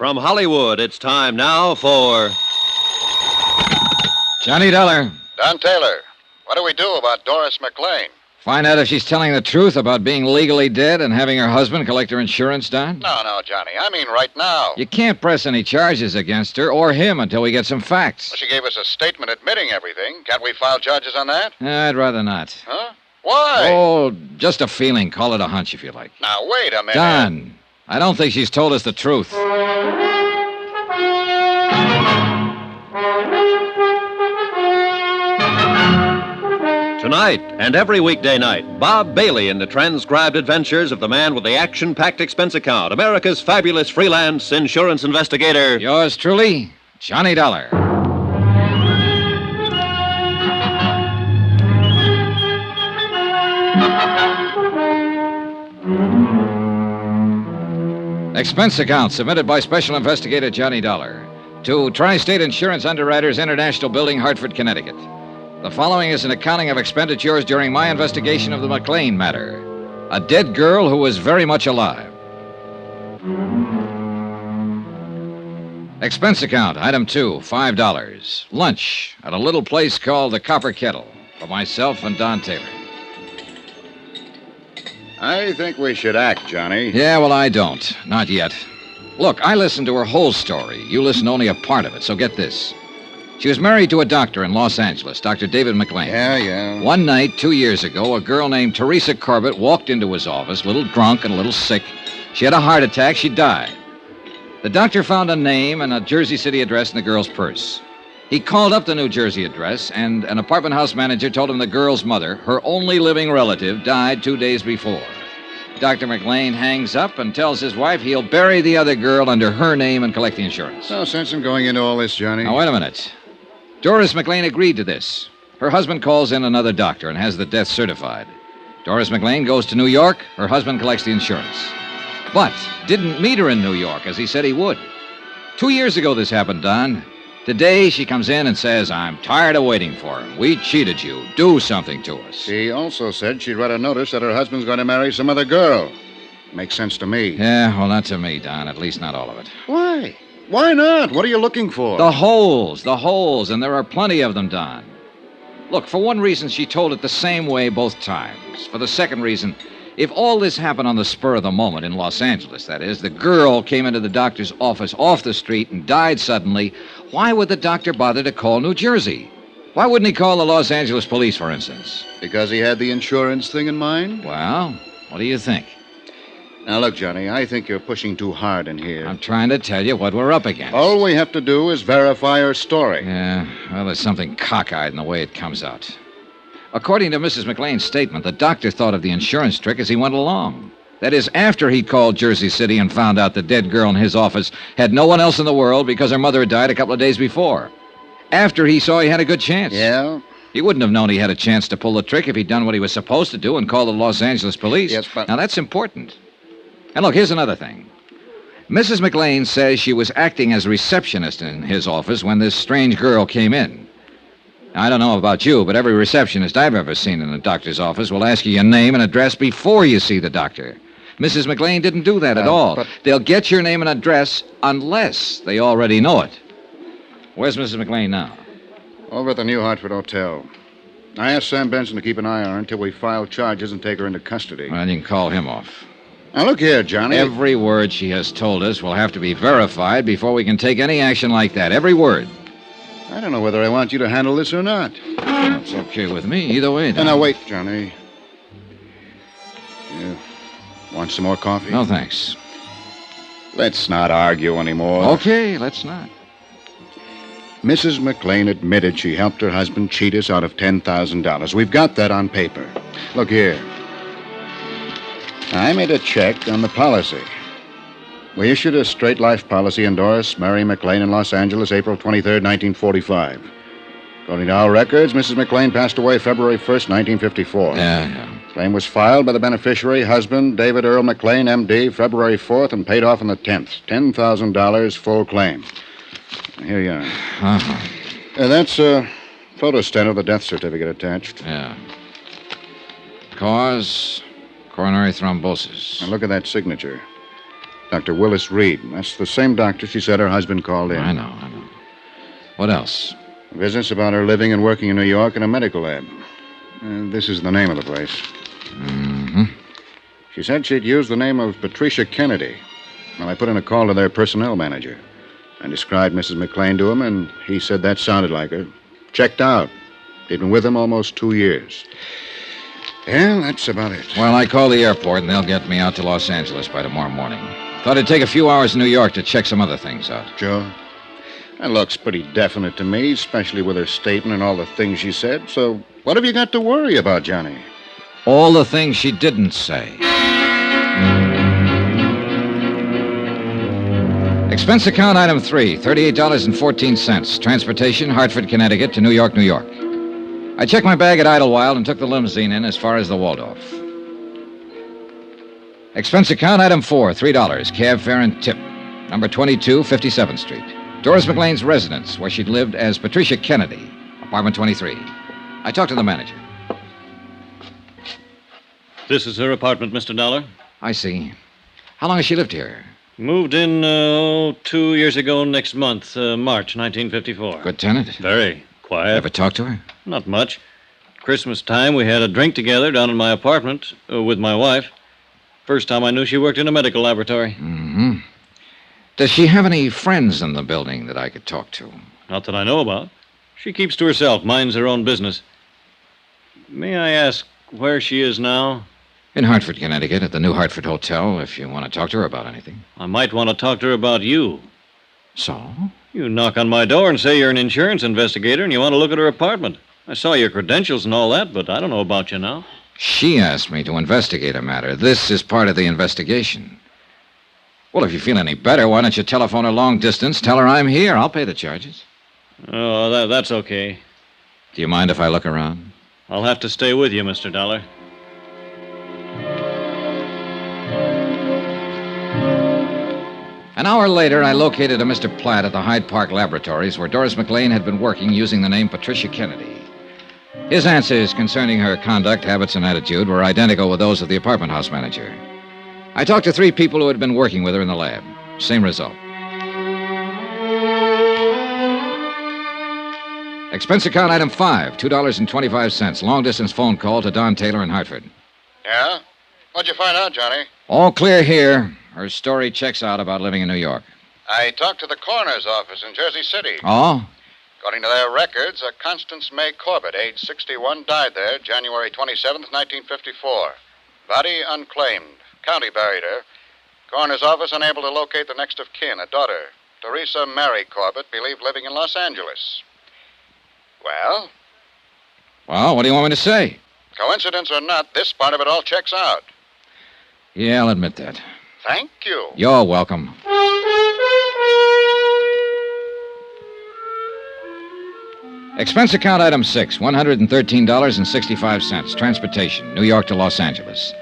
From Hollywood, it's time now for... Johnny Dollar. Don Taylor, what do we do about Doris McLean? Find out if she's telling the truth about being legally dead and having her husband collect her insurance, Don? No, Johnny. I mean right now. You can't press any charges against her or him until we get some facts. Well, she gave us a statement admitting everything. Can't we file charges on that? I'd rather not. Huh? Why? Oh, just a feeling. Call it a hunch if you like. Now, wait a minute. Don, I don't think she's told us the truth. Tonight and every weekday night, Bob Bailey in the transcribed adventures of the man with the action-packed expense account, America's fabulous freelance insurance investigator. Yours truly, Johnny Dollar. Expense account submitted by Special Investigator Johnny Dollar to Tri-State Insurance Underwriters International Building, Hartford, Connecticut. The following is an accounting of expenditures during my investigation of the McLean matter. A dead girl who was very much alive. Expense account, item 2, $5. Lunch at a little place called the Copper Kettle for myself and Don Taylor. I think we should act, Johnny. Yeah, well, I don't. Not yet. Look, I listened to her whole story. You listened only a part of it, so get this. She was married to a doctor in Los Angeles, Dr. David McLean. Yeah. One night, 2 years ago, a girl named Teresa Corbett walked into his office, a little drunk and a little sick. She had a heart attack. She died. The doctor found a name and a Jersey City address in the girl's purse. He called up the New Jersey address, and an apartment house manager told him the girl's mother, her only living relative, died 2 days before. Dr. McLean hangs up and tells his wife he'll bury the other girl under her name and collect the insurance. No sense in going into all this, Johnny. Now, wait a minute. Doris McLean agreed to this. Her husband calls in another doctor and has the death certified. Doris McLean goes to New York. Her husband collects the insurance. But didn't meet her in New York, as he said he would. 2 years ago this happened, Don. Today she comes in and says, I'm tired of waiting for him. We cheated you. Do something to us. She also said she'd read a notice that her husband's going to marry some other girl. Makes sense to me. Yeah, well, not to me, Don. At least not all of it. Why? Why not? What are you looking for? The holes, and there are plenty of them, Don. Look, for one reason, she told it the same way both times. For the second reason, if all this happened on the spur of the moment in Los Angeles, that is, the girl came into the doctor's office off the street and died suddenly, why would the doctor bother to call New Jersey? Why wouldn't he call the Los Angeles police, for instance? Because he had the insurance thing in mind? Well, what do you think? Now, look, Johnny, I think you're pushing too hard in here. I'm trying to tell you what we're up against. All we have to do is verify her story. Yeah, well, there's something cockeyed in the way it comes out. According to Mrs. McLean's statement, the doctor thought of the insurance trick as he went along. That is, after he called Jersey City and found out the dead girl in his office had no one else in the world because her mother had died a couple of days before. After he saw he had a good chance. Yeah? He wouldn't have known he had a chance to pull the trick if he'd done what he was supposed to do and called the Los Angeles police. Yes, but... Now, that's important. And look, here's another thing. Mrs. McLean says she was acting as a receptionist in his office when this strange girl came in. Now, I don't know about you, but every receptionist I've ever seen in a doctor's office will ask you your name and address before you see the doctor. Mrs. McLean didn't do that at all. But... They'll get your name and address unless they already know it. Where's Mrs. McLean now? Over at the New Hartford Hotel. I asked Sam Benson to keep an eye on her until we file charges and take her into custody. Well, you can call him off. Now, look here, Johnny. Every word she has told us will have to be verified before we can take any action like that. Every word. I don't know whether I want you to handle this or not. It's okay with me. Either way. Now, wait, Johnny. You want some more coffee? No, thanks. Let's not argue anymore. Okay, let's not. Mrs. McLean admitted she helped her husband cheat us out of $10,000. We've got that on paper. Look here. I made a check on the policy. We issued a straight life policy on Doris Mary McLean in Los Angeles, April 23rd, 1945. According to our records, Mrs. McLean passed away February 1st, 1954. Yeah. Claim was filed by the beneficiary, husband, David Earl McLean, M.D., February 4th, and paid off on the 10th. $10,000 full claim. Here you are. Uh-huh. That's a photostat of the death certificate attached. Yeah. Cause, coronary thrombosis. Now look at that signature. Dr. Willis Reed. That's the same doctor she said her husband called in. I know. What else? Business about her living and working in New York in a medical lab. This is the name of the place. Mm-hmm. She said she'd used the name of Patricia Kennedy. Well, I put in a call to their personnel manager. I described Mrs. McLean to him, and he said that sounded like her. Checked out. He'd been with them almost 2 years. Yeah, that's about it. Well, I called the airport, and they'll get me out to Los Angeles by tomorrow morning. Thought it'd take a few hours in New York to check some other things out. Joe? That looks pretty definite to me, especially with her statement and all the things she said. So what have you got to worry about, Johnny? All the things she didn't say. Expense account item 3, $38.14. Transportation, Hartford, Connecticut to New York, New York. I checked my bag at Idlewild and took the limousine in as far as the Waldorf. Expense account item 4, $3, cab fare and tip. Number 22, 57th Street. Doris McLean's residence, where she'd lived as Patricia Kennedy, apartment 23. I talked to the manager. This is her apartment, Mr. Dollar. I see. How long has she lived here? Moved in, 2 years ago next month, March 1954. Good tenant? Very quiet. Ever talk to her? Not much. Christmas time, we had a drink together down in my apartment with my wife. First time I knew she worked in a medical laboratory. Mm-hmm. Does she have any friends in the building that I could talk to? Not that I know about. She keeps to herself, minds her own business. May I ask where she is now? In Hartford, Connecticut, at the New Hartford Hotel, if you want to talk to her about anything. I might want to talk to her about you. So? You knock on my door and say you're an insurance investigator and you want to look at her apartment. I saw your credentials and all that, but I don't know about you now. She asked me to investigate a matter. This is part of the investigation. Well, if you feel any better, why don't you telephone her long distance, tell her I'm here. I'll pay the charges. Oh, that's okay. Do you mind if I look around? I'll have to stay with you, Mr. Dollar. An hour later, I located a Mr. Platt at the Hyde Park Laboratories, where Doris McLean had been working using the name Patricia Kennedy. His answers concerning her conduct, habits, and attitude were identical with those of the apartment house manager. I talked to 3 people who had been working with her in the lab. Same result. Expense account item 5, $2.25. Long-distance phone call to Don Taylor in Hartford. Yeah? What'd you find out, Johnny? All clear here. Her story checks out about living in New York. I talked to the coroner's office in Jersey City. Oh? According to their records, a Constance May Corbett, age 61, died there January 27th, 1954. Body unclaimed. County buried her. Coroner's office unable to locate the next of kin, a daughter, Teresa Mary Corbett, believed living in Los Angeles. Well? Well, what do you want me to say? Coincidence or not, this part of it all checks out. Yeah, I'll admit that. Thank you. You're welcome. Expense account item 6, $113.65. Transportation, New York to Los Angeles.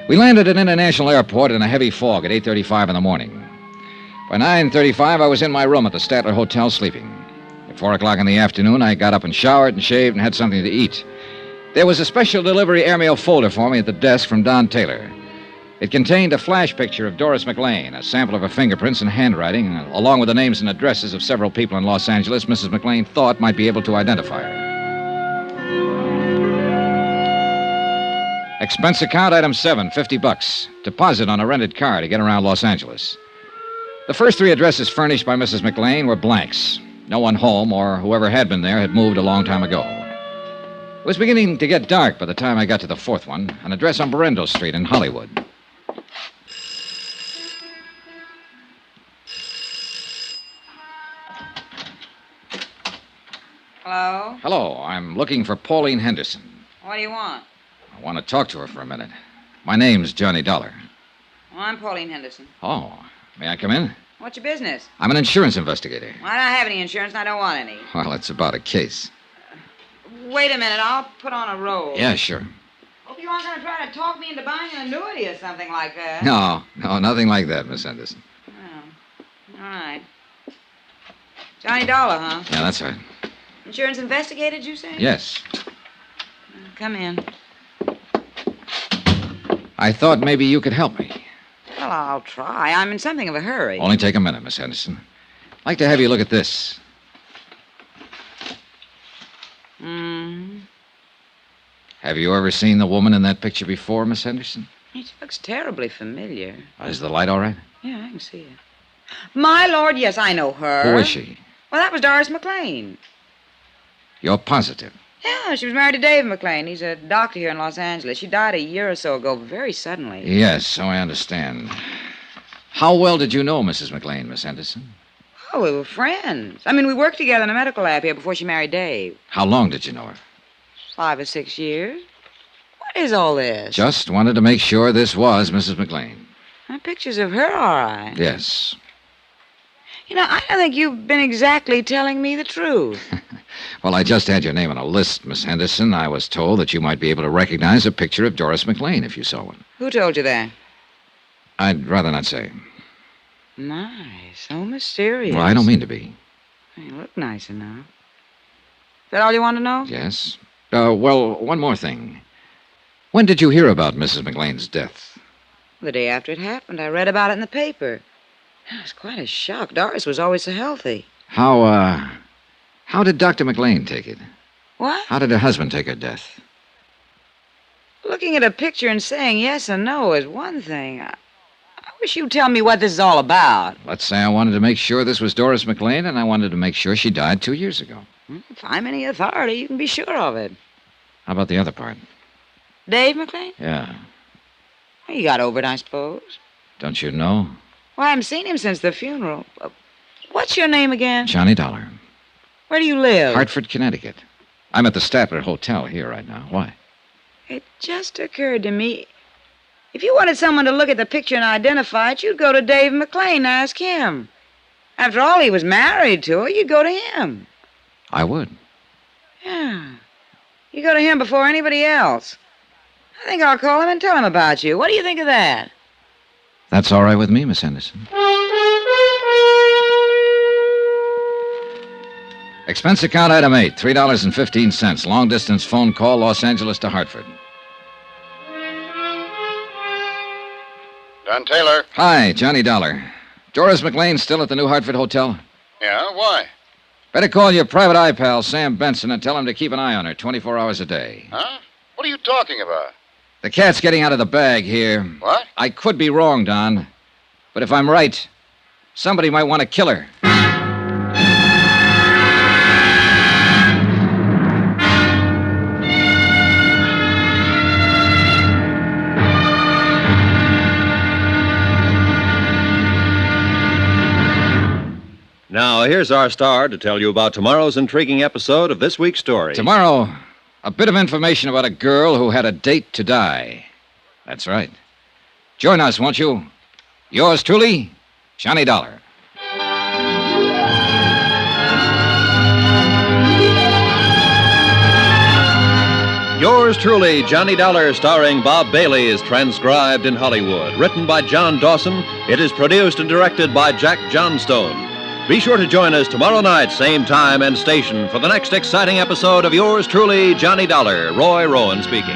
We landed at International Airport in a heavy fog at 8:35 in the morning. By 9:35, I was in my room at the Statler Hotel sleeping. At 4 o'clock in the afternoon, I got up and showered and shaved and had something to eat. There was a special delivery airmail folder for me at the desk from Don Taylor. It contained a flash picture of Doris McLean, a sample of her fingerprints and handwriting, along with the names and addresses of several people in Los Angeles Mrs. McLean thought might be able to identify her. Expense account item 7, $50. Deposit on a rented car to get around Los Angeles. The first 3 addresses furnished by Mrs. McLean were blanks. No one home or whoever had been there had moved a long time ago. It was beginning to get dark by the time I got to the 4th one, an address on Berendo Street in Hollywood. Hello? Hello, I'm looking for Pauline Henderson. What do you want? I want to talk to her for a minute. My name's Johnny Dollar. Well, I'm Pauline Henderson. Oh, may I come in? What's your business? I'm an insurance investigator. Well, I don't have any insurance and I don't want any. Well, it's about a case. Wait a minute, I'll put on a roll. Yeah, sure. Hope you aren't going to try to talk me into buying an annuity or something like that. No, nothing like that, Miss Henderson. Oh, all right. Johnny Dollar, huh? Yeah, that's right. Insurance investigator, did you say? Yes. Come in. I thought maybe you could help me. Oh, Well, I'll try. I'm in something of a hurry. Only take a minute, Miss Henderson. I'd like to have you look at this. Have you ever seen the woman in that picture before, Miss Henderson? She looks terribly familiar. Is the light all right? Yeah, I can see it. My lord, yes, I know her. Who is she? Well, that was Doris McLean. You're positive. Yeah, she was married to Dave McLean. He's a doctor here in Los Angeles. She died a year or so ago, very suddenly. Yes, so I understand. How well did you know Mrs. McLean, Miss Henderson? Oh, we were friends. I mean, we worked together in a medical lab here before she married Dave. How long did you know her? 5 or 6 years. What is all this? Just wanted to make sure this was Mrs. McLean. Pictures of her, all right. Yes. You know, I don't think you've been exactly telling me the truth. Well, I just had your name on a list, Miss Henderson. I was told that you might be able to recognize a picture of Doris McLean if you saw one. Who told you that? I'd rather not say. Nice. So mysterious. Well, I don't mean to be. You look nice enough. Is that all you want to know? Yes. Well, one more thing. When did you hear about Mrs. McLean's death? The day after it happened. I read about it in the paper. It was quite a shock. Doris was always so healthy. How did Dr. McLean take it? What? How did her husband take her death? Looking at a picture and saying yes and no is one thing. I wish you'd tell me what this is all about. Let's say I wanted to make sure this was Doris McLean, and I wanted to make sure she died 2 years ago. If I'm any authority, you can be sure of it. How about the other part? Dave McLean? Yeah. Well, you got over it, I suppose. Don't you know? Well, I haven't seen him since the funeral. What's your name again? Johnny Dollar. Where do you live? Hartford, Connecticut. I'm at the Statler Hotel here right now. Why? It just occurred to me. If you wanted someone to look at the picture and identify it, you'd go to Dave McLean and ask him. After all, he was married to her. You'd go to him. I would. Yeah. You go to him before anybody else. I think I'll call him and tell him about you. What do you think of that? That's all right with me, Miss Henderson. Expense account item 8, $3.15. Long distance phone call, Los Angeles to Hartford. Don Taylor. Hi, Johnny Dollar. Doris McLean still at the New Hartford Hotel? Yeah, why? Better call your private eye pal, Sam Benson, and tell him to keep an eye on her 24 hours a day. Huh? What are you talking about? The cat's getting out of the bag here. What? I could be wrong, Don. But if I'm right, somebody might want to kill her. Now, here's our star to tell you about tomorrow's intriguing episode of this week's story. Tomorrow, a bit of information about a girl who had a date to die. That's right. Join us, won't you? Yours truly, Johnny Dollar. Yours truly, Johnny Dollar, starring Bob Bailey, is transcribed in Hollywood. Written by John Dawson, it is produced and directed by Jack Johnstone. Be sure to join us tomorrow night, same time and station, for the next exciting episode of Yours truly, Johnny Dollar. Roy Rowan speaking.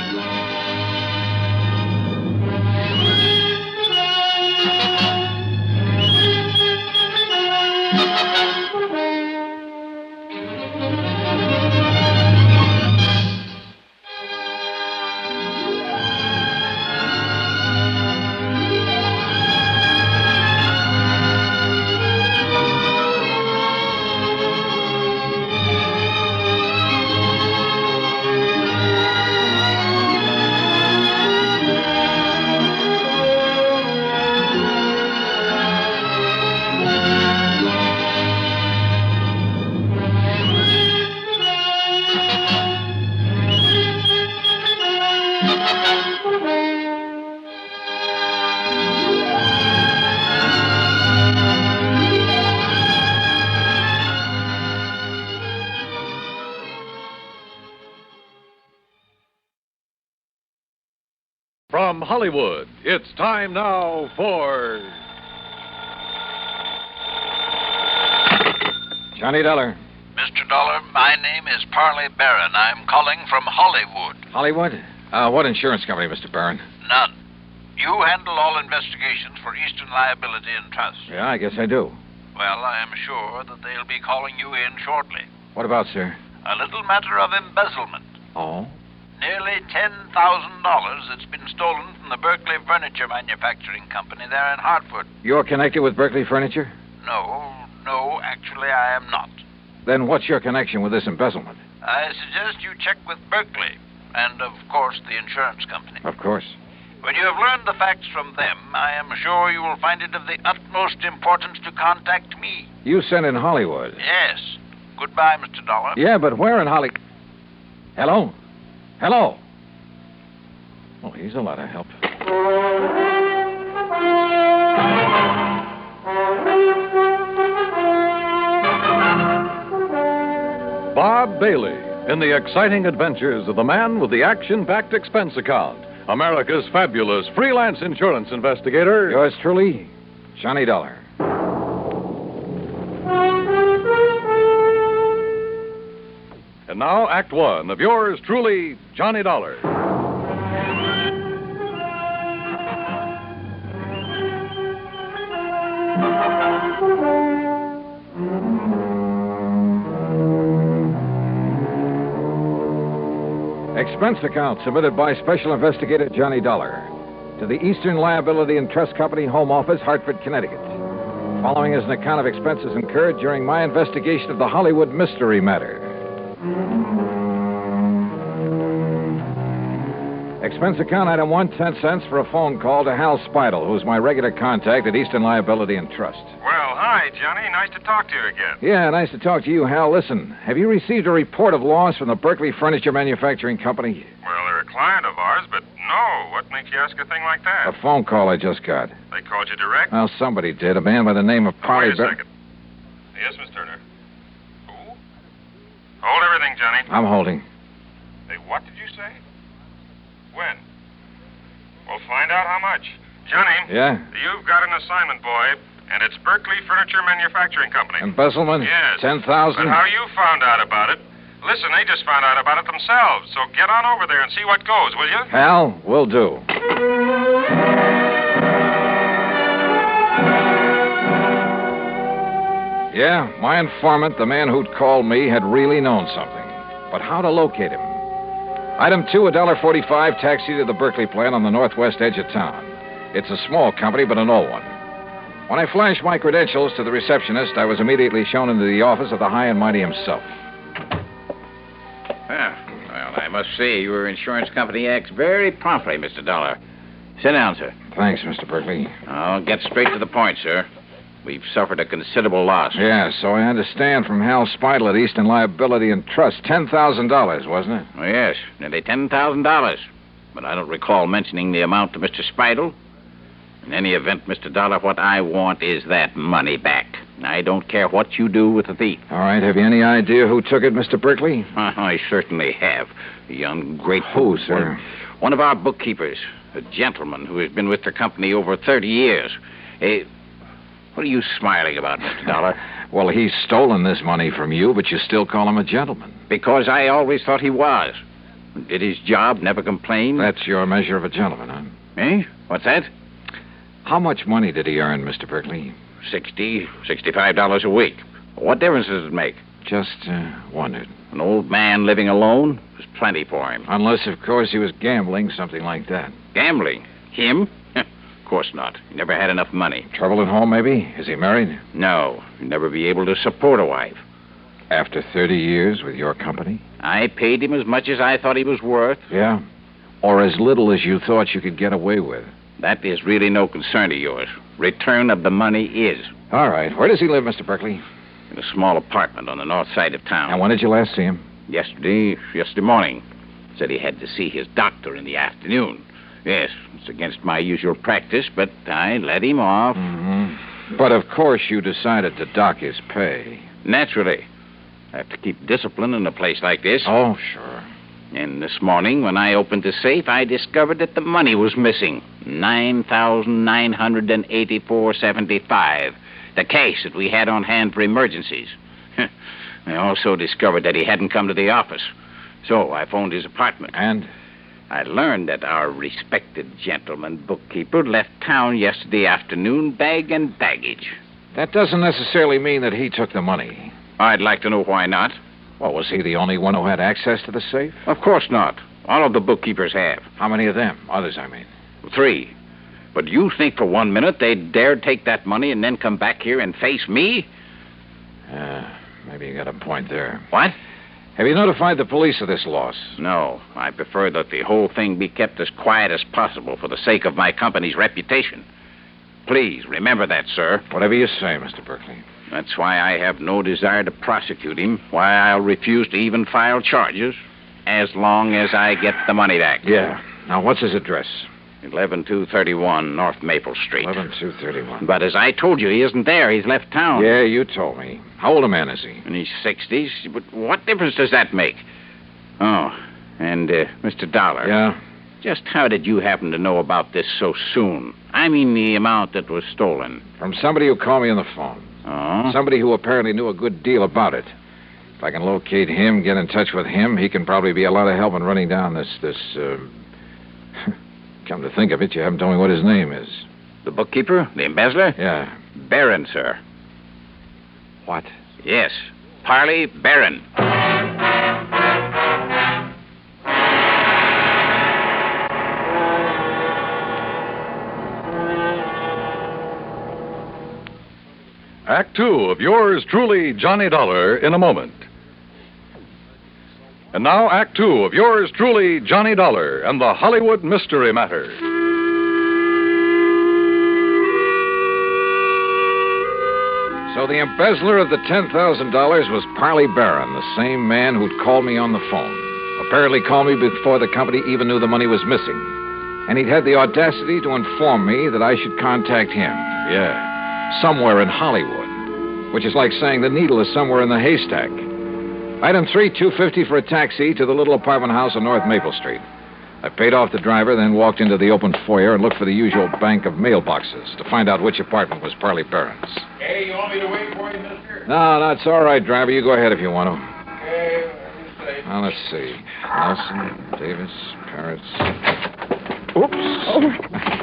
From Hollywood, it's time now for... Johnny Dollar. Mr. Dollar, my name is Parley Barron. I'm calling from Hollywood. Hollywood? What insurance company, Mr. Barron? None. You handle all investigations for Eastern Liability and Trust. Yeah, I guess I do. Well, I am sure that they'll be calling you in shortly. What about, sir? A little matter of embezzlement. Oh? Nearly $10,000 that's been stolen from the Berkeley Furniture Manufacturing Company there in Hartford. You're connected with Berkeley Furniture? No, actually I am not. Then what's your connection with this embezzlement? I suggest you check with Berkeley and, of course, the insurance company. Of course. When you have learned the facts from them, I am sure you will find it of the utmost importance to contact me. You sent in Hollywood? Yes. Goodbye, Mr. Dollar. Yeah, but where in Holly... Hello? Hello? Well, he's a lot of help. Bob Bailey in the exciting adventures of the man with the action-packed expense account. America's fabulous freelance insurance investigator. Yours truly, Johnny Dollar. And now, Act One of yours truly, Johnny Dollar. Expense account submitted by Special Investigator Johnny Dollar to the Eastern Liability and Trust Company Home Office, Hartford, Connecticut. Following is an account of expenses incurred during my investigation of the Hollywood mystery matter. Expense account item 1, 10 cents for a phone call to Hal Speidel, who's my regular contact at Eastern Liability and Trust. Well, hi, Johnny. Nice to talk to you again. Yeah, nice to talk to you, Hal. Listen, have you received a report of loss from the Berkeley Furniture Manufacturing Company? Well, they're a client of ours, but no. What makes you ask a thing like that? A phone call I just got. They called you direct? Well, somebody did. A man by the name of Polly. Wait a second. Yes, Miss Turner. Who? Hold everything, Johnny. I'm holding. Hey, what did you say? When? We'll find out how much. Johnny. Yeah? You've got an assignment, boy, and it's Berkeley Furniture Manufacturing Company. Embezzlement? Yes. 10,000? But how you found out about it? Listen, they just found out about it themselves, so get on over there and see what goes, will you? Hal, will do. Yeah, my informant, the man who'd called me, had really known something. But how to locate him? Item 2, $1.45 taxi to the Berkeley plant on the northwest edge of town. It's a small company, but an old one. When I flashed my credentials to the receptionist, I was immediately shown into the office of the high and mighty himself. Well, I must say, your insurance company acts very promptly, Mr. Dollar. Sit down, sir. Thanks, Mr. Berkeley. I'll get straight to the point, sir. We've suffered a considerable loss. Yeah, so I understand from Hal Speidel at Eastern Liability and Trust. $10,000, wasn't it? Oh, yes, nearly $10,000. But I don't recall mentioning the amount to Mr. Speidel. In any event, Mr. Dollar, what I want is that money back. I don't care what you do with the thief. All right, have you any idea who took it, Mr. Berkeley? I certainly have. A ungrateful... Who, sir? One of our bookkeepers. A gentleman who has been with the company over 30 years. What are you smiling about, Mr. Dollar? Well, he's stolen this money from you, but you still call him a gentleman. Because I always thought he was. Did his job, never complained. That's your measure of a gentleman, huh? Eh? What's that? How much money did he earn, Mr. Berkeley? $65 a week. What difference does it make? Just wondered. An old man living alone was plenty for him. Unless, of course, he was gambling, something like that. Gambling? Him? Of course not. He never had enough money. Trouble at home, maybe? Is he married? No. He'd never be able to support a wife. After 30 years with your company? I paid him as much as I thought he was worth. Yeah? Or as little as you thought you could get away with? That is really no concern of yours. Return of the money is. All right. Where does he live, Mr. Berkeley? In a small apartment on the north side of town. And when did you last see him? Yesterday morning. Said he had to see his doctor in the afternoon. Yes, it's against my usual practice, but I let him off. Mm-hmm. But, of course, you decided to dock his pay. Naturally. I have to keep discipline in a place like this. Oh, sure. And this morning, when I opened the safe, I discovered that the money was missing. $9,984.75. The cash that we had on hand for emergencies. I also discovered that he hadn't come to the office. So I phoned his apartment. And? I learned that our respected gentleman bookkeeper left town yesterday afternoon, bag and baggage. That doesn't necessarily mean that he took the money. I'd like to know why not. Well, was he the only one who had access to the safe? Of course not. All of the bookkeepers have. How many of them? Others, I mean. 3. But you think for 1 minute they'd dare take that money and then come back here and face me? Maybe you got a point there. What? Have you notified the police of this loss? No. I prefer that the whole thing be kept as quiet as possible for the sake of my company's reputation. Please, remember that, sir. Whatever you say, Mr. Berkeley. That's why I have no desire to prosecute him, why I'll refuse to even file charges, as long as I get the money back. Yeah. Now, what's his address? 11231 North Maple Street. 11231. But as I told you, he isn't there. He's left town. Yeah, you told me. How old a man is he? In his 60s. But what difference does that make? Oh, and, Mr. Dollar. Yeah? Just how did you happen to know about this so soon? I mean the amount that was stolen. From somebody who called me on the phone. Oh? Somebody who apparently knew a good deal about it. If I can locate him, get in touch with him, he can probably be a lot of help in running down this Come to think of it, you haven't told me what his name is. The bookkeeper? The embezzler? Yeah. Barron, sir. What? Yes. Parley Barron. Act 2 of yours truly, Johnny Dollar, in a moment. And now, Act 2 of yours truly, Johnny Dollar, and the Hollywood Mystery Matter. So the embezzler of the $10,000 was Parley Barron, the same man who'd called me on the phone. Apparently called me before the company even knew the money was missing. And he'd had the audacity to inform me that I should contact him. Yeah, somewhere in Hollywood. Which is like saying the needle is somewhere in the haystack. Item 3, $250 for a taxi to the little apartment house on North Maple Street. I paid off the driver, then walked into the open foyer and looked for the usual bank of mailboxes to find out which apartment was Parley Barron's. Hey, you want me to wait for you, mister? No, it's all right, driver. You go ahead if you want to. Okay, let me say. Now, let's see. Nelson, Davis, Parrots. Oops. Oh,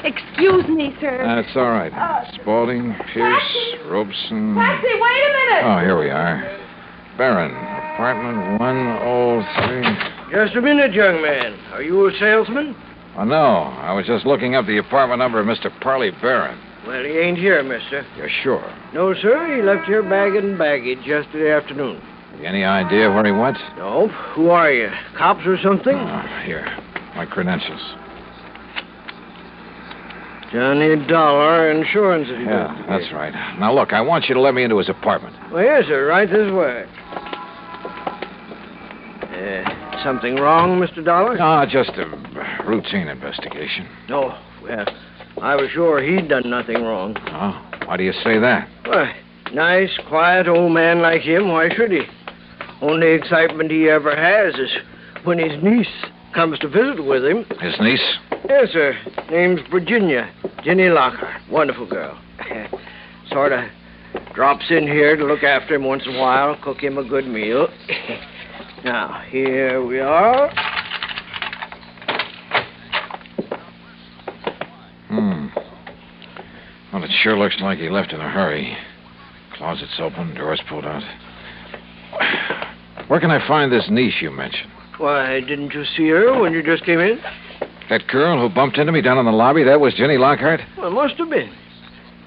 excuse me, sir. That's all right. Spaulding, Pierce, Robeson. Taxi, wait a minute. Oh, here we are. Barron, apartment 103. Just a minute, young man. Are you a salesman? Oh, no. I was just looking up the apartment number of Mr. Parley Barron. Well, he ain't here, mister. You're sure? No, sir. He left here bag and baggage yesterday afternoon. Any idea where he went? No. Who are you? Cops or something? Here. My credentials. Johnny Dollar Insurance. Yeah, that's right. Now, look, I want you to let me into his apartment. Well, yes, sir. Right this way. Something wrong, Mr. Dollar? No, just a routine investigation. No. Well, I was sure he'd done nothing wrong. Oh, why do you say that? Why, nice, quiet old man like him, why should he? Only excitement he ever has is when his niece comes to visit with him. His niece? Yes, sir. Name's Virginia. Jenny Lockhart. Wonderful girl. Sort of drops in here to look after him once in a while, cook him a good meal. Now, here we are. Well, it sure looks like he left in a hurry. Closets open, doors pulled out. Where can I find this niece you mentioned? Why, didn't you see her when you just came in? That girl who bumped into me down in the lobby, that was Jenny Lockhart? Well, must have been.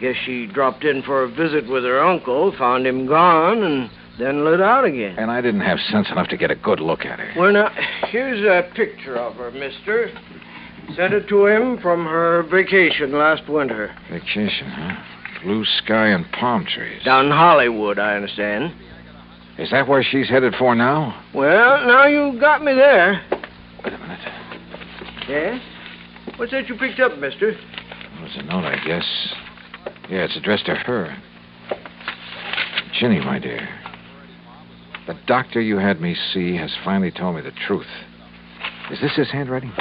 Guess she dropped in for a visit with her uncle, found him gone, and then lit out again. And I didn't have sense enough to get a good look at her. Well, now, here's a picture of her, mister. Sent it to him from her vacation last winter. Vacation, huh? Blue sky and palm trees. Down in Hollywood, I understand. Is that where she's headed for now? Well, now you got me there. Wait a minute. Yes? What's that you picked up, mister? Well, it's a note, I guess. Yeah, it's addressed to her. Ginny, my dear. The doctor you had me see has finally told me the truth. Is this his handwriting?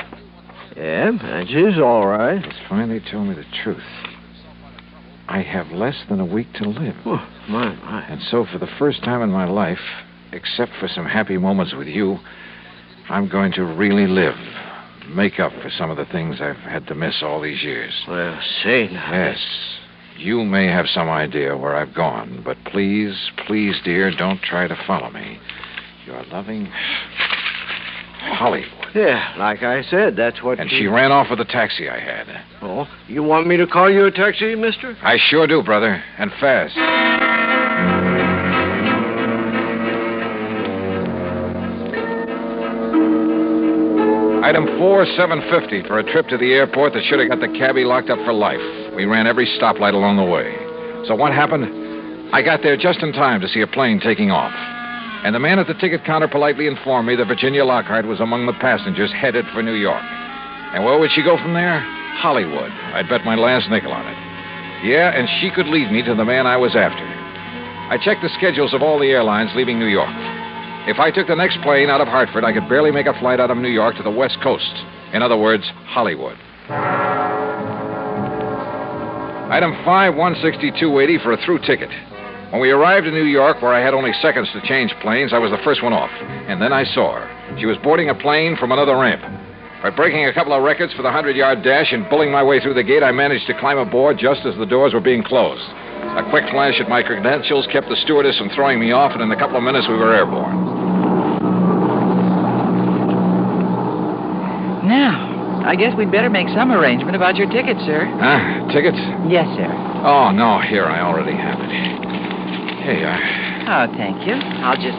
Yeah, that's his, all right. He's finally told me the truth. I have less than a week to live. Oh, my. And so for the first time in my life, except for some happy moments with you, I'm going to really live. make up for some of the things I've had to miss all these years. Well, say now. Yes. You may have some idea where I've gone, but please, dear, don't try to follow me. Your loving Hollywood. Yeah, like I said, that's what... And she ran off with the taxi I had. Oh, you want me to call you a taxi, mister? I sure do, brother, and fast. Item 4, $7.50 for a trip to the airport that should have got the cabbie locked up for life. We ran every stoplight along the way. So what happened? I got there just in time to see a plane taking off. And the man at the ticket counter politely informed me that Virginia Lockhart was among the passengers headed for New York. And where would she go from there? Hollywood. I'd bet my last nickel on it. Yeah, and she could lead me to the man I was after. I checked the schedules of all the airlines leaving New York. If I took the next plane out of Hartford, I could barely make a flight out of New York to the West Coast. In other words, Hollywood. Item 5, $162.80 for a through ticket. When we arrived in New York, where I had only seconds to change planes, I was the first one off. And then I saw her. She was boarding a plane from another ramp. By breaking a couple of records for the 100-yard dash and bulling my way through the gate, I managed to climb aboard just as the doors were being closed. A quick flash at my credentials kept the stewardess from throwing me off, and in a couple of minutes we were airborne. Now, I guess we'd better make some arrangement about your ticket, sir. Huh? Tickets? Yes, sir. Oh, no, here, I already have it. Here you are. Oh, thank you. I'll just...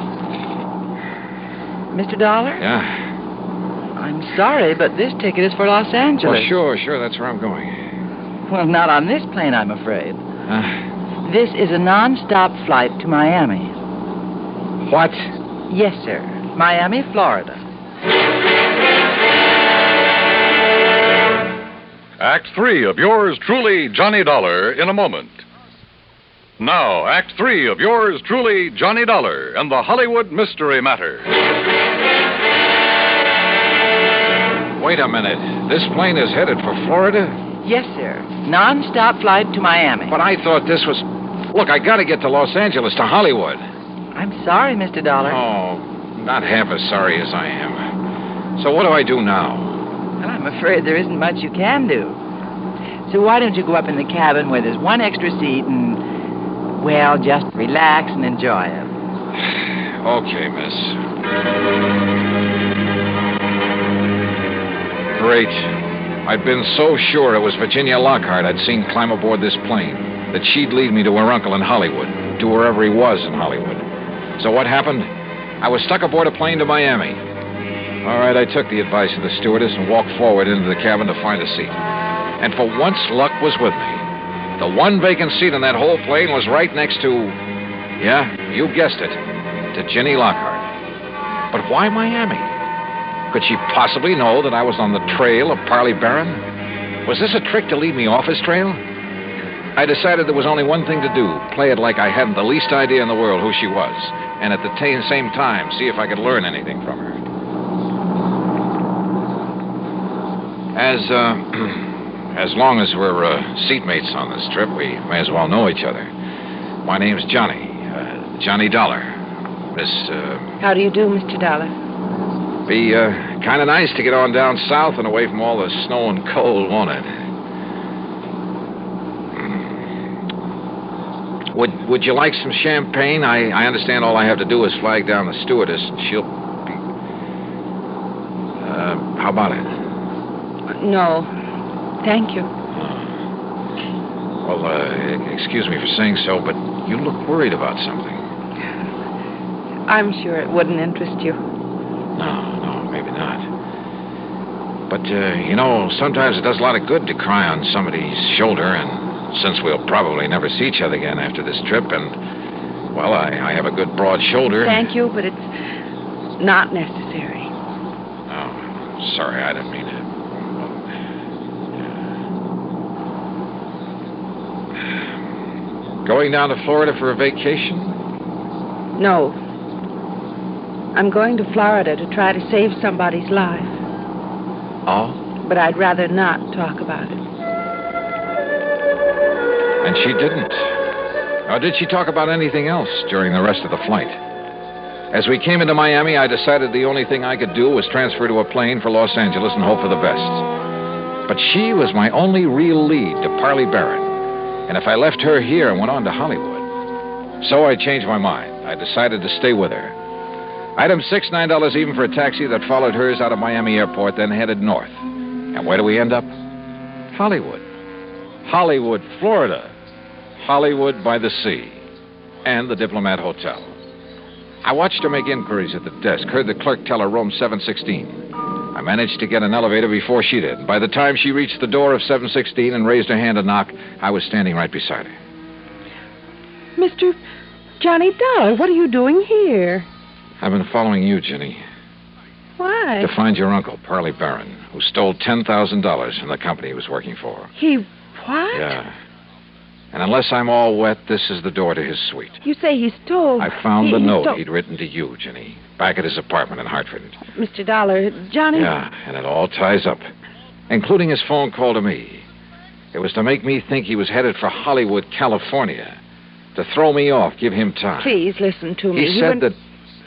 Mr. Dollar? Yeah? I'm sorry, but this ticket is for Los Angeles. Well, sure, that's where I'm going. Well, not on this plane, I'm afraid. Huh? This is a non-stop flight to Miami. What? Yes, sir. Miami, Florida. Act 3 of yours truly, Johnny Dollar, in a moment. Now, Act 3 of yours truly, Johnny Dollar, and the Hollywood Mystery Matter. Wait a minute. This plane is headed for Florida? Yes, sir. Non-stop flight to Miami. But I thought this was... Look, I gotta get to Los Angeles, to Hollywood. I'm sorry, Mr. Dollar. Oh, not half as sorry as I am. So what do I do now? Well, I'm afraid there isn't much you can do. So why don't you go up in the cabin where there's one extra seat and, well, just relax and enjoy it. Okay, miss. Great. I'd been so sure it was Virginia Lockhart I'd seen climb aboard this plane, that she'd lead me to her uncle in Hollywood, to wherever he was in Hollywood. So what happened? I was stuck aboard a plane to Miami. All right, I took the advice of the stewardess and walked forward into the cabin to find a seat. And for once, luck was with me. The one vacant seat in that whole plane was right next to, yeah, you guessed it, to Ginny Lockhart. But why Miami? Could she possibly know that I was on the trail of Parley Barron? Was this a trick to lead me off his trail? I decided there was only one thing to do, play it like I hadn't the least idea in the world who she was, and at the same time, see if I could learn anything from her. As long as we're seatmates on this trip, we may as well know each other. My name's Johnny, Johnny Dollar. How do you do, Mr. Dollar? Be kind of nice to get on down south and away from all the snow and cold, won't it? Would you like some champagne? I understand all I have to do is flag down the stewardess, and she'll be... how about it? No, thank you. Well, excuse me for saying so, but you look worried about something. I'm sure it wouldn't interest you. No, maybe not. But, sometimes it does a lot of good to cry on somebody's shoulder, and since we'll probably never see each other again after this trip, and, well, I have a good broad shoulder. Thank you, but it's not necessary. Oh, sorry, I didn't mean to. Going down to Florida for a vacation? No. I'm going to Florida to try to save somebody's life. Oh? But I'd rather not talk about it. And she didn't. Or did she talk about anything else during the rest of the flight? As we came into Miami, I decided the only thing I could do was transfer to a plane for Los Angeles and hope for the best. But she was my only real lead to Parley Barron. And if I left her here and went on to Hollywood. So I changed my mind. I decided to stay with her. Item 6, $9 even for a taxi that followed hers out of Miami Airport, then headed north. And where do we end up? Hollywood. Hollywood, Florida. Hollywood by the sea. And the Diplomat Hotel. I watched her make inquiries at the desk, heard the clerk tell her room 716. I managed to get an elevator before she did. By the time she reached the door of 716 and raised her hand to knock, I was standing right beside her. Mr. Johnny Dollar, what are you doing here? I've been following you, Ginny, Why? to find your uncle, Parley Barron, who stole $10,000 from the company he was working for. He what? Yeah. And unless I'm all wet, this is the door to his suite. You say he stole... I found the he note stole- he'd written to you, Ginny, back at his apartment in Hartford. Mr. Dollar, Johnny... Yeah, and it all ties up, including his phone call to me. It was to make me think he was headed for Hollywood, California, to throw me off, give him time. Please listen to me. He said that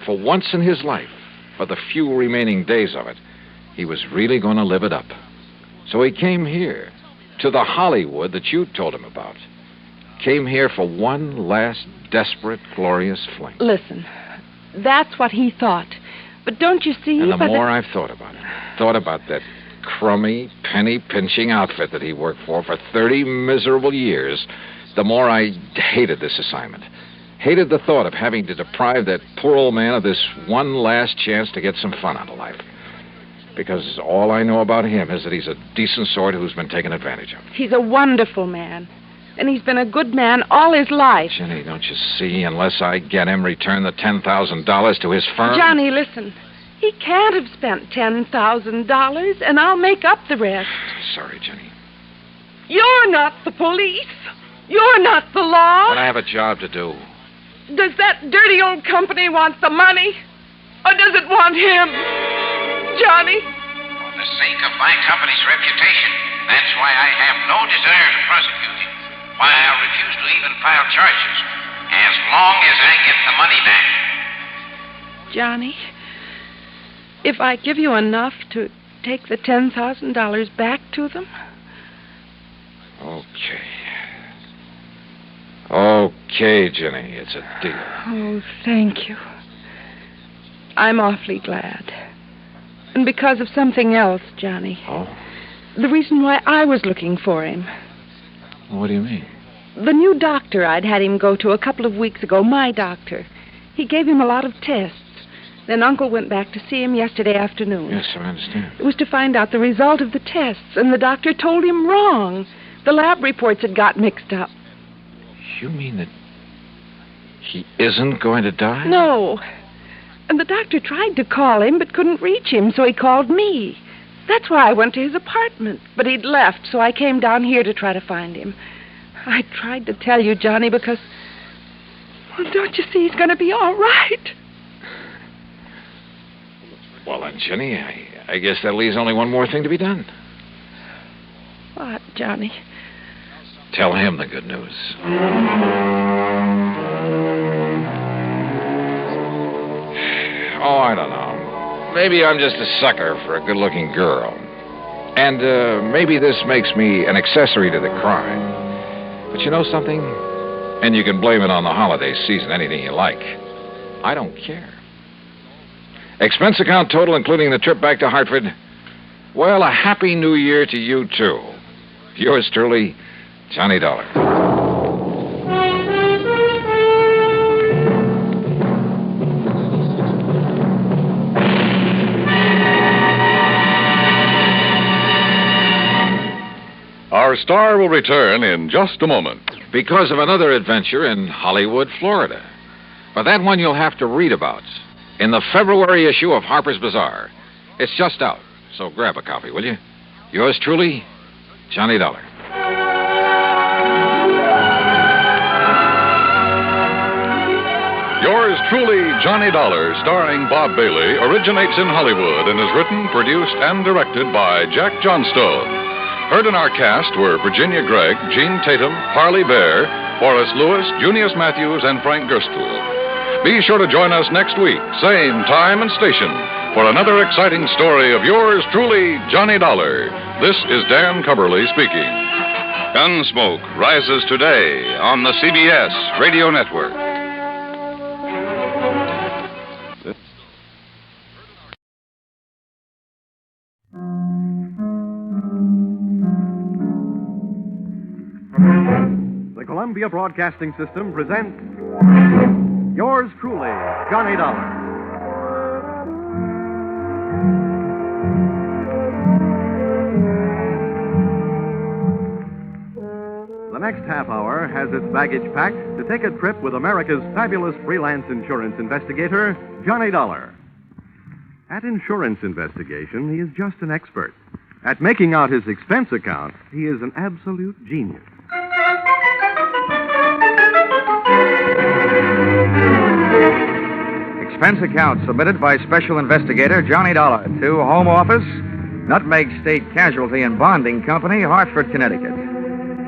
for once in his life, for the few remaining days of it, he was really going to live it up. So he came here, to the Hollywood that you told him about. Came here for one last desperate, glorious fling. Listen, that's what he thought. But don't you see... And the more I've thought about it, thought about that crummy, penny-pinching outfit that he worked for 30 miserable years, the more I hated this assignment. Hated the thought of having to deprive that poor old man of this one last chance to get some fun out of life. Because all I know about him is that he's a decent sort who's been taken advantage of. He's a wonderful man. And he's been a good man all his life. Jenny, don't you see? Unless I get him, return the $10,000 to his firm. Johnny, listen. He can't have spent $10,000, and I'll make up the rest. Sorry, Jenny. You're not the police. You're not the law. But I have a job to do. Does that dirty old company want the money? Or does it want him? Johnny? For the sake of my company's reputation, that's why I have no desire to prosecute him. Why I refuse to even file charges, as long as I get the money back. Johnny, if I give you enough to take the $10,000 back to them? Okay. Okay, Jenny, it's a deal. Oh, thank you. I'm awfully glad. And because of something else, Johnny. Oh? The reason why I was looking for him. What do you mean? The new doctor I'd had him go to a couple of weeks ago, my doctor. He gave him a lot of tests. Then Uncle went back to see him yesterday afternoon. Yes, I understand. It was to find out the result of the tests, and the doctor told him wrong. The lab reports had got mixed up. You mean that he isn't going to die? No. And the doctor tried to call him, but couldn't reach him, so he called me. That's why I went to his apartment. But he'd left, so I came down here to try to find him. I tried to tell you, Johnny, because... Well, don't you see he's going to be all right? Well, then, Jenny, I guess that leaves only one more thing to be done. What, Johnny? Tell him the good news. Oh, I don't know. Maybe I'm just a sucker for a good-looking girl. And maybe this makes me an accessory to the crime. But you know something? And you can blame it on the holiday season, anything you like. I don't care. Expense account total, including the trip back to Hartford. Well, a happy new year to you, too. Yours truly, Johnny Dollar. Our star will return in just a moment. Because of another adventure in Hollywood, Florida. But that one you'll have to read about in the February issue of Harper's Bazaar. It's just out, so grab a copy, will you? Yours truly, Johnny Dollar. Yours truly, Johnny Dollar, starring Bob Bailey, originates in Hollywood and is written, produced, and directed by Jack Johnstone. Heard in our cast were Virginia Gregg, Gene Tatum, Parley Bear, Forrest Lewis, Junius Matthews, and Frank Gerstle. Be sure to join us next week, same time and station, for another exciting story of yours truly, Johnny Dollar. This is Dan Cubberly speaking. Gunsmoke rises today on the CBS Radio Network. The Columbia Broadcasting System presents yours truly, Johnny Dollar. The next half hour has its baggage packed to take a trip with America's fabulous freelance insurance investigator, Johnny Dollar. At insurance investigation, he is just an expert. At making out his expense account, he is an absolute genius. Expense account submitted by Special Investigator Johnny Dollar to Home Office, Nutmeg State Casualty and Bonding Company, Hartford, Connecticut.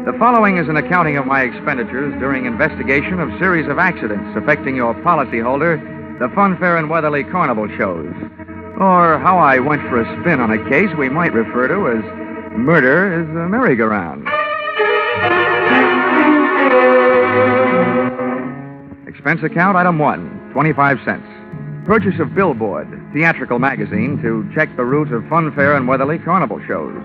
The following is an accounting of my expenditures during investigation of series of accidents affecting your policyholder, the Funfair and Weatherly Carnival shows, or how I went for a spin on a case we might refer to as Murder is a Merry-Go-Round. Expense account item 1, 25 cents. Purchase of billboard, theatrical magazine to check the route of Funfair and Weatherly Carnival shows.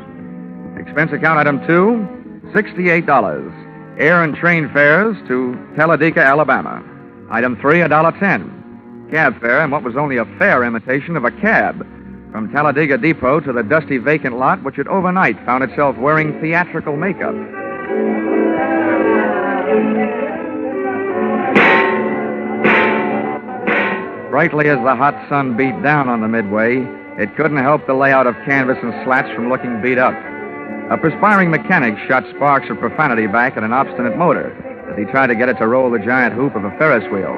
Expense account item 2, $68. Air and train fares to Talladega, Alabama. Item 3, $1.10. Cab fare in what was only a fair imitation of a cab from Talladega Depot to the dusty vacant lot which had overnight found itself wearing theatrical makeup. Brightly as the hot sun beat down on the midway, it couldn't help the layout of canvas and slats from looking beat up. A perspiring mechanic shot sparks of profanity back at an obstinate motor as he tried to get it to roll the giant hoop of a Ferris wheel.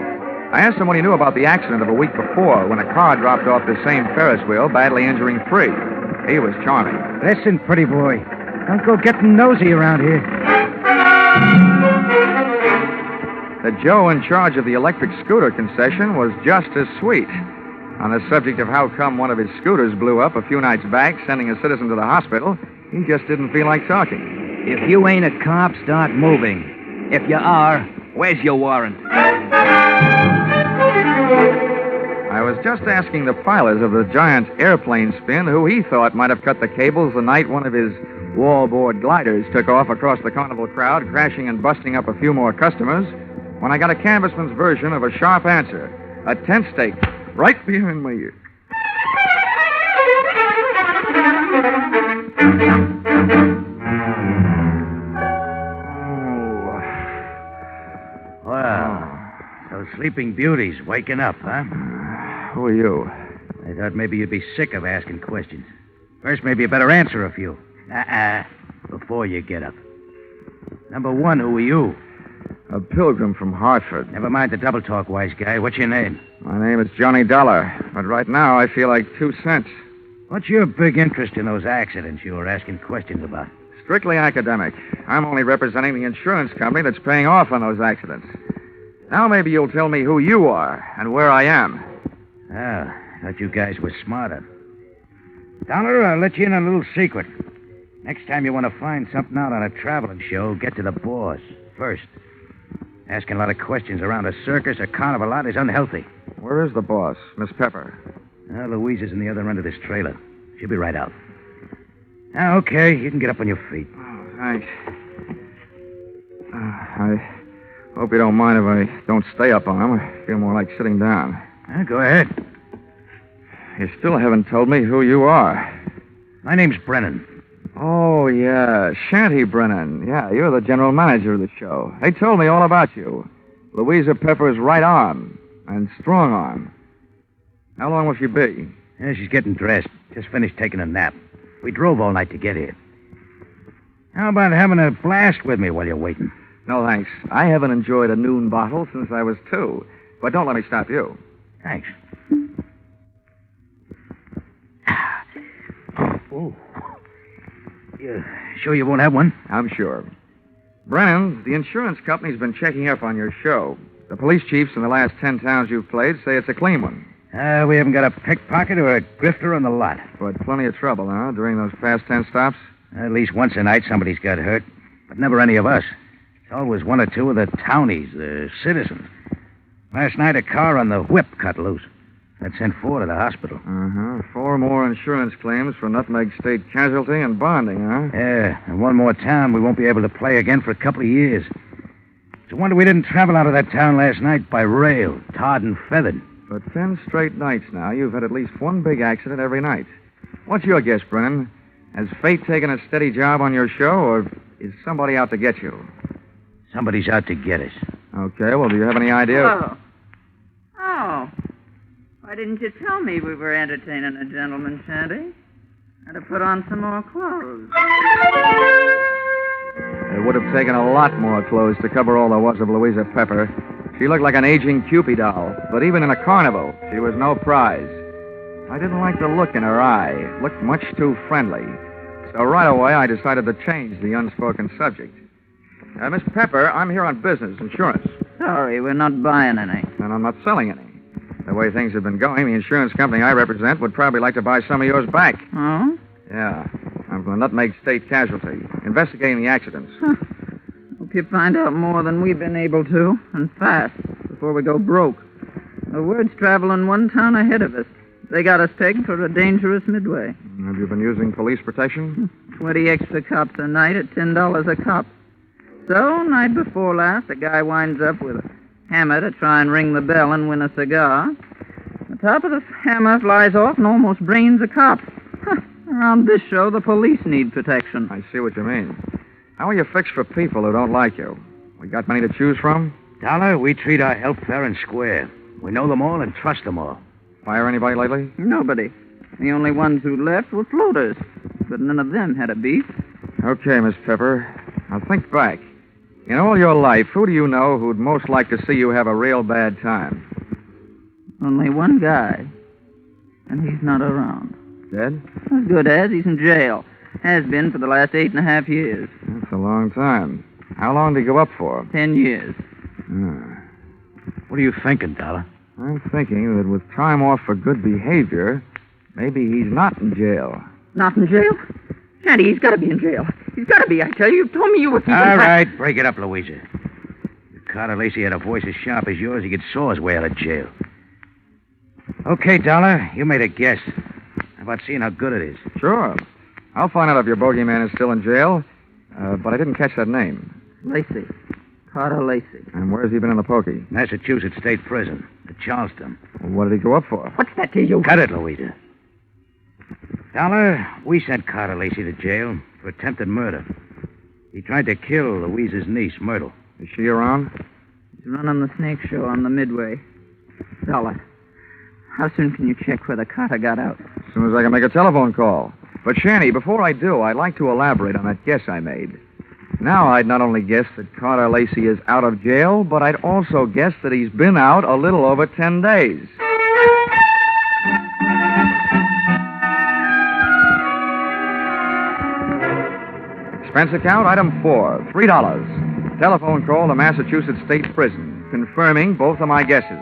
I asked him what he knew about the accident of a week before when a car dropped off the same Ferris wheel, badly injuring 3. He was charming. Listen, pretty boy, don't go getting nosy around here. The Joe in charge of the electric scooter concession was just as sweet. On the subject of how come one of his scooters blew up a few nights back, sending a citizen to the hospital, he just didn't feel like talking. If you ain't a cop, start moving. If you are, where's your warrant? I was just asking the pilot of the giant airplane spin who he thought might have cut the cables the night one of his wallboard gliders took off across the carnival crowd, crashing and busting up a few more customers, when I got a canvassman's version of a sharp answer. A tent stake right behind my ear. Well, those sleeping beauties waking up, huh? Who are you? I thought maybe you'd be sick of asking questions. First, maybe you better answer a few. Before you get up. Number 1, who are you? A pilgrim from Hartford. Never mind the double talk, wise guy. What's your name? My name is Johnny Dollar, but right now I feel like 2 cents. What's your big interest in those accidents you were asking questions about? Strictly academic. I'm only representing the insurance company that's paying off on those accidents. Now maybe you'll tell me who you are and where I am. Oh, I thought you guys were smarter. Dollar, I'll let you in on a little secret. Next time you want to find something out on a traveling show, get to the boss first. Asking a lot of questions around a circus or carnival lot is unhealthy. Where is the boss, Miss Pepper? Louise is in the other end of this trailer. She'll be right out. Okay, you can get up on your feet. Oh, thanks. I hope you don't mind if I don't stay up on them. I feel more like sitting down. Go ahead. You still haven't told me who you are. My name's Brennan. Oh, yeah, Shanty Brennan. Yeah, you're the general manager of the show. They told me all about you. Louisa Pepper's right arm and strong arm. How long will she be? She's getting dressed. Just finished taking a nap. We drove all night to get here. How about having a blast with me while you're waiting? No, thanks. I haven't enjoyed a noon bottle since I was 2. But don't let me stop you. Thanks. Oh. You sure you won't have one? I'm sure. Brennan, the insurance company's been checking up on your show. The police chiefs in the last 10 towns you've played say it's a clean one. We haven't got a pickpocket or a grifter on the lot. But plenty of trouble, huh, during those past 10 stops? At least once a night somebody's got hurt, but never any of us. It's always one or two of the townies, the citizens. Last night, a car on the whip cut loose. That sent 4 to the hospital. 4 more insurance claims for nutmeg state casualty and bonding, huh? Yeah, and one more town we won't be able to play again for a couple of years. It's a wonder we didn't travel out of that town last night by rail, tarred and feathered. For 10 straight nights now, you've had at least one big accident every night. What's your guess, Brennan? Has fate taken a steady job on your show, or is somebody out to get you? Somebody's out to get us. Okay, well, do you have any idea? Oh. Why didn't you tell me we were entertaining a gentleman, Shanty? I'd have put on some more clothes. It would have taken a lot more clothes to cover all there was of Louisa Pepper. She looked like an aging Cupid doll, but even in a carnival, she was no prize. I didn't like the look in her eye. It looked much too friendly. So right away, I decided to change the unspoken subject. Miss Pepper, I'm here on business, insurance. Sorry, we're not buying any. And I'm not selling any. The way things have been going, the insurance company I represent would probably like to buy some of yours back. Oh? Yeah. I'm from the Nutmeg State Casualty, investigating the accidents. Hope you find out more than we've been able to, and fast, before we go broke. The word's traveling one town ahead of us. They got us pegged for a dangerous midway. Have you been using police protection? 20 extra cops a night at $10 a cop. So, night before last, a guy winds up with a hammer to try and ring the bell and win a cigar. The top of the hammer flies off and almost brains a cop. Around this show, the police need protection. I see what you mean. How are you fixed for people who don't like you? We got many to choose from? Dollar, we treat our help fair and square. We know them all and trust them all. Fire anybody lately? Nobody. The only ones who left were floaters. But none of them had a beef. Okay, Miss Pepper. Now think back. In all your life, who do you know who'd most like to see you have a real bad time? Only one guy. And he's not around. Dead? As good as. He's in jail. Has been for the last 8.5 years. That's a long time. How long did he go up for? 10 years. What are you thinking, Dollar? I'm thinking that with time off for good behavior, maybe he's not in jail. Not in jail? Shanty, he's got to be in jail. He's got to be, I tell you. You told me you were keeping... All right, break it up, Louisa. If Carter Lacey had a voice as sharp as yours, he could saw his way out of jail. Okay, Dollar, you made a guess. How about seeing how good it is? Sure. I'll find out if your bogeyman is still in jail, but I didn't catch that name. Lacey. Carter Lacey. And where's he been in the pokey? Massachusetts State Prison, at Charleston. Well, what did he go up for? What's that to you? Cut it, Louisa. Dollar, we sent Carter Lacey to jail for attempted murder. He tried to kill Louisa's niece, Myrtle. Is she around? He's running the snake show on the Midway. Dollar, how soon can you check whether Carter got out? As soon as I can make a telephone call. But, Shanty, before I do, I'd like to elaborate on that guess I made. Now I'd not only guess that Carter Lacey is out of jail, but I'd also guess that he's been out a little over 10 days. Expense account, item 4, $3. Telephone call to Massachusetts State Prison, confirming both of my guesses.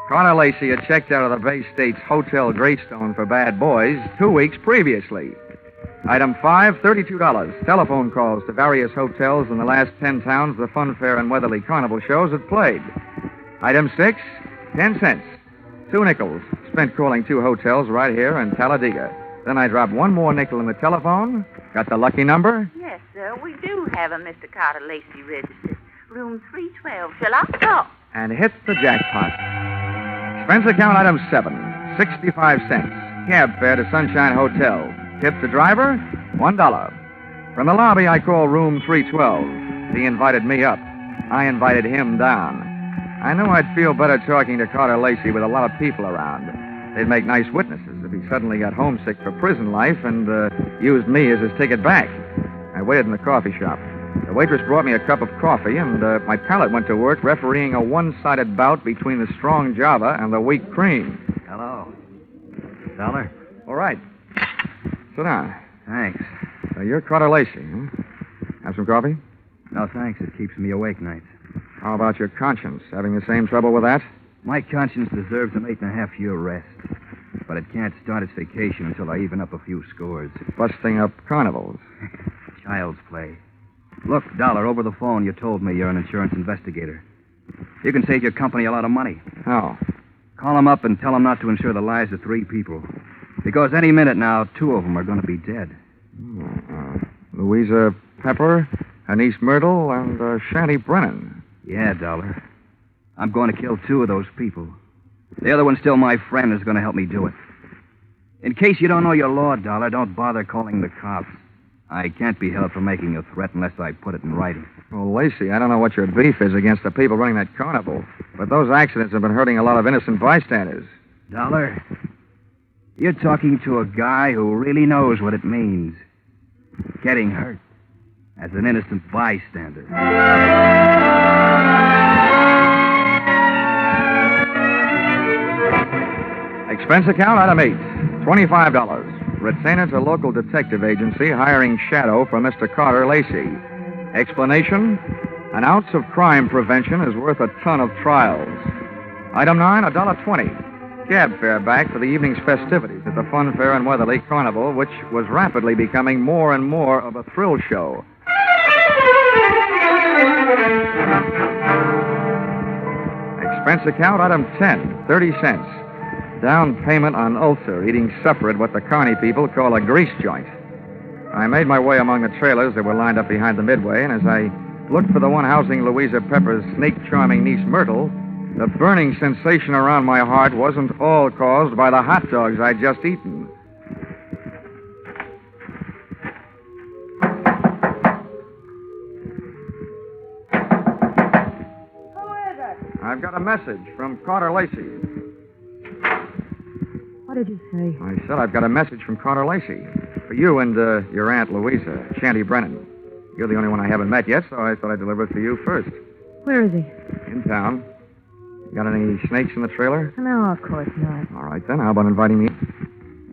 Carter Lacey had checked out of the Bay State's Hotel Greystone for bad boys 2 weeks previously. Item 5, $32. Telephone calls to various hotels in the last 10 towns the Fun Fair and Weatherly Carnival shows had played. Item 6, 10 cents. 2 nickels spent calling 2 hotels right here in Talladega. Then I dropped 1 more nickel in the telephone. Got the lucky number? Yes, sir. We do have a Mr. Carter Lacey registered. Room 312. Shall I? Oh. And hit the jackpot. Expense account item 7, 65 cents. Cab fare to Sunshine Hotel. Tip the driver, $1. From the lobby, I call room 312. He invited me up. I invited him down. I knew I'd feel better talking to Carter Lacey with a lot of people around. They'd make nice witnesses if he suddenly got homesick for prison life and used me as his ticket back. I waited in the coffee shop. The waitress brought me a cup of coffee, and my palate went to work refereeing a one-sided bout between the strong Java and the weak cream. Hello. Dollar? All right. Sit down. Thanks. You're Carter Lacey, huh? Have some coffee? No, thanks. It keeps me awake nights. How about your conscience? Having the same trouble with that? My conscience deserves an 8.5-year rest. But it can't start its vacation until I even up a few scores. Busting up carnivals. Child's play. Look, Dollar, over the phone, you told me you're an insurance investigator. You can save your company a lot of money. How? Call them up and tell them not to insure the lives of 3 people. Because any minute now, 2 of them are going to be dead. Louisa Pepper, Anise Myrtle, and Shanty Brennan. Yeah, Dollar. I'm going to kill 2 of those people. The other one's still my friend who's going to help me do it. In case you don't know your law, Dollar, don't bother calling the cops. I can't be held for making a threat unless I put it in writing. Well, Lacey, I don't know what your beef is against the people running that carnival, but those accidents have been hurting a lot of innocent bystanders. Dollar, you're talking to a guy who really knows what it means. Getting hurt as an innocent bystander. Expense account, item 8, $25. Retainer to local detective agency hiring shadow for Mr. Carter Lacey. Explanation, an ounce of crime prevention is worth a ton of trials. Item 9, $1.20. Cab fare back for the evening's festivities at the Fun Fair and Weatherly Carnival, which was rapidly becoming more and more of a thrill show. Expense account, item 10, 30 cents. Down payment on ulcer, eating supper at what the carny people call a grease joint. I made my way among the trailers that were lined up behind the midway, and as I looked for the one housing Louisa Pepper's snake-charming niece Myrtle, the burning sensation around my heart wasn't all caused by the hot dogs I'd just eaten. Who is it? I've got a message from Carter Lacey. What did you say? I said I've got a message from Carter Lacey. For you and your Aunt Louisa, Shanty Brennan. You're the only one I haven't met yet, so I thought I'd deliver it to you first. Where is he? In town. Got any snakes in the trailer? No, of course not. All right, then. How about inviting me?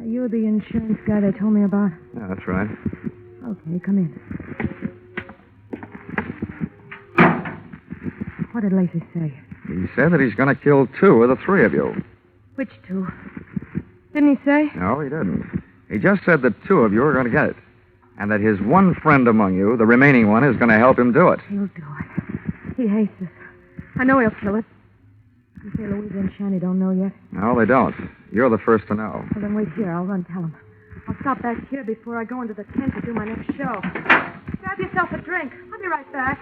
You're the insurance guy they told me about? Yeah, that's right. Okay, come in. What did Lacey say? He said that he's going to kill 2 of the 3 of you. Which 2? Didn't he say? No, he didn't. He just said that 2 of you are going to get it. And that his one friend among you, the remaining one, is going to help him do it. He'll do it. He hates us. I know he'll kill us. You say Louisa and Shanty don't know yet? No, they don't. You're the first to know. Well, then wait here. I'll run tell him. I'll stop back here before I go into the tent to do my next show. Grab yourself a drink. I'll be right back.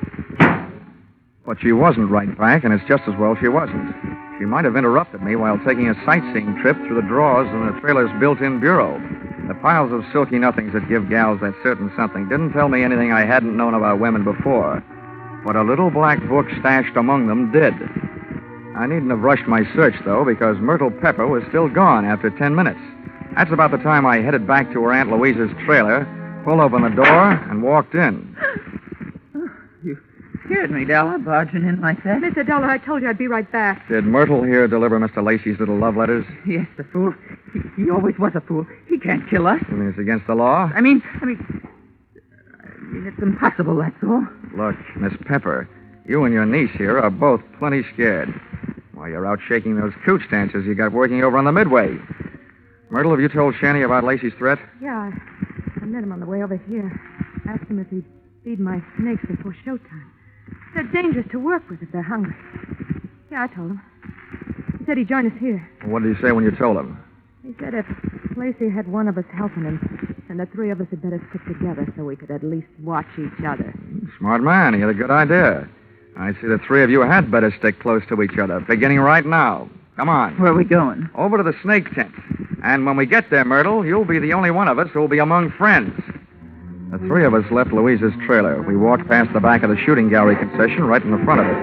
But she wasn't right back, and it's just as well she wasn't. She might have interrupted me while taking a sightseeing trip through the drawers in the trailer's built-in bureau. The piles of silky nothings that give gals that certain something didn't tell me anything I hadn't known about women before. But a little black book stashed among them did. I needn't have rushed my search, though, because Myrtle Pepper was still gone after 10 minutes. That's about the time I headed back to her Aunt Louisa's trailer, pulled open the door, and walked in. You scared me, Dollar, barging in like that. Mr. Dollar, I told you I'd be right back. Did Myrtle here deliver Mr. Lacey's little love letters? Yes, the fool. He always was a fool. He can't kill us. You mean it's against the law? I mean, it's impossible, that's all. Look, Miss Pepper, you and your niece here are both plenty scared. While you're out shaking those cooch dancers you got working over on the midway. Myrtle, have you told Shanty about Lacey's threat? Yeah, I met him on the way over here. Asked him if he'd feed my snakes before showtime. They're dangerous to work with if they're hungry. Yeah, I told him. He said he'd join us here. What did he say when you told him? He said if Lacey had one of us helping him, then the 3 of us had better stick together so we could at least watch each other. Smart man. He had a good idea. I see the 3 of you had better stick close to each other, beginning right now. Come on. Where are we going? Over to the snake tent. And when we get there, Myrtle, you'll be the only one of us who'll be among friends. The 3 of us left Louisa's trailer. We walked past the back of the shooting gallery concession right in the front of it.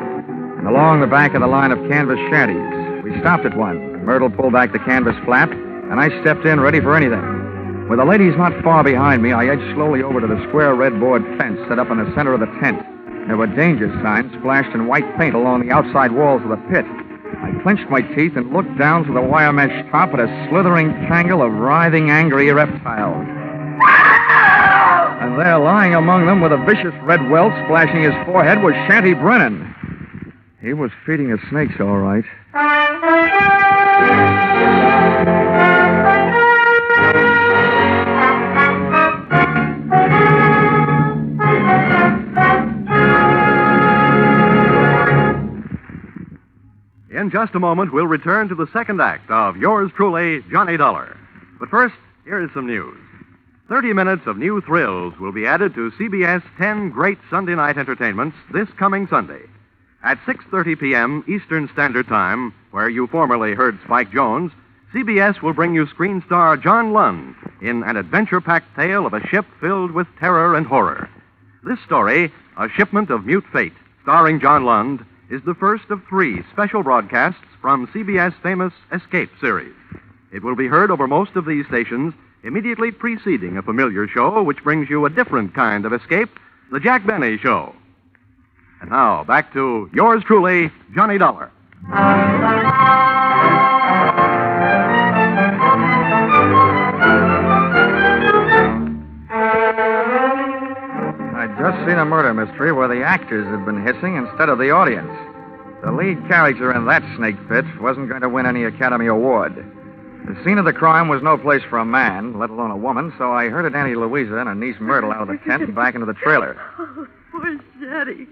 And along the back of the line of canvas shanties. We stopped at one. Myrtle pulled back the canvas flap, and I stepped in ready for anything. With the ladies not far behind me, I edged slowly over to the square red board fence set up in the center of the tent. There were danger signs splashed in white paint along the outside walls of the pit. I clenched my teeth and looked down through the wire mesh top at a slithering tangle of writhing, angry reptiles. And there, lying among them with a vicious red welt splashing his forehead, was Shanty Brennan. He was feeding the snakes, all right. In just a moment, we'll return to the second act of Yours Truly, Johnny Dollar. But first, here is some news. 30 minutes of new thrills will be added to CBS 10 Great Sunday Night Entertainments this coming Sunday. At 6:30 p.m. Eastern Standard Time, where you formerly heard Spike Jones, CBS will bring you screen star John Lund in an adventure-packed tale of a ship filled with terror and horror. This story, A Shipment of Mute Fate, starring John Lund, is the first of 3 special broadcasts from CBS' famous Escape series. It will be heard over most of these stations immediately preceding a familiar show which brings you a different kind of escape, The Jack Benny Show. And now, back to yours truly, Johnny Dollar. I'd just seen a murder mystery where the actors had been hissing instead of the audience. The lead character in that snake pit wasn't going to win any Academy Award. The scene of the crime was no place for a man, let alone a woman, so I herded Auntie Louisa and her niece Myrtle out of the tent and back into the trailer. Oh, poor Jetty.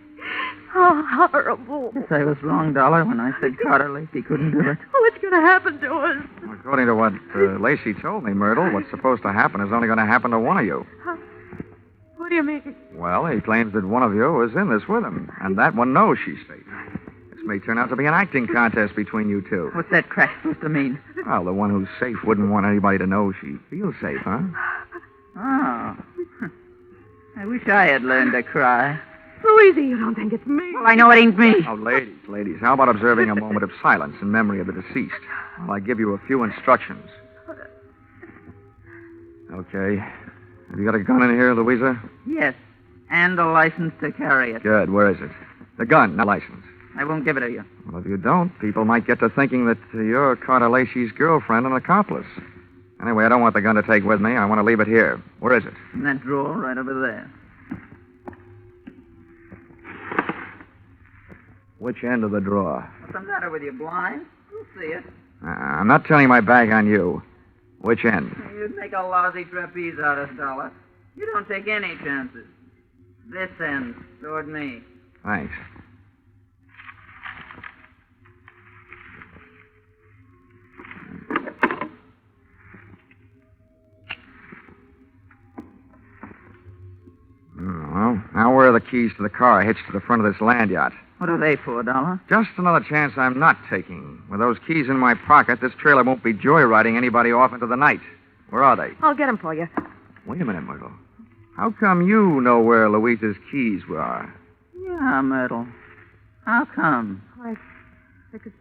How horrible. Yes, I was wrong, Dollar, when I said Carter Lacey couldn't do it. What's going to happen to us? According to what Lacey told me, Myrtle, what's supposed to happen is only going to happen to one of you. What do you mean? Well, he claims that one of you was in this with him, and that one knows she's safe. This may turn out to be an acting contest between you two. What's that crack supposed to mean? Well, the one who's safe wouldn't want anybody to know she feels safe, huh? Oh. I wish I had learned to cry. Louisa, you don't think it's me? Well, I know it ain't me. Oh, ladies, how about observing a moment of silence in memory of the deceased while I give you a few instructions? Okay. Have you got a gun in here, Louisa? Yes, and a license to carry it. Good. Where is it? The gun, not license. I won't give it to you. Well, if you don't, people might get to thinking that you're Carter Lacey's girlfriend and accomplice. Anyway, I don't want the gun to take with me. I want to leave it here. Where is it? In that drawer right over there. Which end of the drawer? What's the matter with you, blind? You'll see it. I'm not turning my back on you. Which end? You'd make a lousy trapeze out of Dollar. You don't take any chances. This end, toward me. Thanks. Well, now where are the keys to the car I hitched to the front of this land yacht? What are they for, Dollar? Just another chance I'm not taking. With those keys in my pocket, this trailer won't be joyriding anybody off into the night. Where are they? I'll get them for you. Wait a minute, Myrtle. How come you know where Louisa's keys were? Yeah, Myrtle. How come? Because,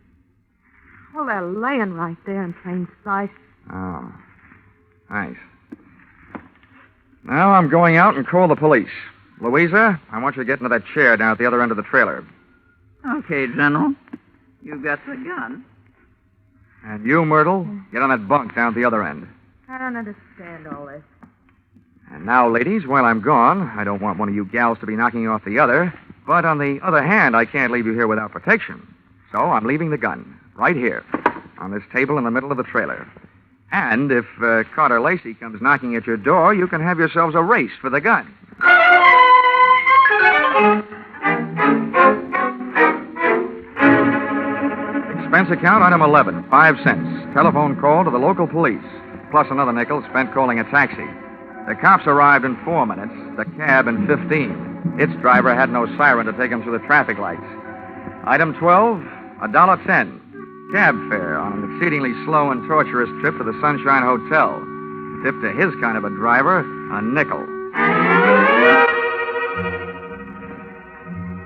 well, they're laying right there in plain sight. Oh. Thanks. Now I'm going out and call the police. Louisa, I want you to get into that chair down at the other end of the trailer. Okay, General. You got the gun. And you, Myrtle, get on that bunk down at the other end. I don't understand all this. And now, ladies, while I'm gone, I don't want one of you gals to be knocking you off the other. But on the other hand, I can't leave you here without protection. So I'm leaving the gun right here on this table in the middle of the trailer. And if Carter Lacey comes knocking at your door, you can have yourselves a race for the gun. Expense account, item 11, 5 cents. Telephone call to the local police, plus another nickel spent calling a taxi. The cops arrived in 4 minutes, the cab in 15. Its driver had no siren to take him through the traffic lights. Item 12, $1.10. Cab fare on an exceedingly slow and torturous trip to the Sunshine Hotel. Tip to his kind of a driver, a nickel.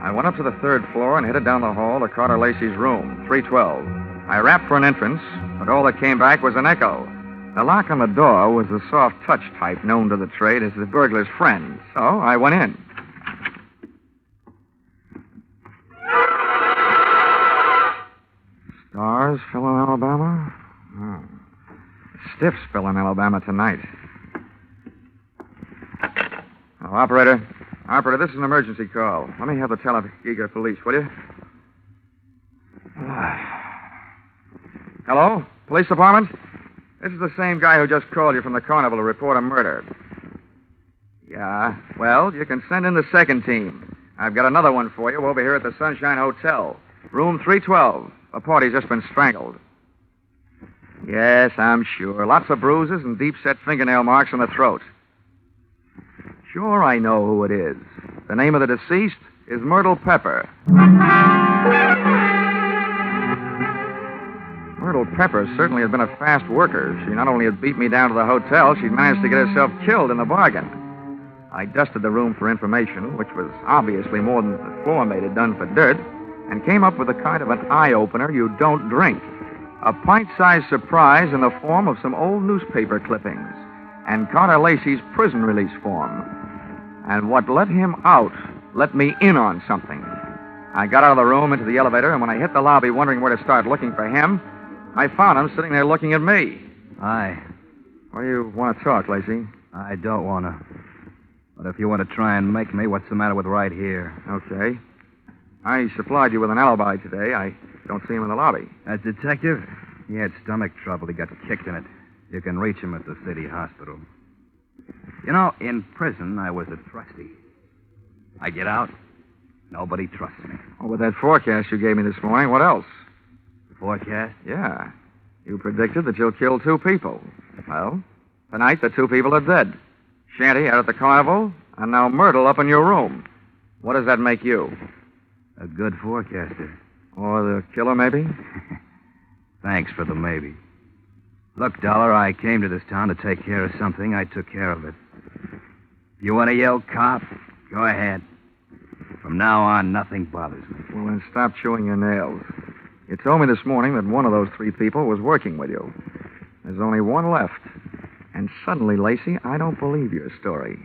I went up to the 3rd floor and headed down the hall to Carter Lacey's room, 312. I rapped for an entrance, but all that came back was an echo. The lock on the door was the soft touch type known to the trade as the burglar's friend, so I went in. Stars fell in Alabama? Oh. Stiffs fell in Alabama tonight. Oh, Operator, this is an emergency call. Let me have the Talladega police, will you? Hello? Police department? This is the same guy who just called you from the carnival to report a murder. Yeah, well, you can send in the second team. I've got another one for you over here at the Sunshine Hotel. Room 312. A party's just been strangled. Yes, I'm sure. Lots of bruises and deep-set fingernail marks on the throat. Sure, I know who it is. The name of the deceased is Myrtle Pepper. Myrtle Pepper certainly has been a fast worker. She not only had beat me down to the hotel, she'd managed to get herself killed in the bargain. I dusted the room for information, which was obviously more than the floor mate had done for dirt, and came up with a kind of an eye-opener you don't drink. A pint-sized surprise in the form of some old newspaper clippings and Carter Lacey's prison release form. And what let him out let me in on something. I got out of the room into the elevator, and when I hit the lobby wondering where to start looking for him, I found him sitting there looking at me. Hi. Well, you want to talk, Lacey? I don't want to. But if you want to try and make me, what's the matter with right here? Okay. I supplied you with an alibi today. I don't see him in the lobby. That detective? He had stomach trouble. He got kicked in it. You can reach him at the city hospital. You know, in prison, I was a trustee. I get out, nobody trusts me. Oh, with that forecast you gave me this morning, what else? Forecast? Yeah. You predicted that you'll kill 2 people. Well, tonight the 2 people are dead. Shanty out at the carnival, and now Myrtle up in your room. What does that make you? A good forecaster. Or the killer, maybe? Thanks for the maybe. Look, Dollar, I came to this town to take care of something. I took care of it. If you want to yell cop, go ahead. From now on, nothing bothers me. Well, then stop chewing your nails. You told me this morning that one of those 3 people was working with you. There's only one left. And suddenly, Lacey, I don't believe your story.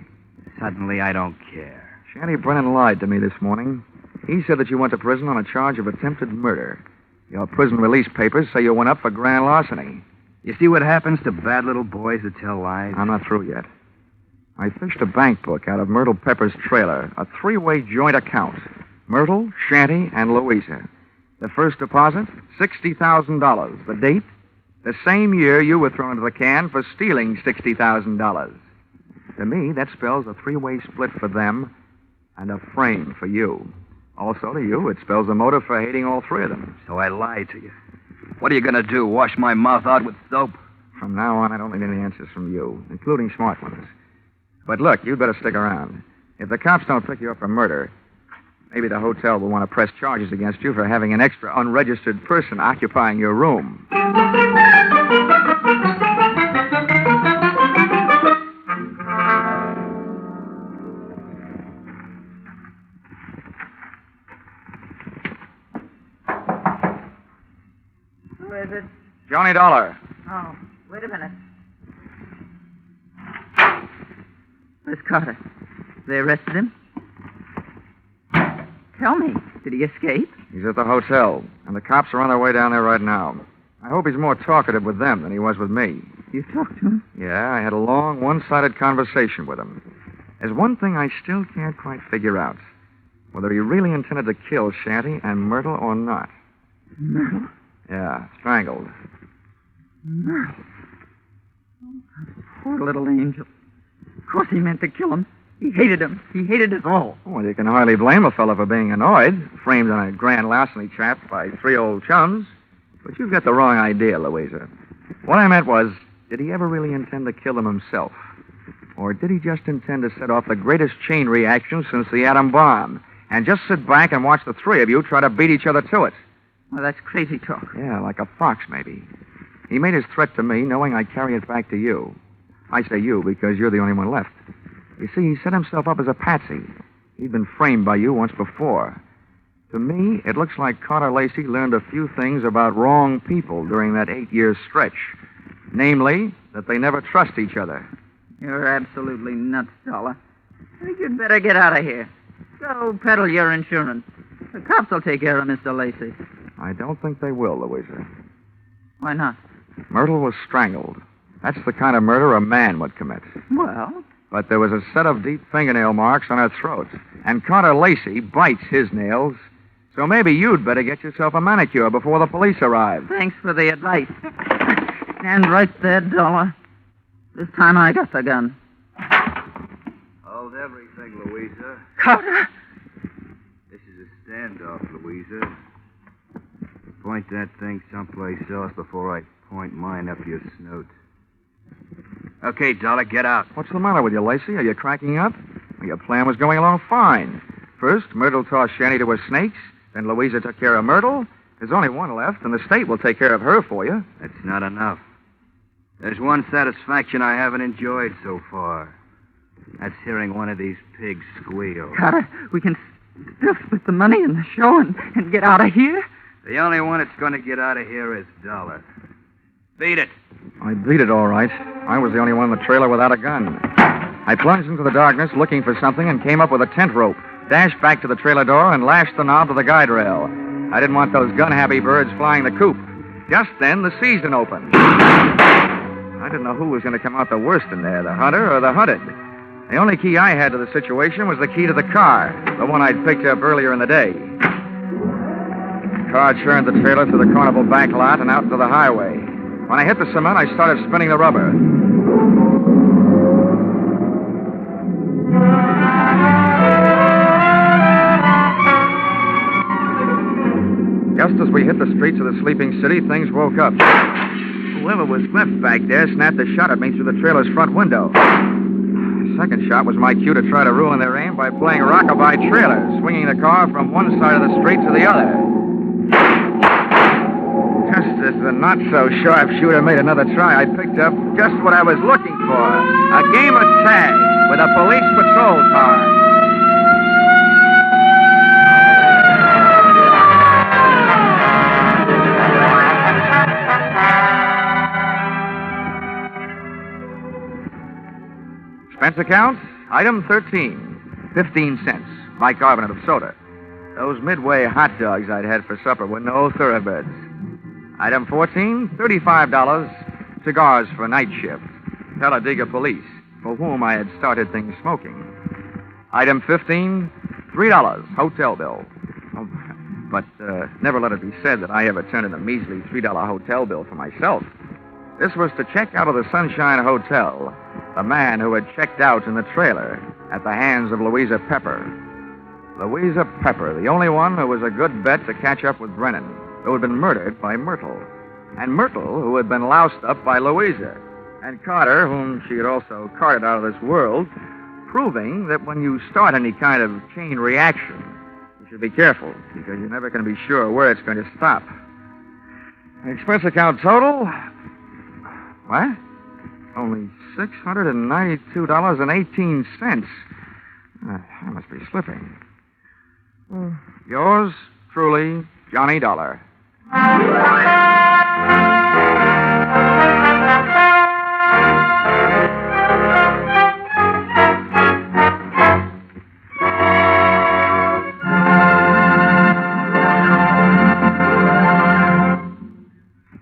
Suddenly, I don't care. Shanty Brennan lied to me this morning. He said that you went to prison on a charge of attempted murder. Your prison release papers say you went up for grand larceny. You see what happens to bad little boys that tell lies? I'm not through yet. I fished a bank book out of Myrtle Pepper's trailer, a 3-way joint account. Myrtle, Shanty, and Louisa. The first deposit, $60,000. The date, the same year you were thrown into the can for stealing $60,000. To me, that spells a 3-way split for them and a frame for you. Also to you, it spells a motive for hating all 3 of them. So I lied to you. What are you going to do, wash my mouth out with soap? From now on, I don't need any answers from you, including smart ones. But look, you'd better stick around. If the cops don't pick you up for murder, maybe the hotel will want to press charges against you for having an extra unregistered person occupying your room. Who is it? Johnny Dollar. Oh, wait a minute. Where's Carter? They arrested him? Tell me, did he escape? He's at the hotel, and the cops are on their way down there right now. I hope he's more talkative with them than he was with me. You talked to him? Yeah, I had a long, one-sided conversation with him. There's one thing I still can't quite figure out. Whether he really intended to kill Shanty and Myrtle or not. Myrtle? Yeah, strangled. Myrtle. Oh, poor little angel. Of course he meant to kill him. He hated him. He hated us all. Well, you can hardly blame a fellow for being annoyed, framed on a grand larceny trap by 3 old chums. But you've got the wrong idea, Louisa. What I meant was, did he ever really intend to kill them himself? Or did he just intend to set off the greatest chain reaction since the atom bomb, and just sit back and watch the 3 of you try to beat each other to it? Well, that's crazy talk. Yeah, like a fox, maybe. He made his threat to me knowing I'd carry it back to you. I say you because you're the only one left. You see, he set himself up as a patsy. He'd been framed by you once before. To me, it looks like Carter Lacey learned a few things about wrong people during that 8-year stretch. Namely, that they never trust each other. You're absolutely nuts, Dollar. I think you'd better get out of here. Go peddle your insurance. The cops will take care of Mr. Lacey. I don't think they will, Louisa. Why not? Myrtle was strangled. That's the kind of murder a man would commit. Well? But there was a set of deep fingernail marks on her throat. And Carter Lacey bites his nails So maybe you'd better get yourself a manicure before the police arrive. Thanks for the advice. Stand right there, Dollar. This time I got the gun. Hold everything, Louisa. Carter! This is a standoff, Louisa. Point that thing someplace else before I point mine up your snoot. Okay, Dollar, get out. What's the matter with you, Lacey? Are you cracking up? Well, your plan was going along fine. First, Myrtle tossed Shanny to her snakes. Then Louisa took care of Myrtle. There's only one left, and the state will take care of her for you. That's not enough. There's one satisfaction I haven't enjoyed so far. That's hearing one of these pigs squeal. Carter, we can still split the money in the show and get out of here. The only one that's going to get out of here is Dollar. Beat it. I beat it all right. I was the only one in the trailer without a gun. I plunged into the darkness looking for something and came up with a tent rope, dashed back to the trailer door, and lashed the knob to the guide rail. I didn't want those gun-happy birds flying the coop. Just then, the season opened. I didn't know who was going to come out the worst in there, the hunter or the hunted. The only key I had to the situation was the key to the car, the one I'd picked up earlier in the day. The car churned the trailer through the carnival back lot and out into the highway. When I hit the cement, I started spinning the rubber. Just as we hit the streets of the sleeping city, things woke up. Whoever was left back there snapped a shot at me through the trailer's front window. The second shot was my cue to try to ruin their aim by playing rockabye trailer, swinging the car from one side of the street to the other. Just as the not-so-sharp shooter made another try, I picked up just what I was looking for, a game of tag with a police patrol car. Expense account, item 13, 15 cents, bicarbonate of soda. Those Midway hot dogs I'd had for supper were no thoroughbreds. Item 14, $35, cigars for night shift. Talladega police, for whom I had started things smoking. Item 15, $3, hotel bill. Oh, but never let it be said that I ever turned in a measly $3 hotel bill for myself. This was to check out of the Sunshine Hotel, the man who had checked out in the trailer at the hands of Louisa Pepper. Louisa Pepper, the only one who was a good bet to catch up with Brennan, who had been murdered by Myrtle. And Myrtle, who had been loused up by Louisa. And Carter, whom she had also carted out of this world, proving that when you start any kind of chain reaction, you should be careful, because you're never going to be sure where it's going to stop. Expense account total? What? Only $692.18. I must be slipping. Yours truly, Johnny Dollar.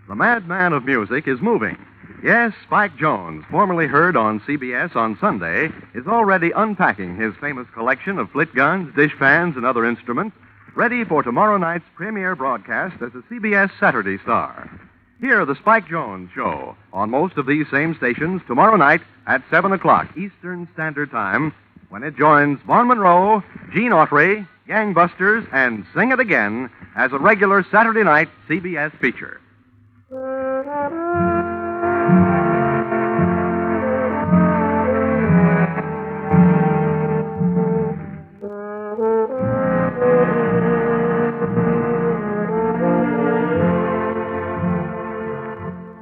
The madman of music is moving. Yes, Spike Jones, formerly heard on CBS on Sunday, is already unpacking his famous collection of flit guns, dishpans, and other instruments, ready for tomorrow night's premiere broadcast as a CBS Saturday star. Hear the Spike Jones Show on most of these same stations tomorrow night at 7 o'clock Eastern Standard Time, when it joins Vaughn Monroe, Gene Autry, Gangbusters, and Sing It Again as a regular Saturday night CBS feature.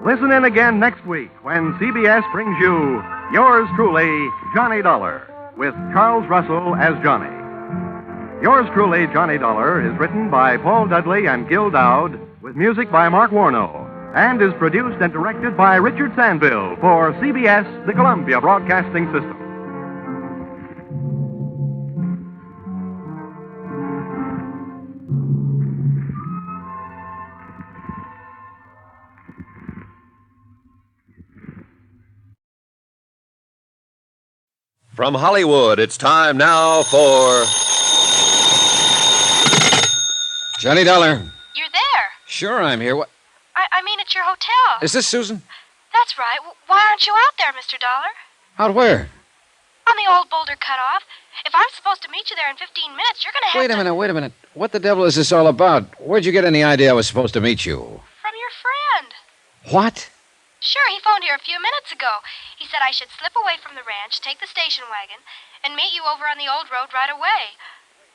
Listen in again next week when CBS brings you Yours Truly, Johnny Dollar, with Charles Russell as Johnny. Yours Truly, Johnny Dollar is written by Paul Dudley and Gil Dowd, with music by Mark Warnow, and is produced and directed by Richard Sandville for CBS, the Columbia Broadcasting System. From Hollywood, it's time now for Johnny Dollar. You're there. Sure, I'm here. What? I mean, at your hotel. Is this Susan? That's right. Why aren't you out there, Mr. Dollar? Out where? On the old boulder cutoff. If I'm supposed to meet you there in 15 minutes, you're going to have Wait a minute. What the devil is this all about? Where'd you get any idea I was supposed to meet you? From your friend. What? Sure, he phoned here a few minutes ago. He said I should slip away from the ranch, take the station wagon, and meet you over on the old road right away.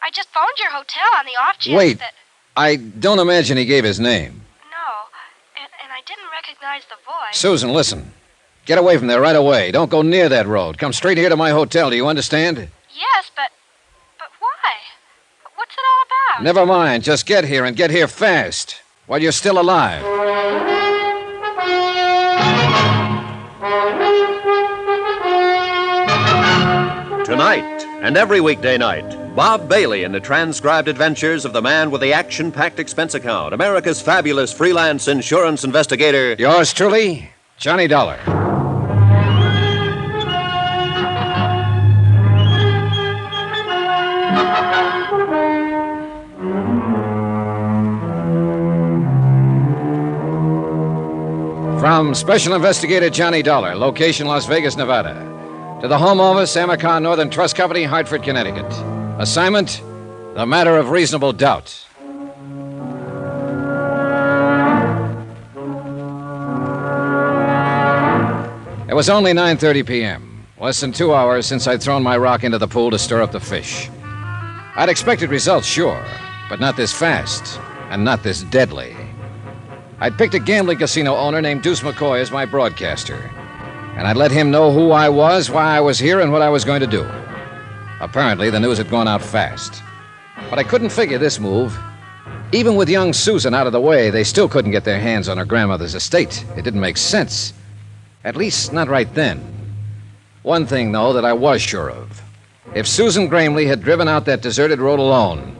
I just phoned your hotel on the off chance Wait. that... I don't imagine he gave his name. No, and I didn't recognize the voice. Susan, listen. Get away from there right away. Don't go near that road. Come straight here to my hotel. Do you understand? Yes, but why? What's it all about? Never mind. Just get here and get here fast while you're still alive. Tonight and every weekday night, Bob Bailey in the transcribed adventures of the man with the action-packed expense account, America's fabulous freelance insurance investigator. Yours truly, Johnny Dollar. From Special Investigator Johnny Dollar, location Las Vegas, Nevada, to the Home Office, Amacon Northern Trust Company, Hartford, Connecticut. Assignment, the matter of reasonable doubt. It was only 9:30 p.m., less than 2 hours since I'd thrown my rock into the pool to stir up the fish. I'd expected results, sure, but not this fast and not this deadly. I'd picked a gambling casino owner named Deuce McCoy as my broadcaster, and I'd let him know who I was, why I was here, and what I was going to do. Apparently, the news had gone out fast. But I couldn't figure this move. Even with young Susan out of the way, they still couldn't get their hands on her grandmother's estate. It didn't make sense. At least, not right then. One thing, though, that I was sure of. If Susan Gramley had driven out that deserted road alone,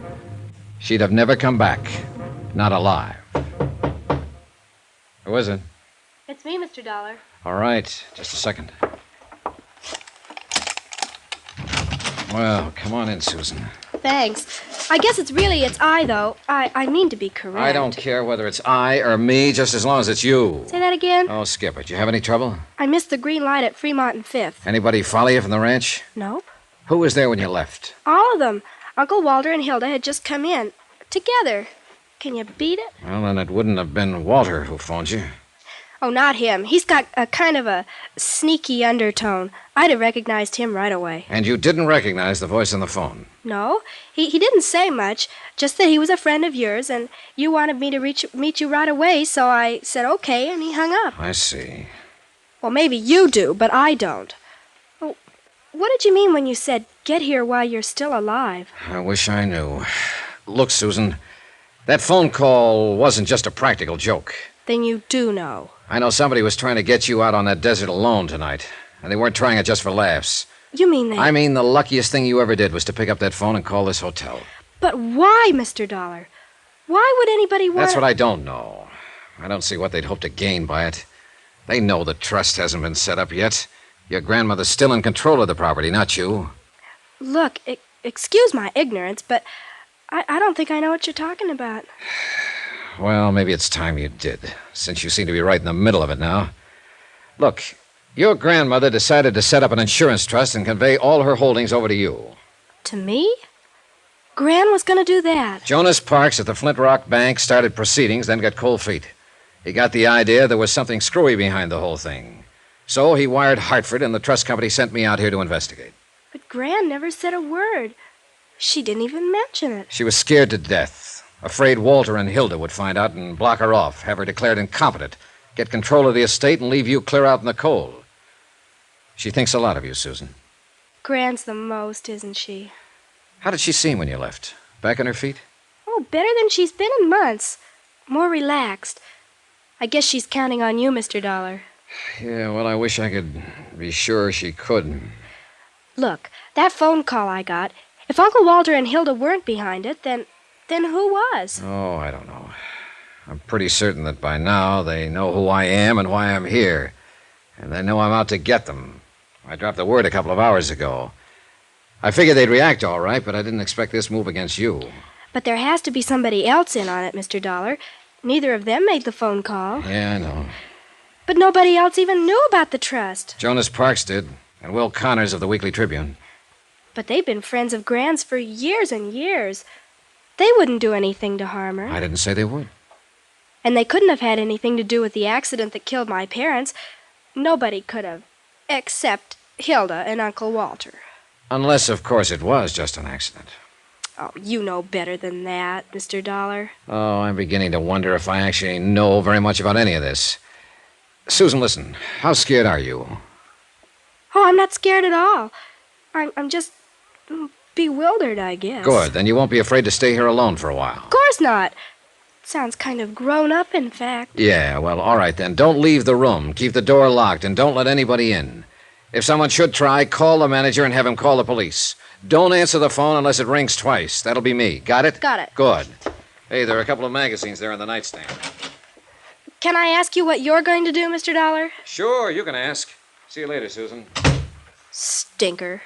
she'd have never come back. Not alive. Who is it? It's me, Mr. Dollar. All right, just a second. Well, come on in, Susan. Thanks. I guess it's I, though. I mean to be correct. I don't care whether it's I or me, just as long as it's you. Say that again? Oh, skip it. You have any trouble? I missed the green light at Fremont and Fifth. Anybody follow you from the ranch? Nope. Who was there when you left? All of them. Uncle Walter and Hilda had just come in. Together. Can you beat it? Well, then it wouldn't have been Walter who phoned you. Oh, not him. He's got a kind of a sneaky undertone. I'd have recognized him right away. And you didn't recognize the voice on the phone? No. He didn't say much, just that he was a friend of yours, and you wanted me to meet you right away, so I said okay, and he hung up. I see. Well, maybe you do, but I don't. Oh, what did you mean when you said, get here while you're still alive? I wish I knew. Look, Susan, that phone call wasn't just a practical joke. Then you do know. I know somebody was trying to get you out on that desert alone tonight, and they weren't trying it just for laughs. You mean they... I mean the luckiest thing you ever did was to pick up that phone and call this hotel. But why, Mr. Dollar? Why would anybody want... That's what I don't know. I don't see what they'd hope to gain by it. They know the trust hasn't been set up yet. Your grandmother's still in control of the property, not you. Look, excuse my ignorance, but I don't think I know what you're talking about. Well, maybe it's time you did, since you seem to be right in the middle of it now. Look, your grandmother decided to set up an insurance trust and convey all her holdings over to you. To me? Gran was going to do that. Jonas Parks at the Flint Rock Bank started proceedings, then got cold feet. He got the idea there was something screwy behind the whole thing. So he wired Hartford, and the trust company sent me out here to investigate. But Gran never said a word. She didn't even mention it. She was scared to death. Afraid Walter and Hilda would find out and block her off, have her declared incompetent, get control of the estate, and leave you clear out in the cold. She thinks a lot of you, Susan. Gran's the most, isn't she? How did she seem when you left? Back on her feet? Oh, better than she's been in months. More relaxed. I guess she's counting on you, Mr. Dollar. Yeah, well, I wish I could be sure she could. Look, that phone call I got, if Uncle Walter and Hilda weren't behind it, then who was? Oh, I don't know. I'm pretty certain that by now they know who I am and why I'm here. And they know I'm out to get them. I dropped the word a couple of hours ago. I figured they'd react all right, but I didn't expect this move against you. But there has to be somebody else in on it, Mr. Dollar. Neither of them made the phone call. Yeah, I know. But nobody else even knew about the trust. Jonas Parks did, and Will Connors of the Weekly Tribune. But they've been friends of Gran's for years and years. They wouldn't do anything to harm her. I didn't say they would. And they couldn't have had anything to do with the accident that killed my parents. Nobody could have, except Hilda and Uncle Walter. Unless, of course, it was just an accident. Oh, you know better than that, Mr. Dollar. Oh, I'm beginning to wonder if I actually know very much about any of this. Susan, listen, how scared are you? Oh, I'm not scared at all. I'm just bewildered, I guess. Good, then you won't be afraid to stay here alone for a while. Of course not. Sounds kind of grown up, in fact. Yeah, well, all right then. Don't leave the room. Keep the door locked and don't let anybody in. If someone should try, call the manager and have him call the police. Don't answer the phone unless it rings twice. That'll be me. Got it? Got it. Good. Hey, there are a couple of magazines there on the nightstand. Can I ask you what you're going to do, Mr. Dollar? Sure, you can ask. See you later, Susan. Stinker.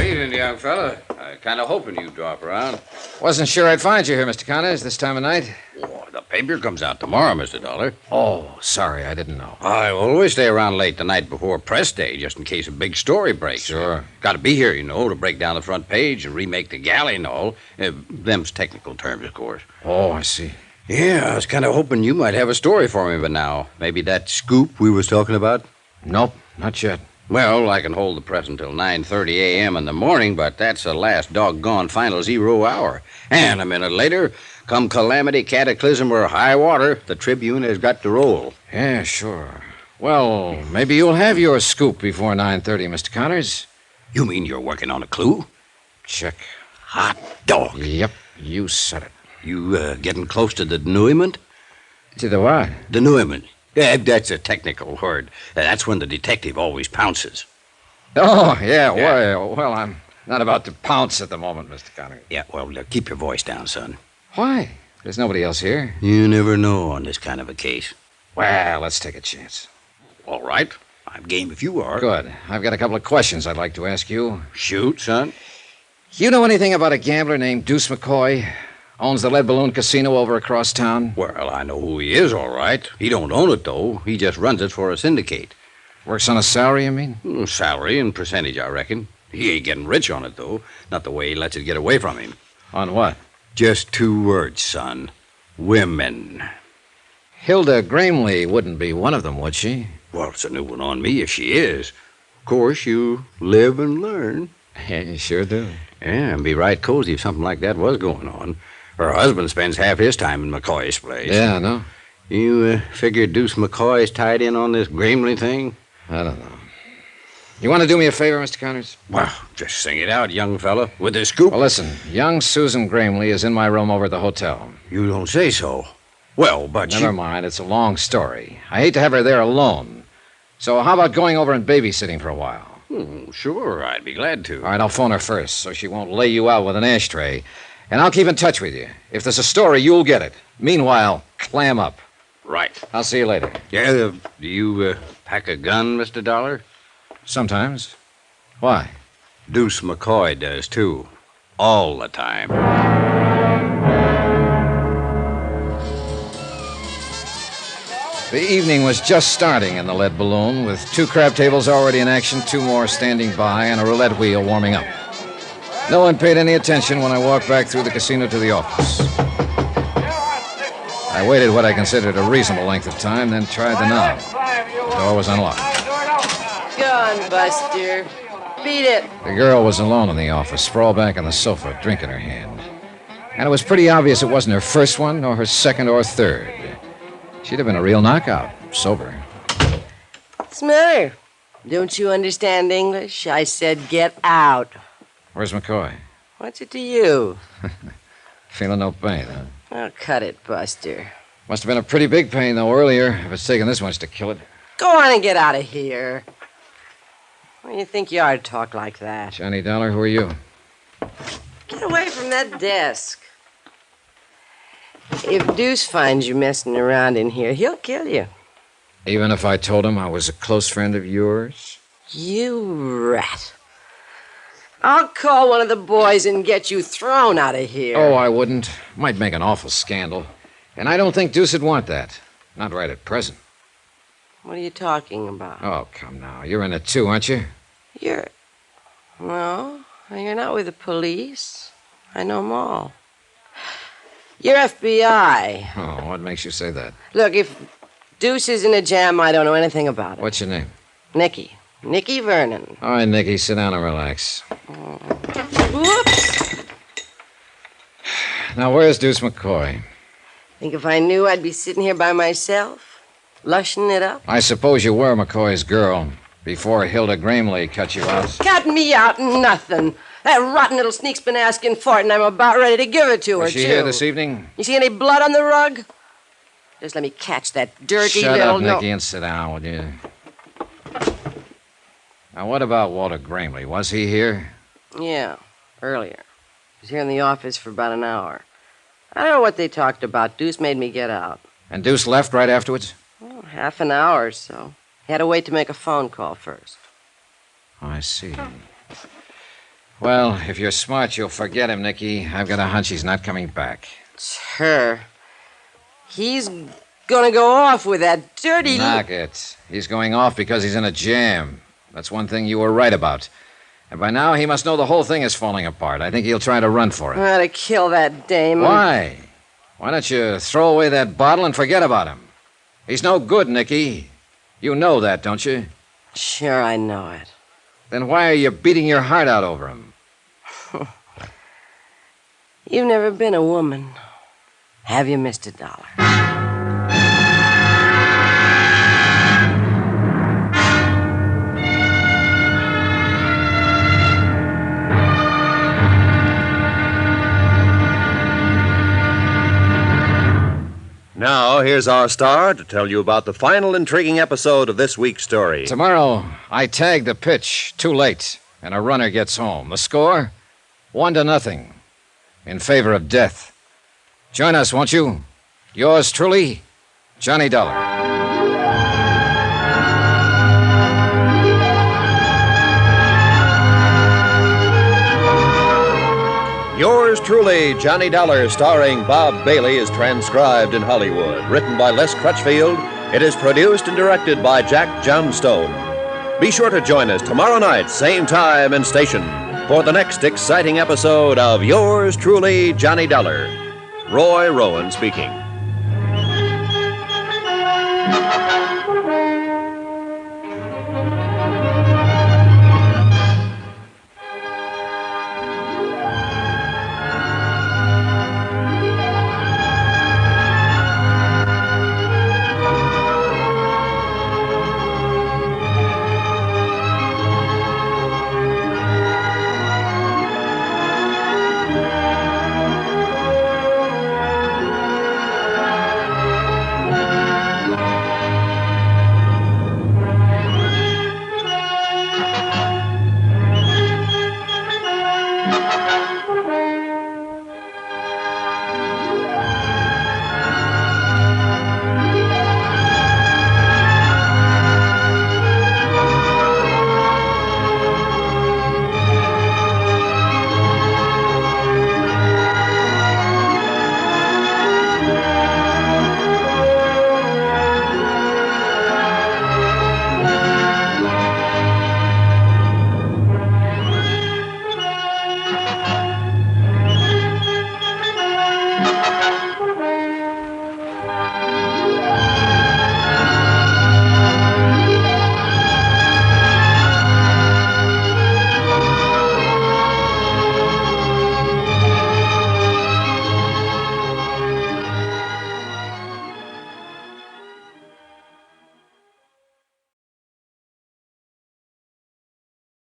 Evening, young fella. Kind of hoping you'd drop around. Wasn't sure I'd find you here, Mr. Connors, this time of night. Oh, the paper comes out tomorrow, Mr. Dollar. Oh, sorry, I didn't know. I always stay around late the night before press day, just in case a big story breaks. Sure. Got to be here, you know, to break down the front page and remake the galley and all. Them's technical terms, of course. Oh, I see. Yeah, I was kind of hoping you might have a story for me by now. Maybe that scoop we was talking about? Nope, not yet. Well, I can hold the press until 9:30 a.m. in the morning, but that's the last doggone final 0 hour. And a minute later, come calamity, cataclysm, or high water, the Tribune has got to roll. Yeah, sure. Well, maybe you'll have your scoop before 9:30, Mr. Connors. You mean you're working on a clue? Check. Hot dog. Yep, you said it. You getting close to the denouement? To the what? Denouement. Yeah, that's a technical word. That's when the detective always pounces. Oh, yeah. Well, I'm not about to pounce at the moment, Mr. Connors. Yeah, well, keep your voice down, son. Why? There's nobody else here. You never know on this kind of a case. Well, let's take a chance. All right. I'm game if you are. Good. I've got a couple of questions I'd like to ask you. Shoot, son. You know anything about a gambler named Deuce McCoy? Owns the Lead Balloon Casino over across town? Well, I know who he is, all right. He don't own it, though. He just runs it for a syndicate. Works on a salary, you mean? Salary and percentage, I reckon. He ain't getting rich on it, though. Not the way he lets it get away from him. On what? Just 2 words, son. Women. Hilda Gramley wouldn't be one of them, would she? Well, it's a new one on me if she is. Of course, you live and learn. Yeah, you sure do. Yeah, and be right cozy if something like that was going on. Her husband spends half his time in McCoy's place. Yeah, I know. You figure Deuce McCoy's tied in on this Gramley thing? I don't know. You want to do me a favor, Mr. Connors? Well, just sing it out, young fella, with the scoop. Well, listen, young Susan Gramley is in my room over at the hotel. You don't say so. Well, but Never mind, it's a long story. I hate to have her there alone. So how about going over and babysitting for a while? Sure, I'd be glad to. All right, I'll phone her first so she won't lay you out with an ashtray. And I'll keep in touch with you. If there's a story, you'll get it. Meanwhile, clam up. Right. I'll see you later. Yeah, do you pack a gun, Mr. Dollar? Sometimes. Why? Deuce McCoy does, too. All the time. The evening was just starting in the Lead Balloon, with 2 crab tables already in action, 2 more standing by, and a roulette wheel warming up. No one paid any attention when I walked back through the casino to the office. I waited what I considered a reasonable length of time, then tried the knob. The door was unlocked. Go on, Buster. Beat it. The girl was alone in the office, sprawled back on the sofa, drink in her hand. And it was pretty obvious it wasn't her first one, nor her second or third. She'd have been a real knockout, sober. What's the matter? Don't you understand English? I said get out. Where's McCoy? What's it to you? Feeling no pain, huh? Oh, cut it, Buster. Must have been a pretty big pain, though, earlier, if it's taken this much to kill it. Go on and get out of here. What do you think you are to talk like that? Johnny Dollar, who are you? Get away from that desk. If Deuce finds you messing around in here, he'll kill you. Even if I told him I was a close friend of yours? You rat. I'll call one of the boys and get you thrown out of here. Oh, I wouldn't. Might make an awful scandal. And I don't think Deuce would want that. Not right at present. What are you talking about? Oh, come now. You're in it too, aren't you? No, you're not with the police. I know them all. You're FBI. Oh, what makes you say that? Look, if Deuce is in a jam, I don't know anything about it. What's your name? Nicky. Nicky Vernon. All right, Nicky, sit down and relax. Whoops. Now, where's Deuce McCoy? Think if I knew, I'd be sitting here by myself, lushing it up? I suppose you were McCoy's girl before Hilda Gramley cut you out. Cut me out, nothing. That rotten little sneak's been asking for it, and I'm about ready to give it to her, Was she too. here this evening? You see any blood on the rug? Just let me catch that dirty Shut little... up, Nicky, and sit down, will you? Now, what about Walter Gramley? Was he here? Yeah, earlier. He was here in the office for about an hour. I don't know what they talked about. Deuce made me get out. And Deuce left right afterwards? Oh, half an hour or so. He had to wait to make a phone call first. I see. Well, if you're smart, you'll forget him, Nicky. I've got a hunch he's not coming back. It's her. He's gonna go off with that dirty... Knock it. He's going off because he's in a jam. That's one thing you were right about. And by now, he must know the whole thing is falling apart. I think he'll try to run for it. I ought to kill that dame. Why? Why don't you throw away that bottle and forget about him? He's no good, Nicky. You know that, don't you? Sure, I know it. Then why are you beating your heart out over him? You've never been a woman, have you, Mr. Dollar? Now, here's our star to tell you about the final intriguing episode of this week's story. Tomorrow, I tag the pitch too late, and a runner gets home. The score? 1-0. In favor of death. Join us, won't you? Yours truly, Johnny Dollar. Yours truly, Johnny Dollar, starring Bob Bailey, is transcribed in Hollywood. Written by Les Crutchfield, it is produced and directed by Jack Johnstone. Be sure to join us tomorrow night, same time and station, for the next exciting episode of Yours truly, Johnny Dollar. Roy Rowan speaking.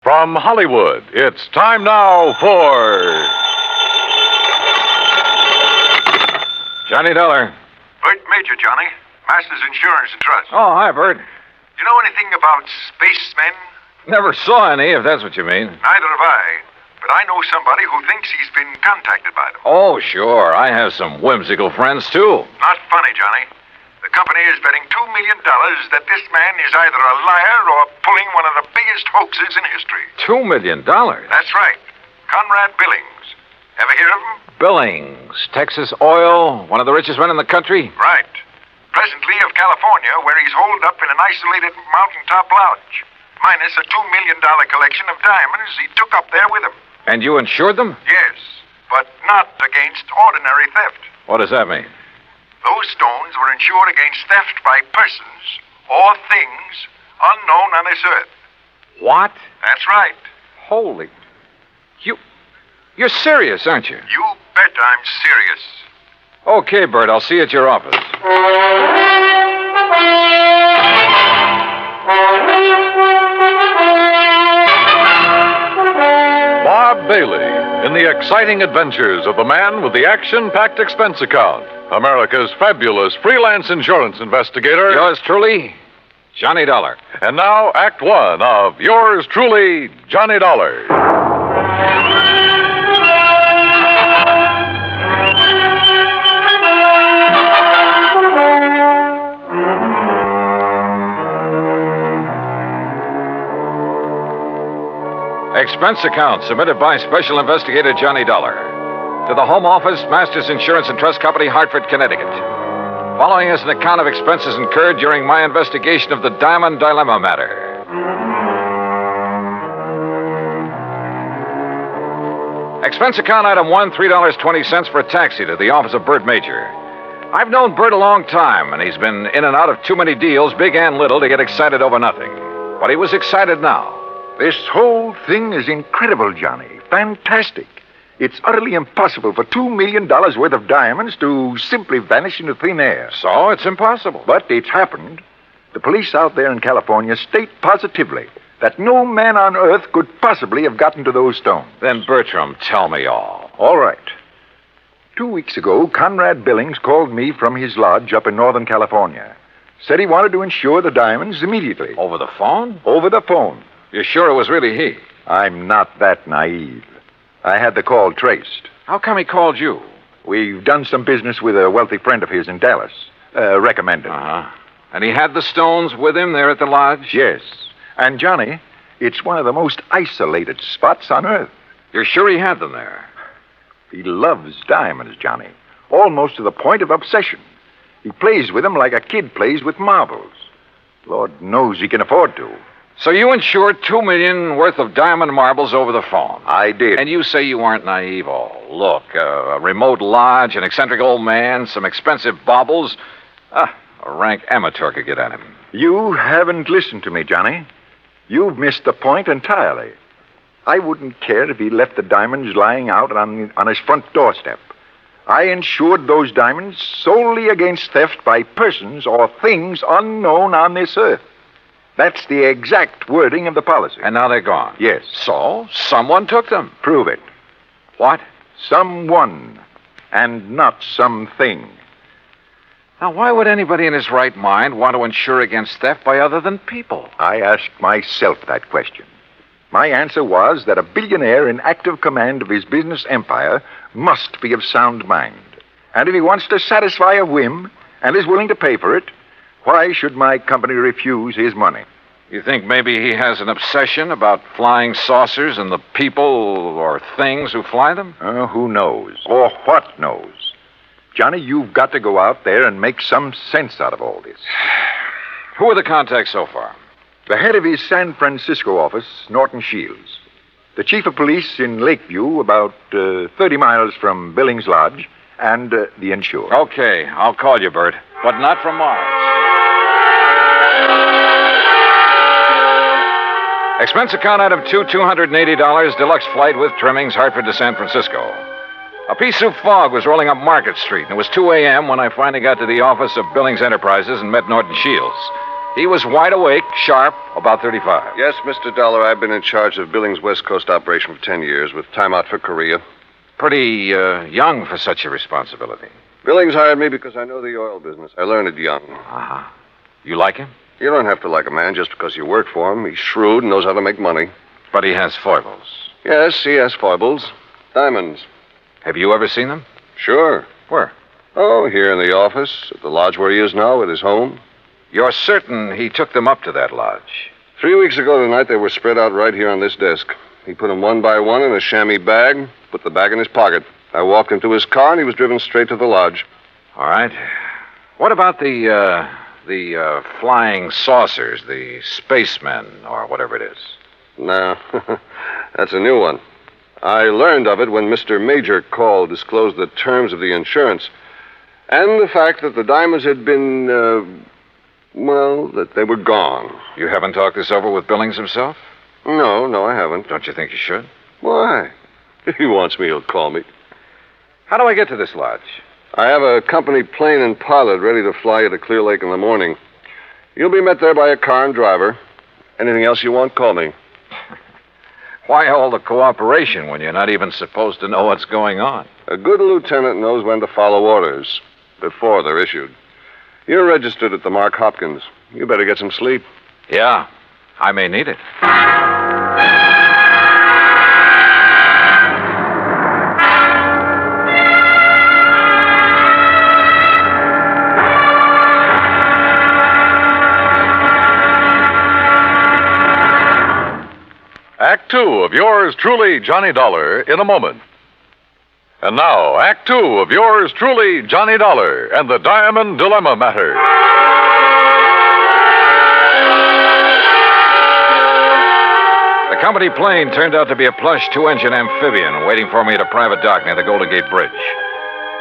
From Hollywood, it's time now for Johnny Dollar. Bert Major, Johnny. Masters Insurance and Trust. Oh, hi, Bert. You know anything about spacemen? Never saw any, if that's what you mean. Neither have I. But I know somebody who thinks he's been contacted by them. Oh, sure. I have some whimsical friends, too. Not funny, Johnny. The company is betting $2 million that this man is either a liar or pulling one of the biggest hoaxes in history. $2 million? That's right. Conrad Billings. Ever hear of him? Billings, Texas Oil, one of the richest men in the country? Right. Presently of California, where he's holed up in an isolated mountaintop lodge, minus a $2 million collection of diamonds he took up there with him. And you insured them? Yes, but not against ordinary theft. What does that mean? Those stones were insured against theft by persons or things unknown on this earth. What? That's right. Holy. You're serious, aren't you? You bet I'm serious. Okay, Bert, I'll see you at your office. Bob Bailey in the exciting adventures of the man with the action-packed expense account. America's fabulous freelance insurance investigator. Yours truly, Johnny Dollar. And now, Act One of yours truly, Johnny Dollar. Expense account submitted by Special Investigator Johnny Dollar to the Home Office, Masters Insurance and Trust Company, Hartford, Connecticut. Following is an account of expenses incurred during my investigation of the Diamond Dilemma matter. Expense account item 1, $3.20 for a taxi to the office of Bert Major. I've known Bert a long time, and he's been in and out of too many deals, big and little, to get excited over nothing. But he was excited now. This whole thing is incredible, Johnny. Fantastic. It's utterly impossible for $2 million worth of diamonds to simply vanish into thin air. So it's impossible. But it's happened. The police out there in California state positively that no man on earth could possibly have gotten to those stones. Then, Bertram, tell me all. All right. 2 weeks ago, Conrad Billings called me from his lodge up in Northern California. Said he wanted to insure the diamonds immediately. Over the phone? Over the phone. You're sure it was really he? I'm not that naive. I had the call traced. How come he called you? We've done some business with a wealthy friend of his in Dallas. Recommended. Uh-huh. And he had the stones with him there at the lodge? Yes. And, Johnny, it's one of the most isolated spots on Earth. You're sure he had them there? He loves diamonds, Johnny. Almost to the point of obsession. He plays with them like a kid plays with marbles. Lord knows he can afford to. So you insured $2 million worth of diamond marbles over the phone? I did. And you say you weren't naive. Oh, look, a remote lodge, an eccentric old man, some expensive baubles. A rank amateur could get at him. You haven't listened to me, Johnny. You've missed the point entirely. I wouldn't care if he left the diamonds lying out on his front doorstep. I insured those diamonds solely against theft by persons or things unknown on this earth. That's the exact wording of the policy. And now they're gone? Yes. So, someone took them? Prove it. What? Someone, and not something. Now, why would anybody in his right mind want to insure against theft by other than people? I asked myself that question. My answer was that a billionaire in active command of his business empire must be of sound mind. And if he wants to satisfy a whim and is willing to pay for it, why should my company refuse his money? You think maybe he has an obsession about flying saucers and the people or things who fly them? Who knows? Or what knows? Johnny, you've got to go out there and make some sense out of all this. Who are the contacts so far? The head of his San Francisco office, Norton Shields. The chief of police in Lakeview, about 30 miles from Billings Lodge, and the insured. Okay, I'll call you, Bert, but not from Mars. Expense account item 2, $280, deluxe flight with trimmings, Hartford to San Francisco. A pea soup fog was rolling up Market Street, and it was 2 a.m. when I finally got to the office of Billings Enterprises and met Norton Shields. He was wide awake, sharp, about 35. Yes, Mr. Dollar, I've been in charge of Billings West Coast operation for 10 years, with time out for Korea. Pretty young for such a responsibility. Billings hired me because I know the oil business. I learned it young. Uh-huh. You like him? You don't have to like a man just because you work for him. He's shrewd and knows how to make money. But he has foibles. Yes, he has foibles. Diamonds. Have you ever seen them? Sure. Where? Oh, here in the office, at the lodge where he is now, at his home. You're certain he took them up to that lodge? 3 weeks ago tonight, they were spread out right here on this desk. He put them one by one in a chamois bag, put the bag in his pocket. I walked him to his car, and he was driven straight to the lodge. All right. What about the flying saucers, the spacemen, or whatever it is? No, that's a new one. I learned of it when Mr. Major called, disclosed the terms of the insurance, and the fact that the diamonds had been, that they were gone. You haven't talked this over with Billings himself? No, I haven't. Don't you think you should? Why? If he wants me, he'll call me. How do I get to this lodge? I have a company plane and pilot ready to fly you to Clear Lake in the morning. You'll be met there by a car and driver. Anything else you want, call me. Why all the cooperation when you're not even supposed to know what's going on? A good lieutenant knows when to follow orders before they're issued. You're registered at the Mark Hopkins. You better get some sleep. Yeah, I may need it. Act Two of yours truly, Johnny Dollar, in a moment. And now, Act Two of yours truly, Johnny Dollar, and the Diamond Dilemma matter. The company plane turned out to be a plush two-engine amphibian waiting for me at a private dock near the Golden Gate Bridge.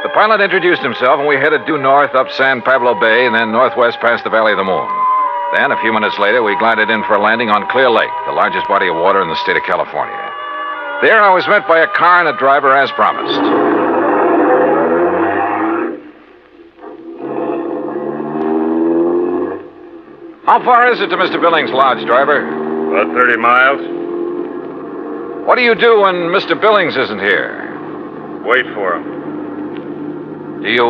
The pilot introduced himself, and we headed due north up San Pablo Bay and then northwest past the Valley of the Moon. Then, a few minutes later, we glided in for a landing on Clear Lake, the largest body of water in the state of California. There, I was met by a car and a driver as promised. How far is it to Mr. Billings' lodge, driver? About 30 miles. What do you do when Mr. Billings isn't here? Wait for him. Do you,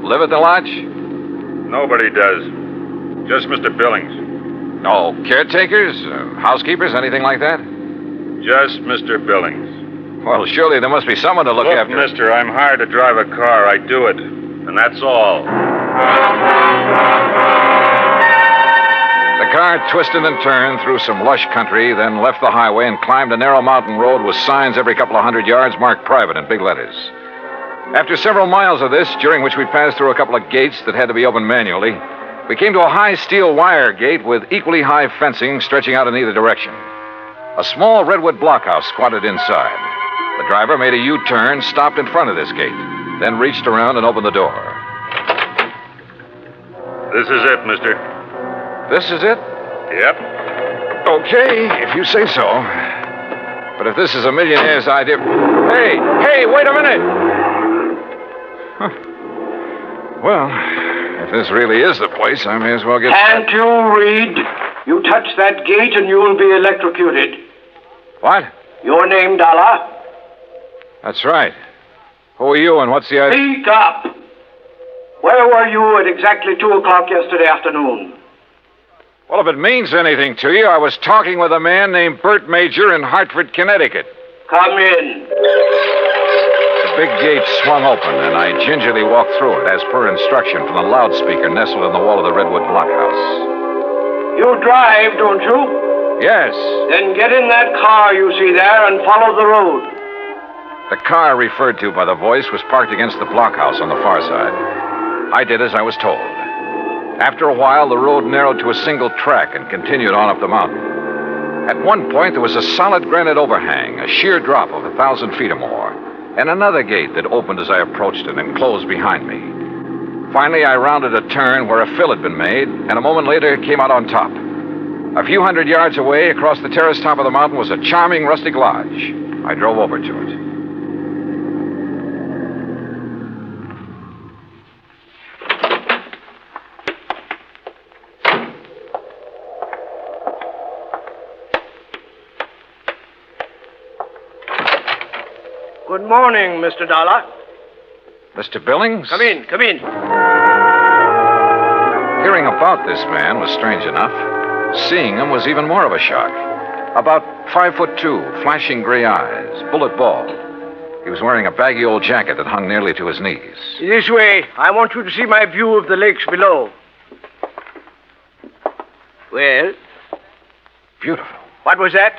live at the lodge? Nobody does. Just Mr. Billings. No caretakers, housekeepers, anything like that? Just Mr. Billings. Well, surely there must be someone to look after. Look, mister, I'm hired to drive a car. I do it. And that's all. The car twisted and turned through some lush country, then left the highway and climbed a narrow mountain road with signs every couple of 100 yards marked private in big letters. After several miles of this, during which we passed through a couple of gates that had to be opened manually, we came to a high steel wire gate with equally high fencing stretching out in either direction. A small redwood blockhouse squatted inside. The driver made a U-turn, stopped in front of this gate, then reached around and opened the door. This is it, mister. This is it? Yep. Okay, if you say so. But if this is a millionaire's idea... Hey, wait a minute! Huh. Well, if this really is the place, I may as well get... Can't you read? You touch that gate and you'll be electrocuted. What? Your name, Dollar? That's right. Who are you and what's the idea? Speak up. Where were you at exactly 2 o'clock yesterday afternoon? Well, if it means anything to you, I was talking with a man named Bert Major in Hartford, Connecticut. Come in. The big gate swung open, and I gingerly walked through it, as per instruction from the loudspeaker nestled in the wall of the redwood blockhouse. You drive, don't you? Yes. Then get in that car you see there and follow the road. The car referred to by the voice was parked against the blockhouse on the far side. I did as I was told. After a while, the road narrowed to a single track and continued on up the mountain. At one point, there was a solid granite overhang, a sheer drop of 1,000 feet or more, and another gate that opened as I approached it and closed behind me. Finally, I rounded a turn where a fill had been made, and a moment later came out on top. A few 100 yards away, across the terrace top of the mountain, was a charming rustic lodge. I drove over to it. Good morning, Mr. Dollar. Mr. Billings? Come in. Hearing about this man was strange enough. Seeing him was even more of a shock. About 5'2", flashing gray eyes, bullet bald. He was wearing a baggy old jacket that hung nearly to his knees. This way. I want you to see my view of the lakes below. Well? Beautiful. What was that?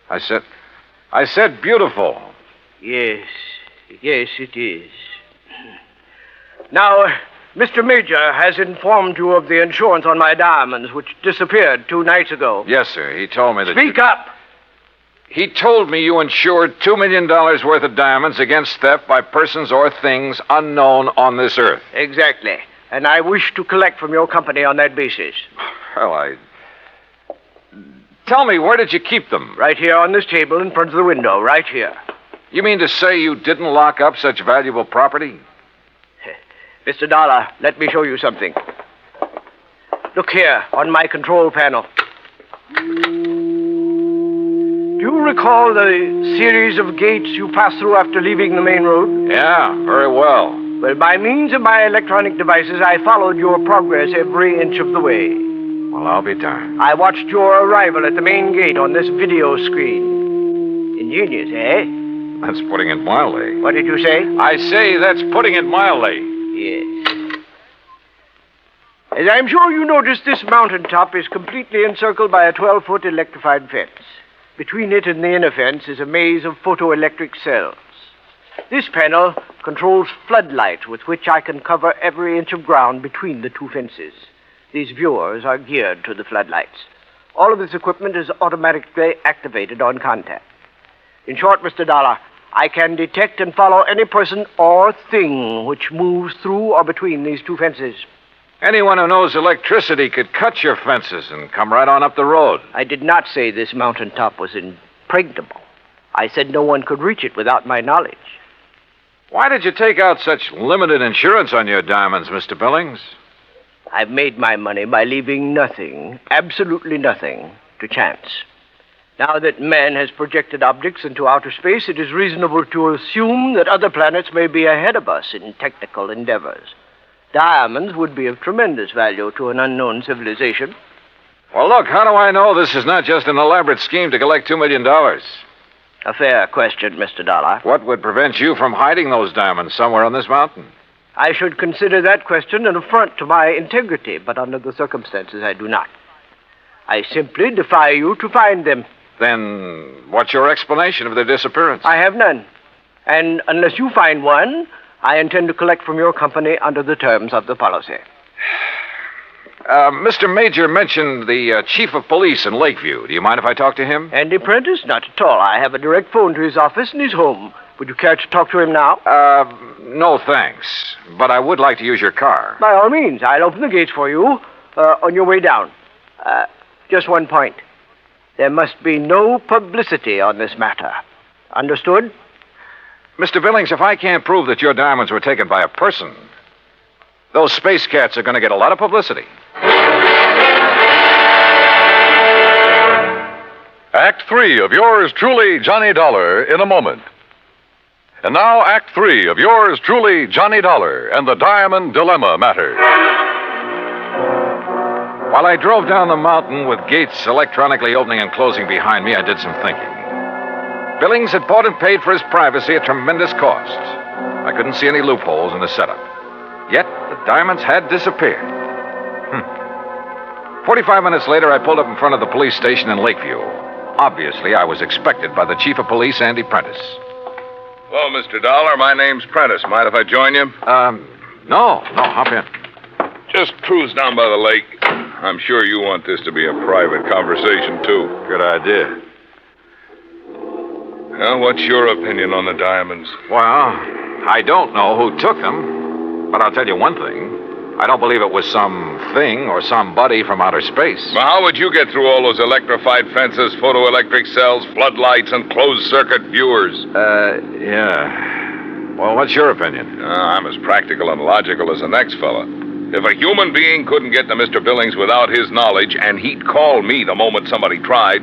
I said beautiful. Yes, it is. Now, Mr. Major has informed you of the insurance on my diamonds, which disappeared 2 nights ago. Yes, sir. He told me that. Speak up! He told me you insured $2 million worth of diamonds against theft by persons or things unknown on this earth. Exactly. And I wish to collect from your company on that basis. Well, Tell me, where did you keep them? Right here on this table in front of the window, right here. You mean to say you didn't lock up such valuable property? Mr. Dollar, let me show you something. Look here, on my control panel. Do you recall the series of gates you pass through after leaving the main road? Yeah, very well. Well, by means of my electronic devices, I followed your progress every inch of the way. Well, I'll be darned. I watched your arrival at the main gate on this video screen. Ingenious, eh? That's putting it mildly. What did you say? I say that's putting it mildly. Yes. As I'm sure you noticed, this mountaintop is completely encircled by a 12-foot electrified fence. Between it and the inner fence is a maze of photoelectric cells. This panel controls floodlights with which I can cover every inch of ground between the two fences. These viewers are geared to the floodlights. All of this equipment is automatically activated on contact. In short, Mr. Dollar, I can detect and follow any person or thing which moves through or between these two fences. Anyone who knows electricity could cut your fences and come right on up the road. I did not say this mountaintop was impregnable. I said no one could reach it without my knowledge. Why did you take out such limited insurance on your diamonds, Mr. Billings? I've made my money by leaving nothing, absolutely nothing, to chance. Now that man has projected objects into outer space, it is reasonable to assume that other planets may be ahead of us in technical endeavors. Diamonds would be of tremendous value to an unknown civilization. Well, look, how do I know this is not just an elaborate scheme to collect $2 million? A fair question, Mr. Dollar. What would prevent you from hiding those diamonds somewhere on this mountain? I should consider that question an affront to my integrity, but under the circumstances I do not. I simply defy you to find them. Then what's your explanation of their disappearance? I have none. And unless you find one, I intend to collect from your company under the terms of the policy. Mr. Major mentioned the chief of police in Lakeview. Do you mind if I talk to him? Andy Prentice? Not at all. I have a direct phone to his office and he's home. Would you care to talk to him now? No, thanks. But I would like to use your car. By all means. I'll open the gates for you on your way down. Just one point. There must be no publicity on this matter. Understood? Mr. Billings, if I can't prove that your diamonds were taken by a person, those space cats are going to get a lot of publicity. Act 3 of yours truly, Johnny Dollar, in a moment. And now, Act 3 of yours truly, Johnny Dollar, and the Diamond Dilemma matter. While I drove down the mountain with gates electronically opening and closing behind me, I did some thinking. Billings had bought and paid for his privacy at tremendous cost. I couldn't see any loopholes in the setup. Yet, the diamonds had disappeared. 45 minutes later, I pulled up in front of the police station in Lakeview. Obviously, I was expected by the chief of police, Andy Prentice. Hello, Mr. Dollar. My name's Prentice. Mind if I join you? No, hop in. Just cruise down by the lake. I'm sure you want this to be a private conversation, too. Good idea. Well, what's your opinion on the diamonds? Well, I don't know who took them, but I'll tell you one thing. I don't believe it was some thing or somebody from outer space. Well, how would you get through all those electrified fences, photoelectric cells, floodlights, and closed-circuit viewers? Yeah. Well, what's your opinion? I'm as practical and logical as the next fella. If a human being couldn't get to Mr. Billings without his knowledge, and he'd call me the moment somebody tried,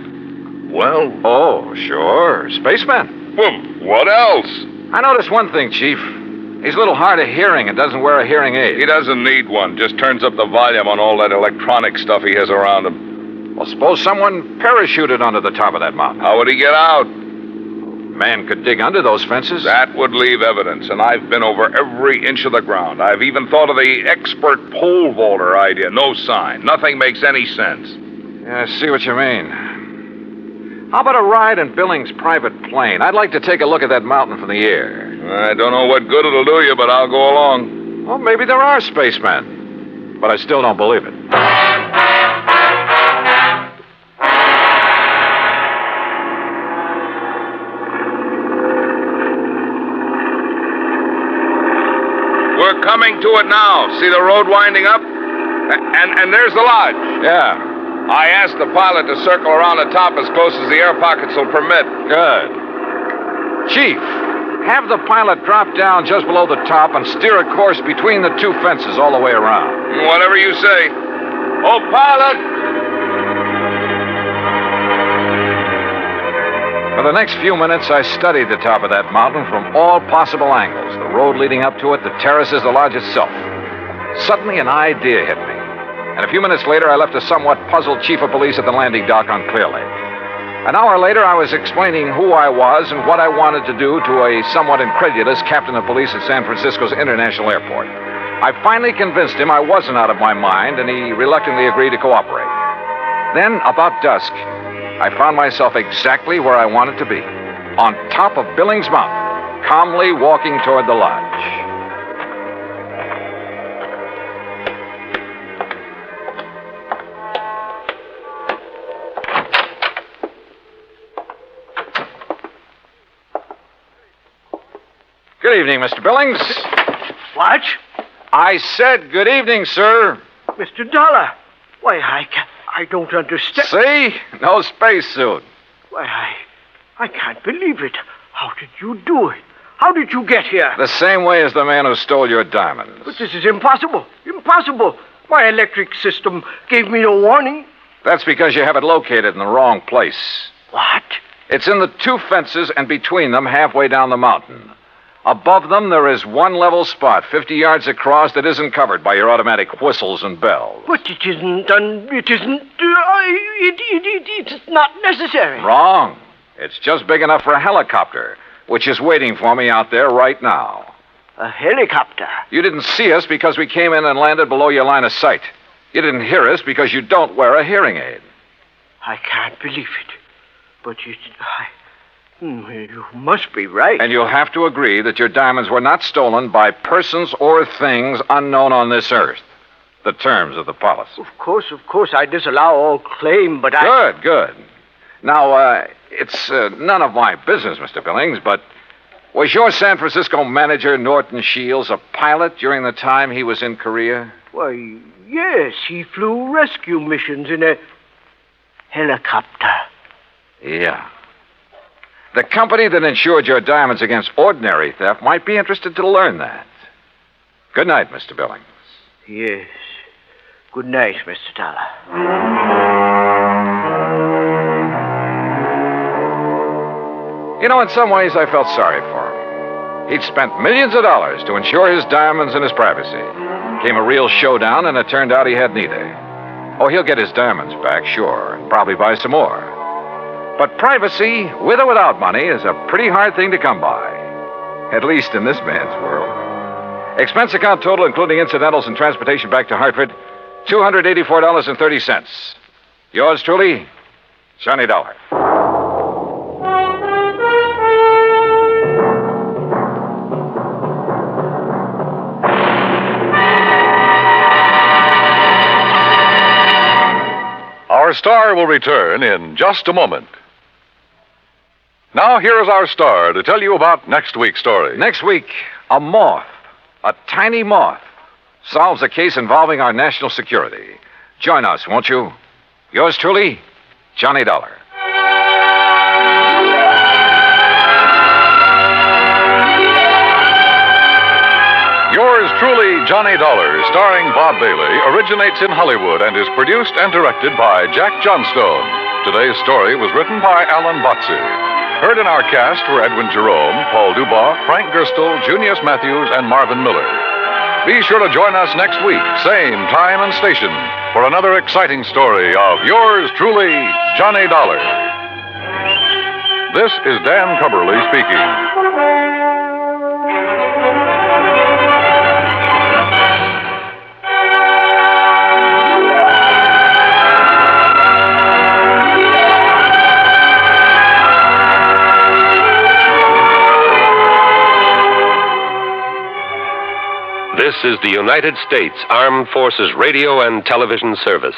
well... Oh, sure. Spaceman. Well, what else? I noticed one thing, Chief. He's a little hard of hearing and doesn't wear a hearing aid. He doesn't need one. Just turns up the volume on all that electronic stuff he has around him. Well, suppose someone parachuted onto the top of that mountain. How would he get out? Man could dig under those fences. That would leave evidence, and I've been over every inch of the ground. I've even thought of the expert pole vaulter idea. No sign. Nothing makes any sense. Yeah, I see what you mean. How about a ride in Billings' private plane? I'd like to take a look at that mountain from the air. I don't know what good it'll do you, but I'll go along. Well, maybe there are spacemen. But I still don't believe it. We're coming to it now. See the road winding up? And there's the lodge. Yeah. I asked the pilot to circle around the top as close as the air pockets will permit. Good. Chief, have the pilot drop down just below the top and steer a course between the two fences all the way around. Whatever you say. Oh, pilot! For the next few minutes, I studied the top of that mountain from all possible angles. The road leading up to it, the terraces, the lodge itself. Suddenly, an idea hit me. And a few minutes later, I left a somewhat puzzled chief of police at the landing dock on Clear Lake. An hour later, I was explaining who I was and what I wanted to do to a somewhat incredulous captain of police at San Francisco's International Airport. I finally convinced him I wasn't out of my mind, and he reluctantly agreed to cooperate. Then, about dusk, I found myself exactly where I wanted to be, on top of Billings Mountain, calmly walking toward the lodge. Good evening, Mr. Billings. What? I said good evening, sir. Mr. Dollar. Why, I don't understand. See? No spacesuit. Why, I can't believe it. How did you do it? How did you get here? The same way as the man who stole your diamonds. But this is impossible. Impossible. My electric system gave me no warning. That's because you have it located in the wrong place. What? It's in the two fences and between them halfway down the mountain. Above them, there is one level spot, 50 yards across, that isn't covered by your automatic whistles and bells. But it isn't it's not necessary. Wrong. It's just big enough for a helicopter, which is waiting for me out there right now. A helicopter? You didn't see us because we came in and landed below your line of sight. You didn't hear us because you don't wear a hearing aid. I can't believe it. But you must be right. And you'll have to agree that your diamonds were not stolen by persons or things unknown on this earth. The terms of the policy. Of course, I disallow all claim, but I... Good. Now, it's none of my business, Mr. Billings, but was your San Francisco manager, Norton Shields, a pilot during the time he was in Korea? Why, yes, he flew rescue missions in a helicopter. Yeah. The company that insured your diamonds against ordinary theft might be interested to learn that. Good night, Mr. Billings. Yes. Good night, Mr. Dollar. You know, in some ways, I felt sorry for him. He'd spent millions of dollars to insure his diamonds and his privacy. Came a real showdown, and it turned out he had neither. Oh, he'll get his diamonds back, sure, and probably buy some more. But privacy, with or without money, is a pretty hard thing to come by. At least in this man's world. Expense account total, including incidentals and transportation back to Hartford, $284.30. Yours truly, Johnny Dollar. Our star will return in just a moment. Now, here is our star to tell you about next week's story. Next week, a moth, a tiny moth, solves a case involving our national security. Join us, won't you? Yours truly, Johnny Dollar. Yours truly, Johnny Dollar, starring Bob Bailey, originates in Hollywood and is produced and directed by Jack Johnstone. Today's story was written by Alan Botsey. Heard in our cast were Edwin Jerome, Paul Dubois, Frank Gerstle, Junius Matthews, and Marvin Miller. Be sure to join us next week, same time and station, for another exciting story of yours truly, Johnny Dollar. This is Dan Cubberly speaking. This is the United States Armed Forces Radio and Television Service.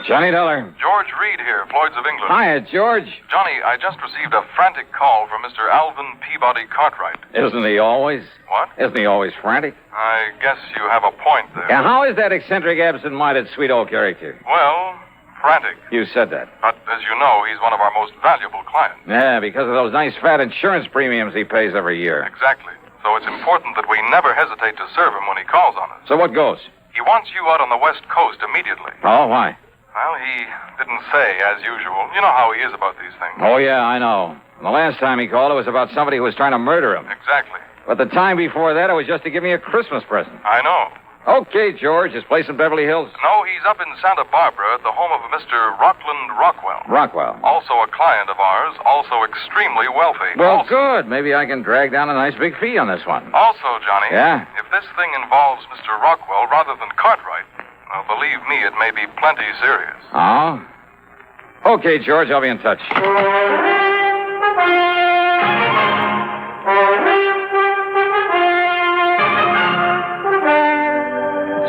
Johnny Dollar. George Reed here, Floyd's of England. Hiya, George. Johnny, I just received a frantic call from Mr. Alvin Peabody Cartwright. Isn't he always? What? Isn't he always frantic? I guess you have a point there. Yeah, how is that eccentric, absent-minded, sweet old character? Well, frantic. You said that. But as you know, he's one of our most valuable clients. Yeah, because of those nice fat insurance premiums he pays every year. Exactly. So it's important that we never hesitate to serve him when he calls on us. So what goes? He wants you out on the West Coast immediately. Oh, why? Well, he didn't say, as usual. You know how he is about these things. Oh, yeah, I know. The last time he called, it was about somebody who was trying to murder him. Exactly. But the time before that, it was just to give me a Christmas present. I know. Okay, George. His place in Beverly Hills? No, he's up in Santa Barbara at the home of a Mr. Rockland Rockwell. Rockwell. Also a client of ours, also extremely wealthy. Well, good. Maybe I can drag down a nice big fee on this one. Also, Johnny. Yeah? If this thing involves Mr. Rockwell rather than Cartwright, well, believe me, it may be plenty serious. Oh? Okay, George. I'll be in touch.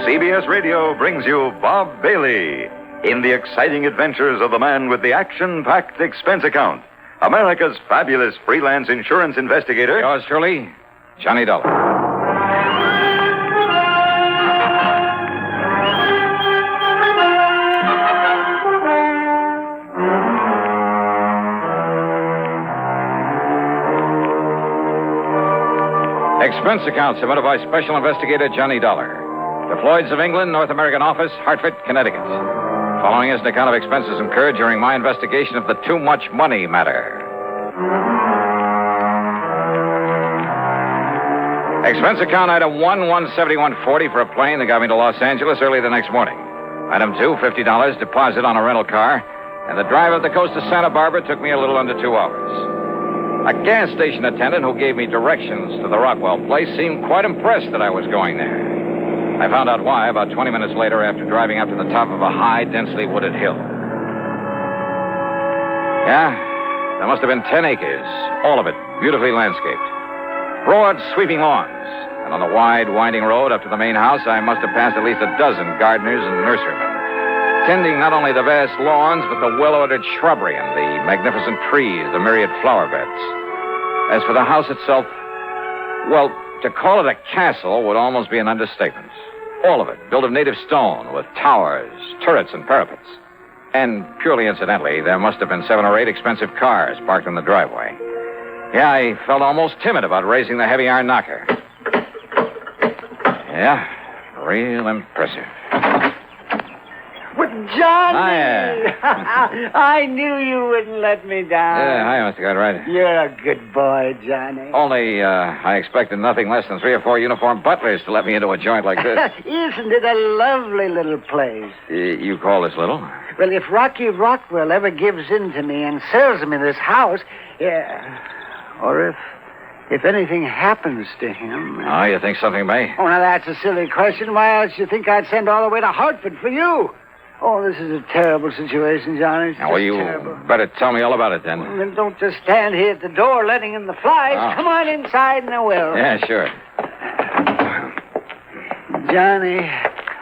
CBS Radio brings you Bob Bailey in the exciting adventures of the man with the action-packed expense account, America's fabulous freelance insurance investigator. Yours truly, Johnny Dollar. Expense account submitted by Special Investigator Johnny Dollar. The Floyds of England, North American Office, Hartford, Connecticut. Following is an account of expenses incurred during my investigation of the too much money matter. Expense account item 1, $171.40 for a plane that got me to Los Angeles early the next morning. Item 2, $50 deposit on a rental car. And the drive up the coast to Santa Barbara took me a little under 2 hours. A gas station attendant who gave me directions to the Rockwell place seemed quite impressed that I was going there. I found out why about 20 minutes later after driving up to the top of a high, densely wooded hill. Yeah, there must have been 10 acres, all of it beautifully landscaped. Broad, sweeping lawns. And on the wide, winding road up to the main house, I must have passed at least a dozen gardeners and nurserymen, tending not only the vast lawns, but the well-ordered shrubbery and the magnificent trees, the myriad flower beds. As for the house itself, well, to call it a castle would almost be an understatement. All of it, built of native stone, with towers, turrets, and parapets. And purely incidentally, there must have been 7 or 8 expensive cars parked in the driveway. Yeah, I felt almost timid about raising the heavy iron knocker. Yeah, real impressive. But Johnny! Hiya. I knew you wouldn't let me down. Yeah, hi, Mr. Cartwright. You're a good boy, Johnny. Only, I expected nothing less than 3 or 4 uniformed butlers to let me into a joint like this. Isn't it a lovely little place? You call this little? Well, if Rocky Rockwell ever gives in to me and sells me this house, or if anything happens to him... Oh, you think something may? Oh, now that's a silly question. Why else do you think I'd send all the way to Hartford for you? Oh, this is a terrible situation, Johnny. It's Well, you terrible. better tell me all about it, then. Well, then don't just stand here at the door letting in the flies. Oh. Come on inside and I will. Yeah, sure. Johnny,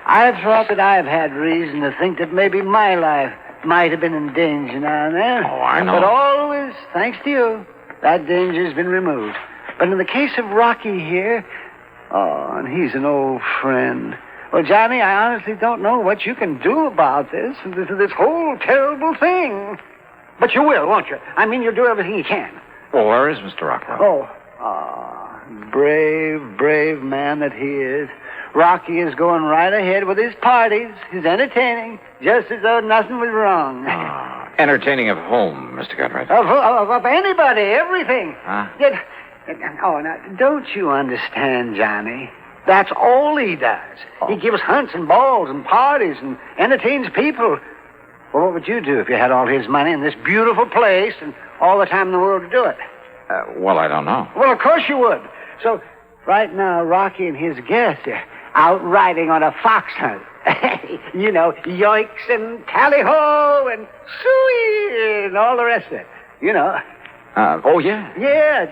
I've thought that I've had reason to think that maybe my life might have been in danger now and then. Oh, I know. But always, thanks to you, that danger's been removed. But in the case of Rocky here, and he's an old friend. Well, Johnny, I honestly don't know what you can do about this whole terrible thing. But you will, won't you? I mean, you'll do everything you can. Well, where is Mr. Rockwell? Brave, brave man that he is. Rocky is going right ahead with his parties, his entertaining, just as though nothing was wrong. Entertaining of whom, Mr. Cartwright? Of anybody, everything. Huh? Now, don't you understand, Johnny? That's all he does. He gives hunts and balls and parties and entertains people. Well, what would you do if you had all his money in this beautiful place and all the time in the world to do it? Well, I don't know. Well, of course you would. So, right now, Rocky and his guests are out riding on a fox hunt. You know, yoinks and tally-ho and suey and all the rest of it. You know. Oh, yeah? Yeah,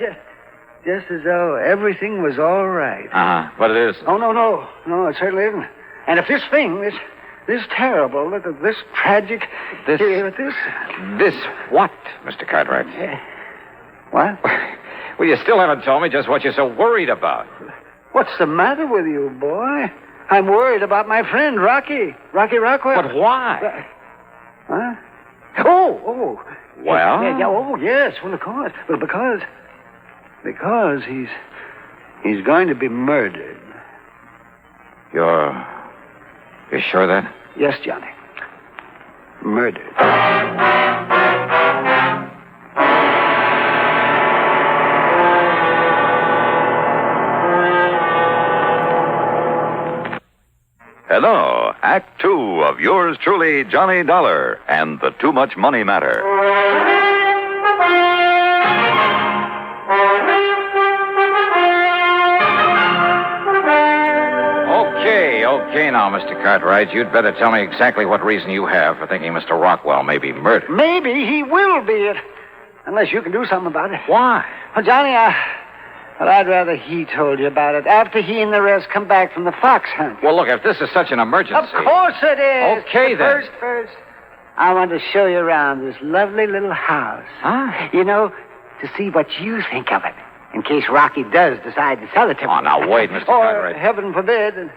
just as though everything was all right. But it is. Oh, no, it certainly isn't. And if this thing, this terrible, this tragic... This what, Mr. Cartwright? What? Well, you still haven't told me just what you're so worried about. What's the matter with you, boy? I'm worried about my friend, Rocky Rockwell. But why? Huh? Oh. Well? Yes, well, of course. Well, because he's going to be murdered. You're sure of that? Yes, Johnny. Murdered. And now, Act Two of yours truly, Johnny Dollar, and the Too Much Money Matter. Okay, now, Mr. Cartwright, you'd better tell me exactly what reason you have for thinking Mr. Rockwell may be murdered. Maybe he will be it, unless you can do something about it. Why? Well, Johnny, I'd rather he told you about it after he and the rest come back from the fox hunt. Well, look, if this is such an emergency... Of course it is. Okay, then. First, I want to show you around this lovely little house. Huh? You know, to see what you think of it, in case Rocky does decide to sell it to me. Oh, now, wait, Mr. Cartwright. Or, heaven forbid,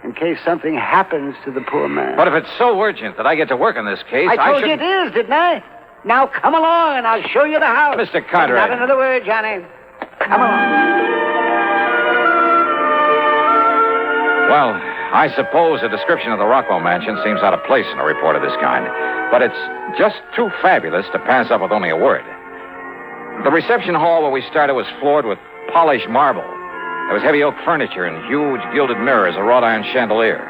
in case something happens to the poor man. But if it's so urgent that I get to work on this case, I told you it is, didn't I? Now come along and I'll show you the house. Mr. Cartwright. Not another word, Johnny. Come along. Well, I suppose a description of the Rockwell mansion seems out of place in a report of this kind, but it's just too fabulous to pass up with only a word. The reception hall where we started was floored with polished marble. There was heavy oak furniture and huge gilded mirrors, a wrought iron chandelier.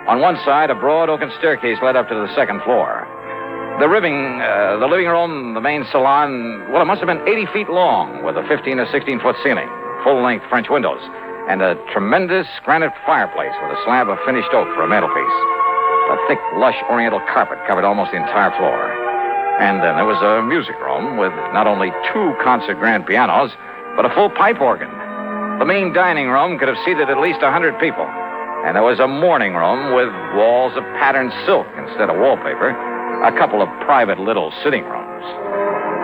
On one side, a broad oaken staircase led up to the second floor. The living room, the main salon, well, it must have been 80 feet long, with a 15 or 16-foot ceiling, full-length French windows, and a tremendous granite fireplace with a slab of finished oak for a mantelpiece. A thick, lush oriental carpet covered almost the entire floor. And then there was a music room with not only 2 concert grand pianos, but a full pipe organ. The main dining room could have seated at least 100 people. And there was a morning room with walls of patterned silk instead of wallpaper, a couple of private little sitting rooms.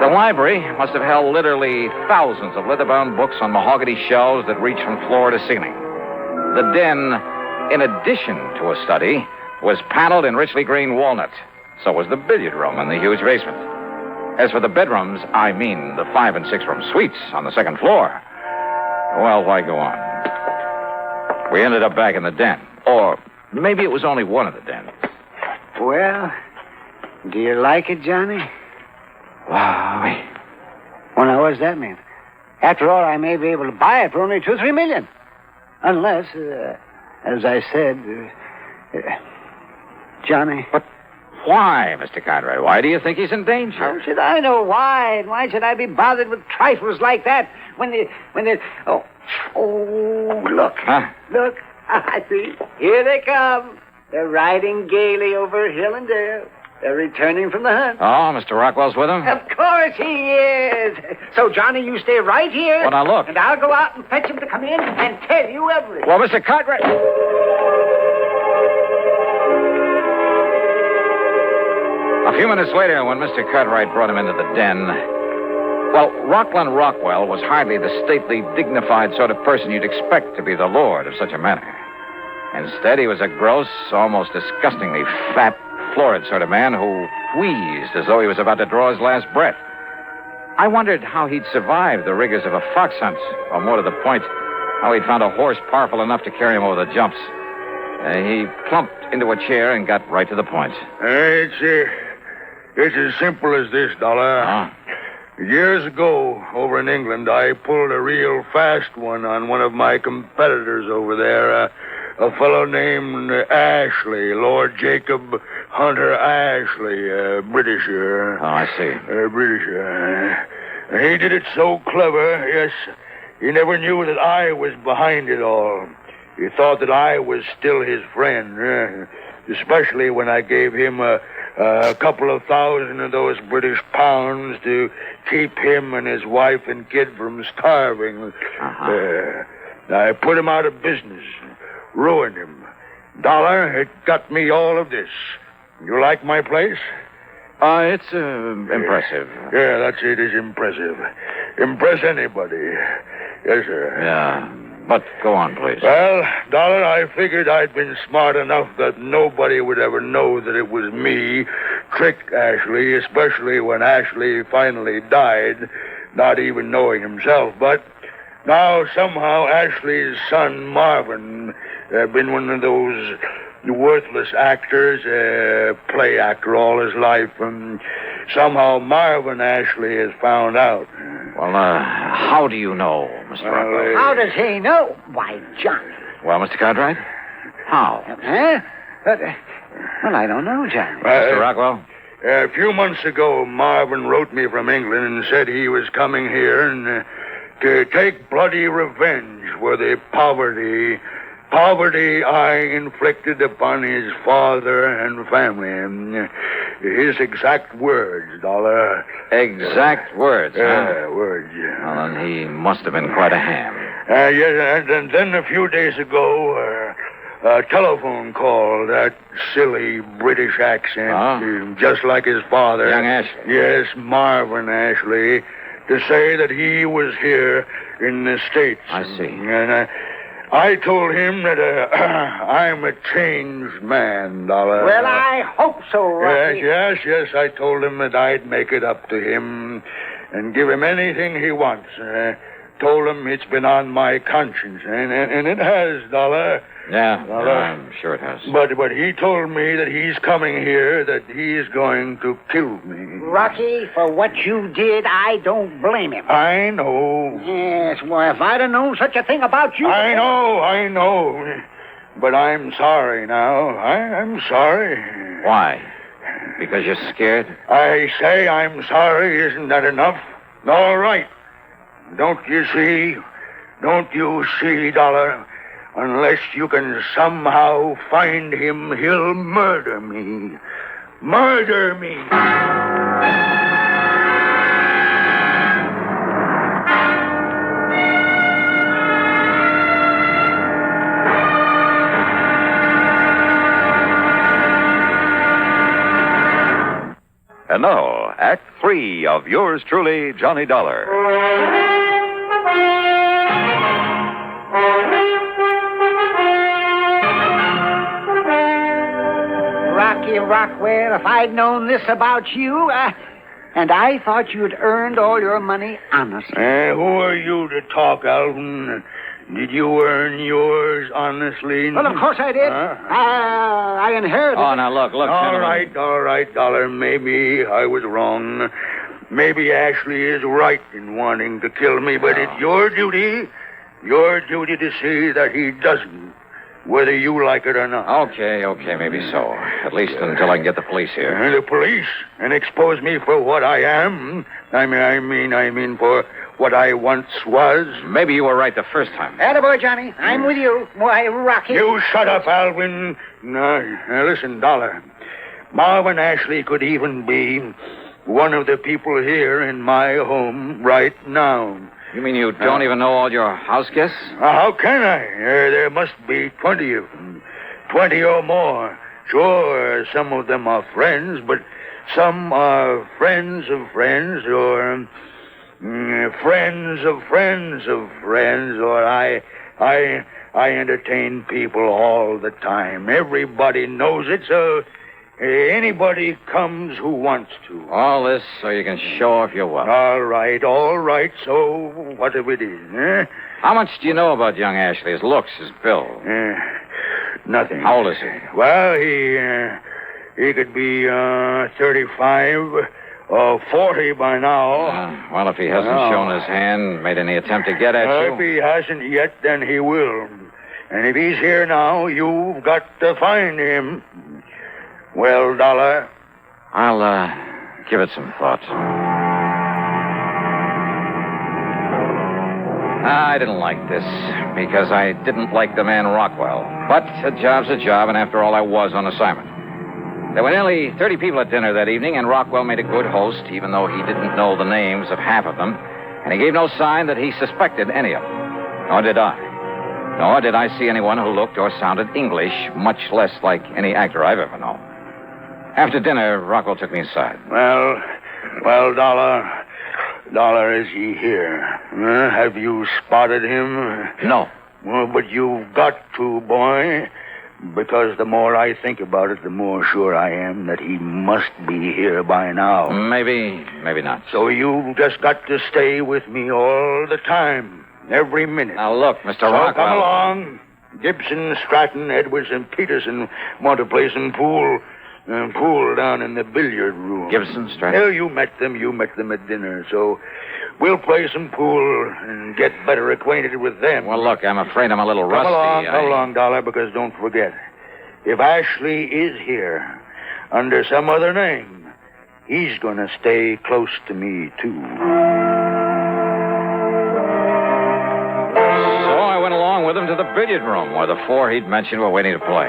The library must have held literally thousands of leather-bound books on mahogany shelves that reached from floor to ceiling. The den, in addition to a study, was paneled in richly green walnut. So was the billiard room in the huge basement. As for the bedrooms, I mean the 5- and 6-room suites on the second floor. Well, why go on? We ended up back in the den. Or maybe it was only one of the dens. Well, do you like it, Johnny? Wow. Well, now, what does that mean? After all, I may be able to buy it for only $2-3 million. Unless, as I said, Johnny. But why, Mr. Cartwright? Why do you think he's in danger? How should I know why? And why should I be bothered with trifles like that when they... Oh, look. Huh? Look. I see. Here they come. They're riding gaily over hill and dale. They're returning from the hunt. Oh, Mr. Rockwell's with them? Of course he is. So, Johnny, you stay right here. Well, now, look. And I'll go out and fetch him to come in and tell you everything. Well, Mr. Cartwright... A few minutes later, when Mr. Cartwright brought him into the den, well, Rockland Rockwell was hardly the stately, dignified sort of person you'd expect to be the lord of such a manor. Instead, he was a gross, almost disgustingly fat, florid sort of man who wheezed as though he was about to draw his last breath. I wondered how he'd survived the rigors of a fox hunt, or more to the point, how he'd found a horse powerful enough to carry him over the jumps. He plumped into a chair and got right to the point. It's as simple as this, Dollar. Years ago, over in England, I pulled a real fast one on one of my competitors over there, a fellow named Ashley, Lord Jacob Hunter Ashley, Britisher. Oh, I see. Britisher. He did it so clever, yes, he never knew that I was behind it all. He thought that I was still his friend, especially when I gave him a couple of thousand of those British pounds to keep him and his wife and kid from starving. I put him out of business, ruined him. Dollar, it got me all of this. You like my place? It's impressive. Yeah, that's it, is impressive. Impress anybody. Yes, sir. Yeah, but go on, please. Well, Dollar, I figured I'd been smart enough that nobody would ever know that it was me tricked Ashley, especially when Ashley finally died, not even knowing himself. But now somehow Ashley's son, Marvin, been one of those worthless actors, play actor all his life, and somehow Marvin Ashley has found out. Well, how do you know, Mr. Rockwell? How does he know? Why, Johnny. Well, Mr. Cartwright, how? Well, I don't know, Johnny. Mr. Rockwell? A few months ago, Marvin wrote me from England and said he was coming here and to take bloody revenge for the poverty I inflicted upon his father and family. And his exact words, Dollar. Exact words, huh? Words, yeah. Well, then he must have been quite a ham. Yes, and then a few days ago, a telephone call, that silly British accent, just like his father. Young Ashley. Yes, Marvin Ashley, to say that he was here in the States. I see. And I told him that I'm a changed man, Dollar. Well, I hope so, Rocky. Yes. I told him that I'd make it up to him and give him anything he wants. Told him it's been on my conscience, and it has, Dollar. Yeah, Dollar. I'm sure it has. But he told me that he's coming here, that he's going to kill me. Rocky, for what you did, I don't blame him. I know. Yes, well, if I'd have known such a thing about you... I know. But I'm sorry now. I'm sorry. Why? Because you're scared? I say I'm sorry. Isn't that enough? All right. Don't you see, Dollar? Unless you can somehow find him, he'll murder me. Murder me. And now, Act 3 of yours truly, Johnny Dollar. Rocky Rockwell, if I'd known this about you, and I thought you'd earned all your money honestly. Who are you to talk, Alvin? Did you earn yours honestly? Well, of course I did. I inherited it. Oh, now look, All gentlemen. right, Dollar. Maybe I was wrong. Maybe Ashley is right in wanting to kill me, but it's your duty to see that he doesn't, whether you like it or not. Okay, maybe so. At least until I can get the police here. The police? And expose me for what I am? I mean for what I once was? Maybe you were right the first time. Attaboy, Johnny. I'm with you. Why, Rocky... You shut up, Alvin. Now, listen, Dollar. Marvin Ashley could even be one of the people here in my home right now. You mean you don't even know all your house guests? How can I? There must be 20 of them. 20 or more. Sure, some of them are friends, but some are friends of friends, or friends of friends of friends, or I entertain people all the time. Everybody knows it, so Anybody comes who wants to. All this so you can show off your wealth. All right. So what if it is, eh? How much do you know about young Ashley? His looks, his build? Nothing. How old is he? Well, he could be 35 or 40 by now. Well, if he hasn't shown his hand, made any attempt to get at you... If he hasn't yet, then he will. And if he's here now, you've got to find him. Well, Dollar? I'll give it some thought. I didn't like this because I didn't like the man Rockwell. But a job's a job, and after all, I was on assignment. There were nearly 30 people at dinner that evening, and Rockwell made a good host, even though he didn't know the names of half of them, and he gave no sign that he suspected any of them. Nor did I. Nor did I see anyone who looked or sounded English, much less like any actor I've ever known. After dinner, Rockwell took me aside. Well, Dollar, is he here? Have you spotted him? No. Well, but you've got to, boy. Because the more I think about it, the more sure I am that he must be here by now. Maybe not. So you've just got to stay with me all the time, every minute. Now, look, Mr. So Rockwell. come along. Gibson, Stratton, Edwards, and Peterson want to play some pool down in the billiard room. Gibson, Stratton? Well, you met them at dinner, so we'll play some pool and get better acquainted with them. Well, look, I'm afraid I'm a little rusty. Come along, Dollar, because don't forget, if Ashley is here under some other name, he's going to stay close to me, too. So I went along with him to the billiard room where the four he'd mentioned were waiting to play.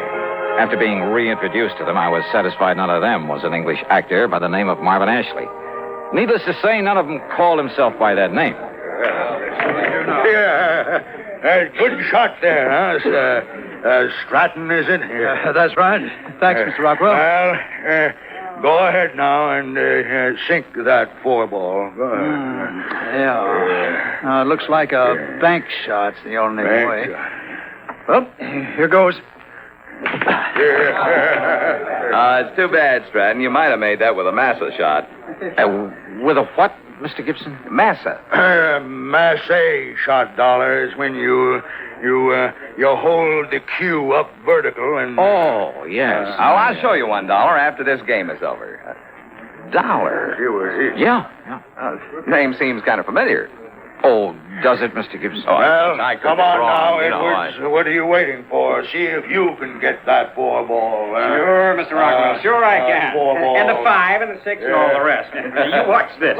After being reintroduced to them, I was satisfied none of them was an English actor by the name of Marvin Ashley. Needless to say, none of them called himself by that name. Yeah, good shot there, huh? Stratton is in here. That's right. Thanks, Mr. Rockwell. Well, go ahead now and sink that 4-ball. Go ahead. Yeah. It looks like a bank shot's the only way. Well, here goes. It's too bad, Stratton. You might have made that with a massa shot. With a what, Mr. Gibson? Massa. Masse shot, Dollar, is when you hold the cue up vertical and... Oh, yes. I'll show you $1 after this game is over. Dollar? Yeah. Name seems kind of familiar. Oh, does it, Mr. Gibson? Well, I could come be on wrong, now, Edwards. What are you waiting for? See if you can get that 4-ball. Sure, Mr. Rockwell. Sure I can. 4-ball. And the 5 and the 6 and all the rest. You watch this.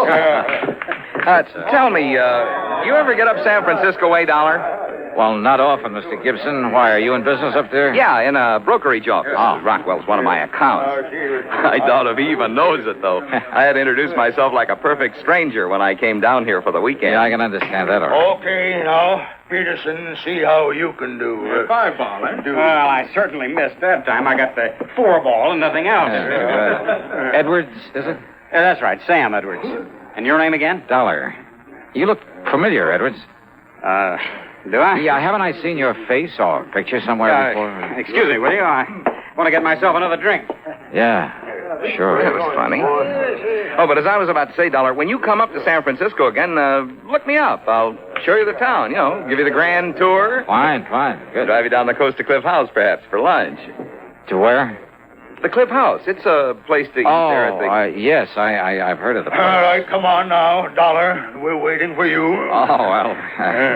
Tell me, you ever get up San Francisco way, Dollar? Well, not often, Mr. Gibson. Why, are you in business up there? Yeah, in a brokerage office. Oh. Rockwell's one of my accounts. I doubt if he even knows it, though. I had to introduce myself like a perfect stranger when I came down here for the weekend. Yeah, I can understand that, all right. Okay, now, Peterson, see how you can do. 5-ball, eh? Well, I certainly missed that time. I got the 4-ball and nothing else. Edwards, is it? That's right, Sam Edwards. And your name again? Dollar. You look familiar, Edwards. Do I? Yeah, haven't I seen your face or picture somewhere before? Excuse me, will you? I want to get myself another drink. Yeah, sure. That was funny. Oh, but as I was about to say, Dollar, when you come up to San Francisco again, look me up. I'll show you the town, give you the grand tour. Fine. Good. Drive you down the coast to Cliff House, perhaps, for lunch. To where? The Cliff House. It's a place to eat there at the... yes, I've heard of the place. All right, come on now, Dollar. We're waiting for you. Oh, well,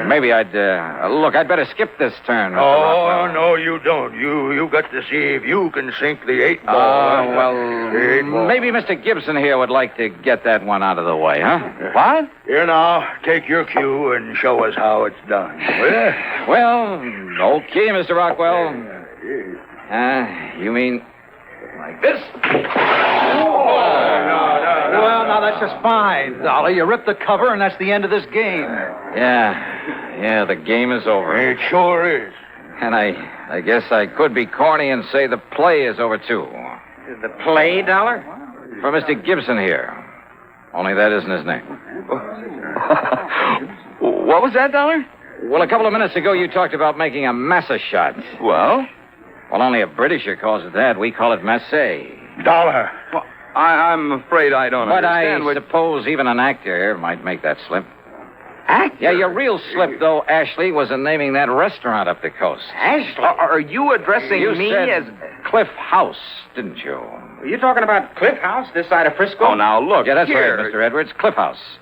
maybe I'd better skip this turn, Mr. Oh, Rockwell. no, you don't. You got to see if you can sink the 8-ball. Maybe Mr. Gibson here would like to get that one out of the way, huh? What? Here now, take your cue and show us how it's done. Well, okay, Mr. Rockwell. You mean... like this? Well, now that's just fine, Dollar. You ripped the cover, and that's the end of this game. Yeah, the game is over. It sure is. And I guess I could be corny and say the play is over, too. The play, Dollar? For Mr. Gibson here. Only that isn't his name. What was that, Dollar? Well, a couple of minutes ago, you talked about making a massa shot. Well, only a Britisher calls it that. We call it masse. Dollar. Well, I'm afraid I don't But understand. I suppose even an actor might make that slip. Actor? Yeah, your real slip, though, Ashley, was in naming that restaurant up the coast. Ashley? Are you addressing You me said as... Cliff House, didn't you? Are you talking about Cliff House, this side of Frisco? Oh, now, look, Yeah, that's here. right, Mr. Edwards. Cliff House.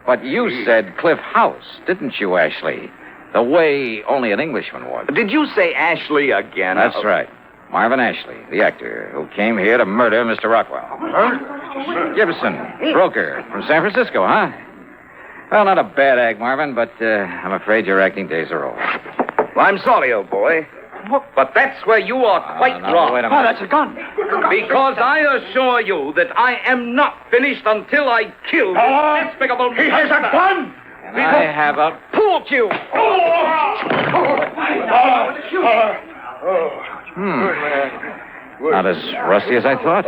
But you said Cliff House, didn't you, Ashley? The way only an Englishman would. Did you say Ashley again? That's right. Marvin Ashley, the actor who came here to murder Mr. Rockwell. Huh? Gibson, broker from San Francisco, huh? Well, not a bad act, Marvin, but I'm afraid your acting days are over. Well, I'm sorry, old boy. But that's where you are quite wrong. Wait a minute. Oh, that's a gun. Because I assure you that I am not finished until I kill this despicable... He has a gun! And I have a pool cue. Not as rusty as I thought.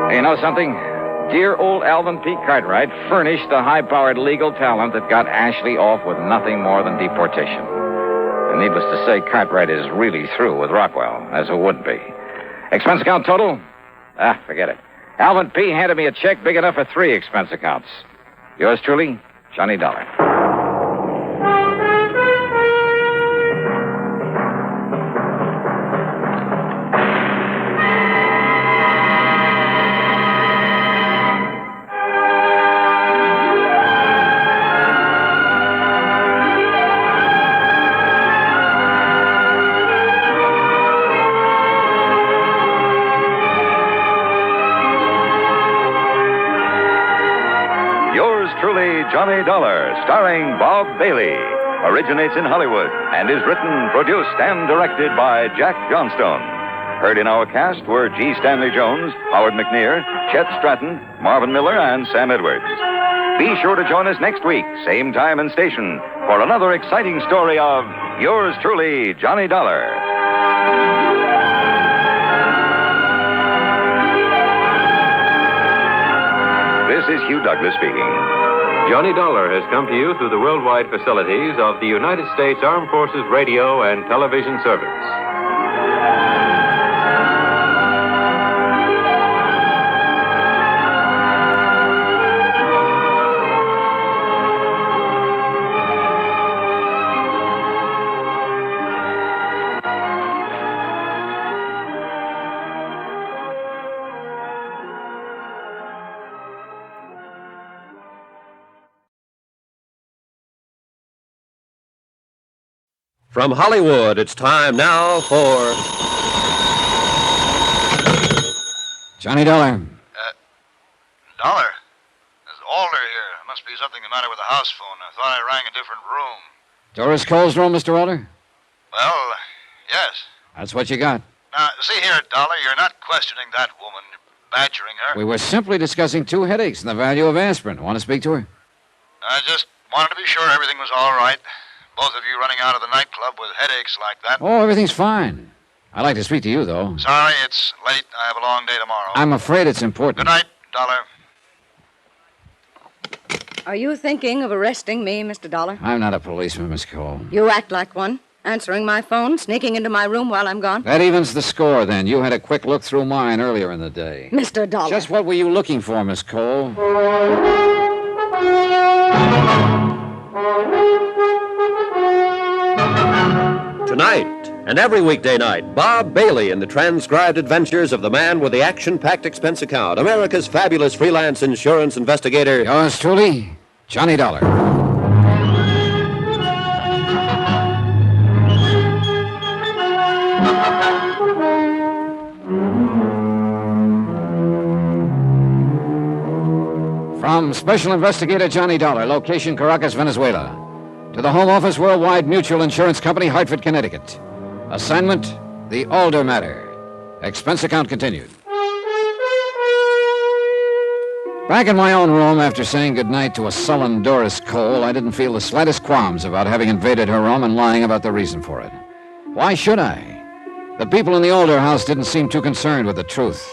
Hey, you know something? Dear old Alvin P. Cartwright furnished the high-powered legal talent that got Ashley off with nothing more than deportation. And needless to say, Cartwright is really through with Rockwell, as it would be. Expense account total? Forget it. Alvin P. handed me a check big enough for 3 expense accounts. Yours truly, Johnny Dollar. Truly, Johnny Dollar, starring Bob Bailey, originates in Hollywood and is written, produced, and directed by Jack Johnstone. Heard in our cast were G. Stanley Jones, Howard McNear, Chet Stratton, Marvin Miller, and Sam Edwards. Be sure to join us next week, same time and station, for another exciting story of yours truly, Johnny Dollar. This is Hugh Douglas speaking. Johnny Dollar has come to you through the worldwide facilities of the United States Armed Forces Radio and Television Service. From Hollywood, it's time now for Johnny Dollar. Dollar? There's Alder here. Must be something the matter with the house phone. I thought I rang a different room. Doris Cole's room, Mr. Alder? Well, yes. That's what you got. Now, see here, Dollar, you're not questioning that woman, badgering her. We were simply discussing 2 headaches and the value of aspirin. Want to speak to her? I just wanted to be sure everything was all right. Both of you running out of the nightclub with headaches like that. Oh, everything's fine. I'd like to speak to you, though. Sorry, it's late. I have a long day tomorrow. I'm afraid it's important. Good night, Dollar. Are you thinking of arresting me, Mr. Dollar? I'm not a policeman, Miss Cole. You act like one. Answering my phone, sneaking into my room while I'm gone. That evens the score, then. You had a quick look through mine earlier in the day. Mr. Dollar. Just what were you looking for, Miss Cole? Tonight, and every weekday night, Bob Bailey in the transcribed adventures of the man with the action-packed expense account, America's fabulous freelance insurance investigator. Yours truly, Johnny Dollar. From Special Investigator Johnny Dollar, location Caracas, Venezuela, to the Home Office Worldwide Mutual Insurance Company, Hartford, Connecticut. Assignment, the Alder matter. Expense account continued. Back in my own room, after saying goodnight to a sullen Doris Cole, I didn't feel the slightest qualms about having invaded her room and lying about the reason for it. Why should I? The people in the Alder house didn't seem too concerned with the truth.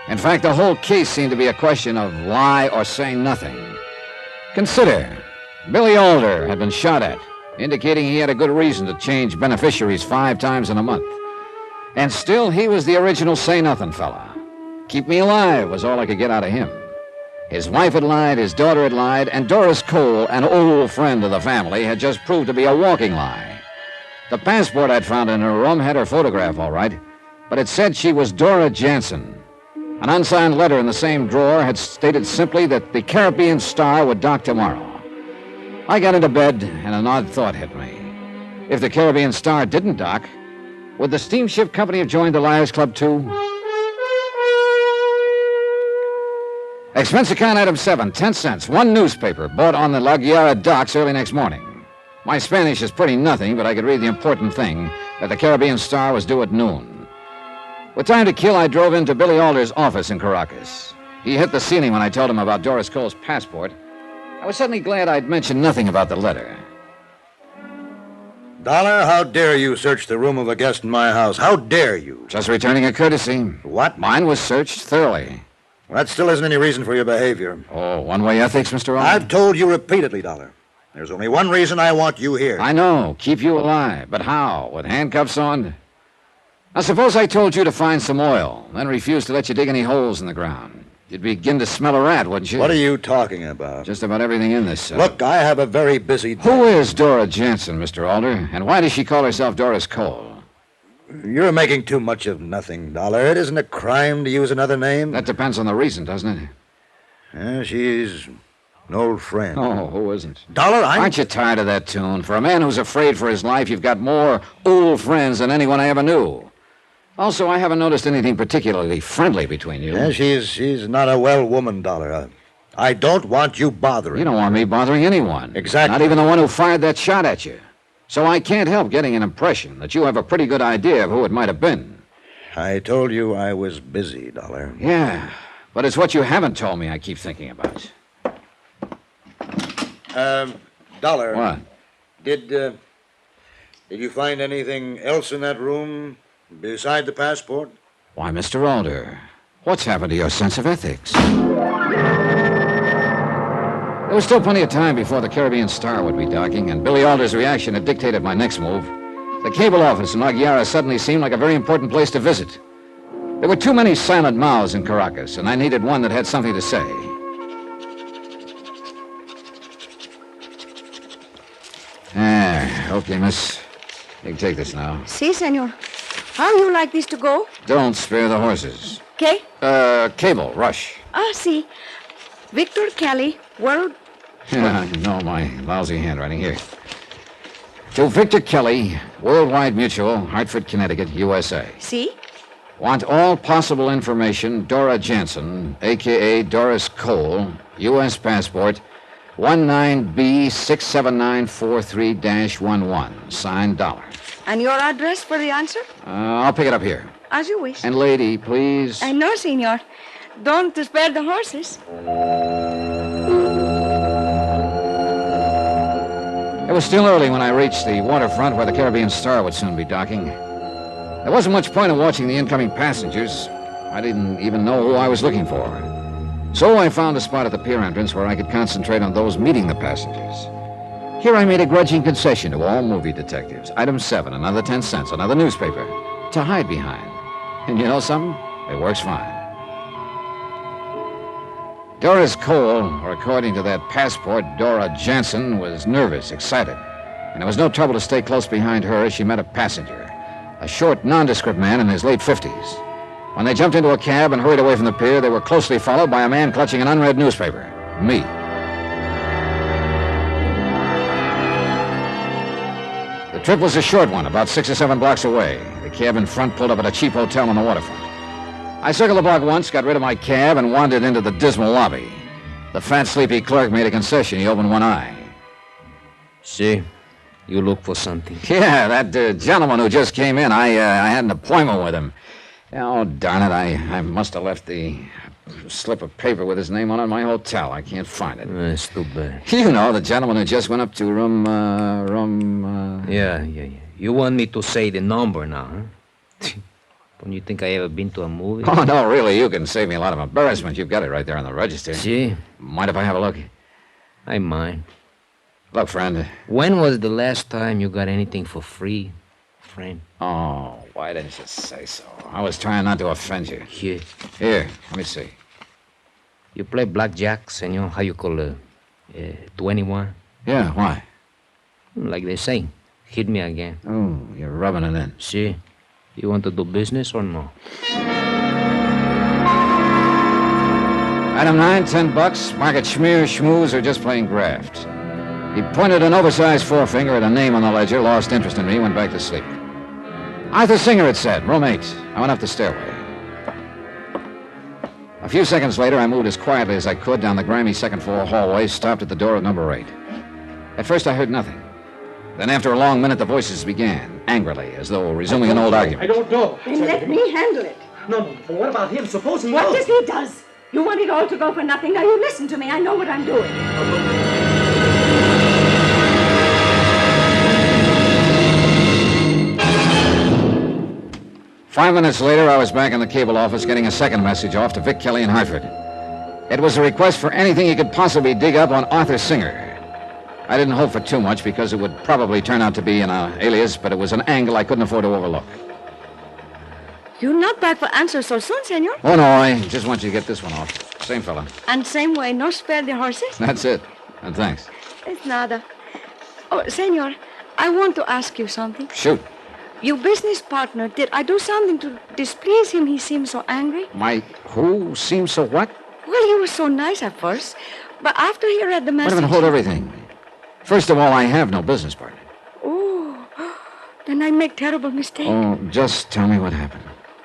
In fact, the whole case seemed to be a question of lie or say nothing. Consider, Billy Alder had been shot at, indicating he had a good reason to change beneficiaries 5 times in a month. And still, he was the original say-nothing fella. Keep me alive was all I could get out of him. His wife had lied, his daughter had lied, and Doris Cole, an old friend of the family, had just proved to be a walking lie. The passport I'd found in her room had her photograph, all right, but it said she was Dora Jansen. An unsigned letter in the same drawer had stated simply that the Caribbean Star would dock tomorrow. I got into bed, and an odd thought hit me. If the Caribbean Star didn't dock, would the steamship company have joined the Liars Club, too? Expense account item 7, 10 cents. One newspaper bought on the La Guiara docks early next morning. My Spanish is pretty nothing, but I could read the important thing, that the Caribbean Star was due at noon. With time to kill, I drove into Billy Alder's office in Caracas. He hit the ceiling when I told him about Doris Cole's passport. I was suddenly glad I'd mentioned nothing about the letter. Dollar, how dare you search the room of a guest in my house? How dare you? Just returning a courtesy. What? Mine was searched thoroughly. Well, that still isn't any reason for your behavior. Oh, one-way ethics, Mr. Alden? I've told you repeatedly, Dollar. There's only one reason I want you here. I know. Keep you alive. But how? With handcuffs on? Now, suppose I told you to find some oil, then refused to let you dig any holes in the ground. You'd begin to smell a rat, wouldn't you? What are you talking about? Just about everything in this. Look, I have a very busy day. Who is Dora Jansen, Mr. Alder? And why does she call herself Doris Cole? You're making too much of nothing, Dollar. It isn't a crime to use another name. That depends on the reason, doesn't it? Yeah, she's an old friend. Oh, who isn't? Dollar, Aren't you tired of that tune? For a man who's afraid for his life, you've got more old friends than anyone I ever knew. Also, I haven't noticed anything particularly friendly between you. Yeah, she's not a well woman, Dollar. I don't want you bothering. You don't want me bothering anyone. Exactly. Not even the one who fired that shot at you. So I can't help getting an impression that you have a pretty good idea of who it might have been. I told you I was busy, Dollar. Yeah, but it's what you haven't told me I keep thinking about. Dollar. What? Did you find anything else in that room beside the passport? Why, Mr. Alder, what's happened to your sense of ethics? There was still plenty of time before the Caribbean Star would be docking, and Billy Alder's reaction had dictated my next move. The cable office in La Guiara suddenly seemed like a very important place to visit. There were too many silent mouths in Caracas, and I needed one that had something to say. Okay, miss. You can take this now. Si, senor. How you like this to go? Don't spare the horses. Okay. Cable, rush. Si. Victor Kelly, World... Yeah, I know my lousy handwriting. Here. To Victor Kelly, Worldwide Mutual, Hartford, Connecticut, USA. Si? Want all possible information, Dora Jansen, a.k.a. Doris Cole, U.S. passport, 19B67943-11, signed Dollar. And your address for the answer? I'll pick it up here. As you wish. And lady, please. No, senor. Don't spare the horses. It was still early when I reached the waterfront where the Caribbean Star would soon be docking. There wasn't much point in watching the incoming passengers. I didn't even know who I was looking for. So I found a spot at the pier entrance where I could concentrate on those meeting the passengers. Here I made a grudging concession to all movie detectives. Item 7, another 10 cents, another newspaper to hide behind. And you know something? It works fine. Doris Cole, or according to that passport, Dora Jansen, was nervous, excited. And it was no trouble to stay close behind her as she met a passenger, a short, nondescript man in his late 50s. When they jumped into a cab and hurried away from the pier, they were closely followed by a man clutching an unread newspaper. Me. The trip was a short one, about 6 or 7 blocks away. The cab in front pulled up at a cheap hotel on the waterfront. I circled the block once, got rid of my cab, and wandered into the dismal lobby. The fat, sleepy clerk made a concession. He opened one eye. See, you look for something. Yeah, that gentleman who just came in, I had an appointment with him. Oh, darn it, I must have left the slip of paper with his name on it in my hotel. I can't find it. It's too bad. You know, the gentleman who just went up to room... Yeah. You want me to say the number now, huh? Don't you think I ever been to a movie? Oh, no, really, you can save me a lot of embarrassment. You've got it right there on the register. See? Mind if I have a look? I mind. Look, friend. When was the last time you got anything for free, friend? Oh, why didn't you say so? I was trying not to offend you. Here. Here, let me see. You play blackjack, senor? How you call it? 21? Yeah, why? Like they say. Hit me again. Oh, you're rubbing it in. See? You want to do business or no? Item 9, $10. Market schmear, schmooze, or just plain graft. He pointed an oversized forefinger at a name on the ledger, lost interest in me, went back to sleep. Arthur Singer, it said. Room 8. I went up the stairway. A few seconds later, I moved as quietly as I could down the grimy second-floor hallway, stopped at the door of number 8. At first, I heard nothing. Then, after a long minute, the voices began, angrily, as though resuming an old argument. I don't know. Then let me handle it. No, but what about him? Suppose he What knows. does he does? You want it all to go for nothing. Now, you listen to me. I know what I'm doing. 5 minutes later, I was back in the cable office getting a second message off to Vic Kelly in Hartford. It was a request for anything he could possibly dig up on Arthur Singer. I didn't hope for too much because it would probably turn out to be an alias, but it was an angle I couldn't afford to overlook. You're not back for answers so soon, senor. Oh, no, I just want you to get this one off. Same fella. And same way, no spare the horses? That's it. And thanks. It's nada. Oh, senor, I want to ask you something. Shoot. Your business partner, did I do something to displease him? He seemed so angry. My who seems so what? Well, he was so nice at first, but after he read the message... Wait a minute, hold everything. First of all, I have no business partner. Oh, then I make terrible mistake. Oh, just tell me what happened.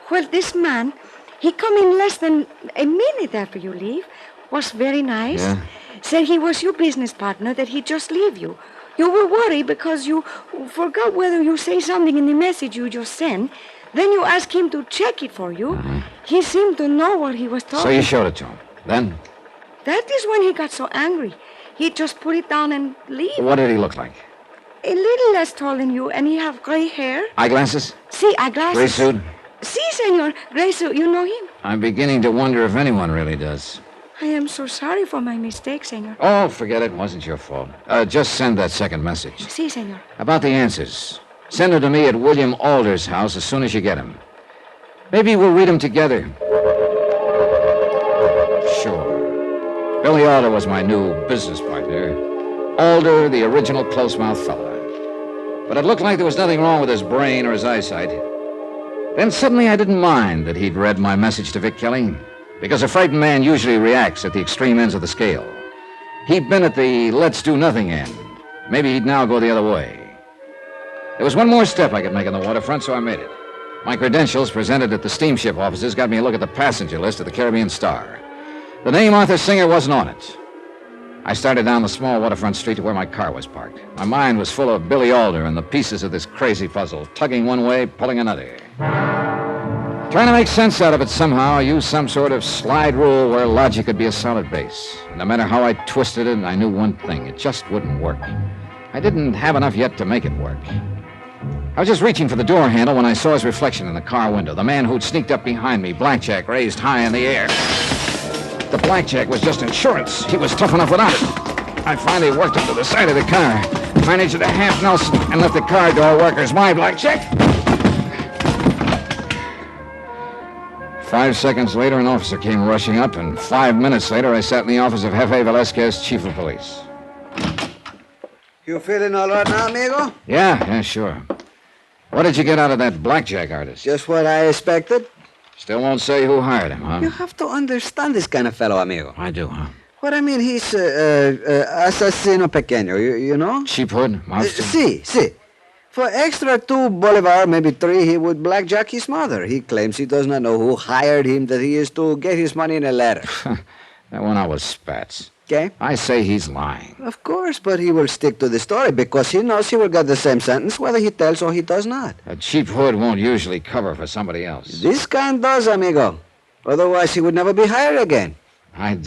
Well, this man, he come in less than a minute after you leave, was very nice. Yeah? Said he was your business partner, that he just leave you. You were worried because you forgot whether you say something in the message you just sent. Then you asked him to check it for you. He seemed to know what he was talking. So you showed it to him. Then? That is when he got so angry. He just put it down and leave. What did he look like? A little less tall than you, and he have gray hair. Eyeglasses? See, eyeglasses. Gray suit? Si, senor. Gray suit. You know him? I'm beginning to wonder if anyone really does. I am so sorry for my mistake, senor. Oh, forget it. It wasn't your fault. Just send that second message. Si, senor. About the answers. Send them to me at William Alder's house as soon as you get them. Maybe we'll read them together. Sure. Billy Alder was my new business partner. Alder, the original close-mouthed fella. But it looked like there was nothing wrong with his brain or his eyesight. Then suddenly I didn't mind that he'd read my message to Vic Kelly, because a frightened man usually reacts at the extreme ends of the scale. He'd been at the let's do nothing end. Maybe he'd now go the other way. There was one more step I could make on the waterfront, so I made it. My credentials presented at the steamship offices got me a look at the passenger list of the Caribbean Star. The name Arthur Singer wasn't on it. I started down the small waterfront street to where my car was parked. My mind was full of Billy Alder and the pieces of this crazy puzzle, tugging one way, pulling another. Trying to make sense out of it somehow, I used some sort of slide rule where logic could be a solid base. No matter how I twisted it, I knew one thing. It just wouldn't work. I didn't have enough yet to make it work. I was just reaching for the door handle when I saw his reflection in the car window. The man who'd sneaked up behind me, blackjack raised high in the air. The blackjack was just insurance. He was tough enough without it. I finally worked up to the side of the car, managed a half Nelson, and let the car door workers my blackjack. 5 seconds later, an officer came rushing up, and 5 minutes later, I sat in the office of Jefe Velasquez, chief of police. You feeling all right now, amigo? Yeah, sure. What did you get out of that blackjack artist? Just what I expected. Still won't say who hired him, huh? You have to understand this kind of fellow, amigo. I do, huh? What I mean, he's asesino pequeño, you know? Cheap hood, mobster? Si. For extra $2, maybe 3, he would blackjack his mother. He claims he does not know who hired him, that he is to get his money in a letter. That went out with spats. Okay? I say he's lying. Of course, but he will stick to the story because he knows he will get the same sentence whether he tells or he does not. A cheap hood won't usually cover for somebody else. This kind does, amigo. Otherwise, he would never be hired again. I'd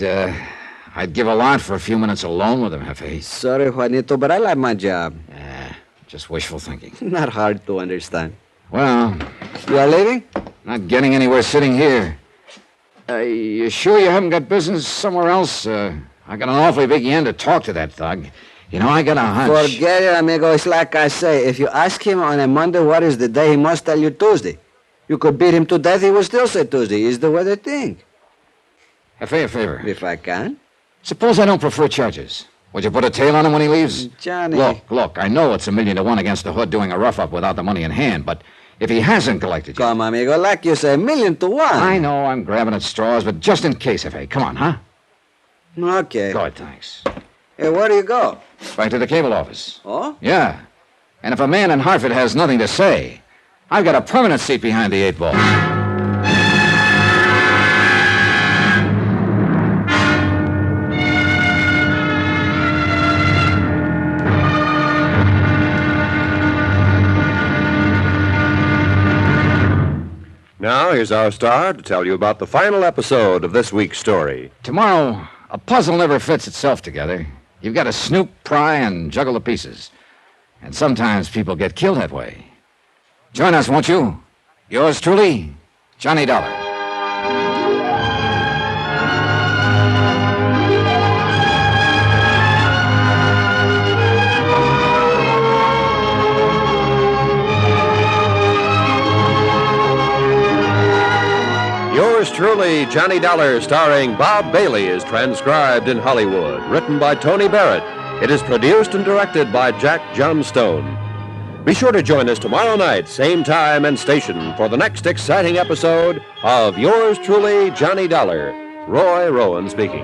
give a lot for a few minutes alone with him, Jefe. Sorry, Juanito, but I like my job. Just wishful thinking. Not hard to understand. Well... You are leaving? Not getting anywhere sitting here. You sure you haven't got business somewhere else? I got an awfully big yen to talk to that thug. You know, I got a hunch. Forget it, amigo. It's like I say. If you ask him on a Monday what is the day, he must tell you Tuesday. You could beat him to death, he will still say Tuesday. Is the way they think. A favor. If I can. Suppose I don't prefer charges. Would you put a tail on him when he leaves? Johnny. Look, I know it's 1,000,000 to 1 against the hood doing a rough-up without the money in hand, but if he hasn't collected you... Come, amigo, like you say, 1,000,000 to 1. I know I'm grabbing at straws, but just in case, F.A. Come on, huh? Okay. Good, thanks. Hey, where do you go? Back to the cable office. Oh? Yeah. And if a man in Hartford has nothing to say, I've got a permanent seat behind the 8 ball. Now, here's our star to tell you about the final episode of this week's story. Tomorrow, a puzzle never fits itself together. You've got to snoop, pry, and juggle the pieces. And sometimes people get killed that way. Join us, won't you? Yours truly, Johnny Dollar. Yours truly, Johnny Dollar, starring Bob Bailey, is transcribed in Hollywood. Written by Tony Barrett. It is produced and directed by Jack Johnstone. Be sure to join us tomorrow night, same time and station, for the next exciting episode of Yours truly, Johnny Dollar. Roy Rowan speaking.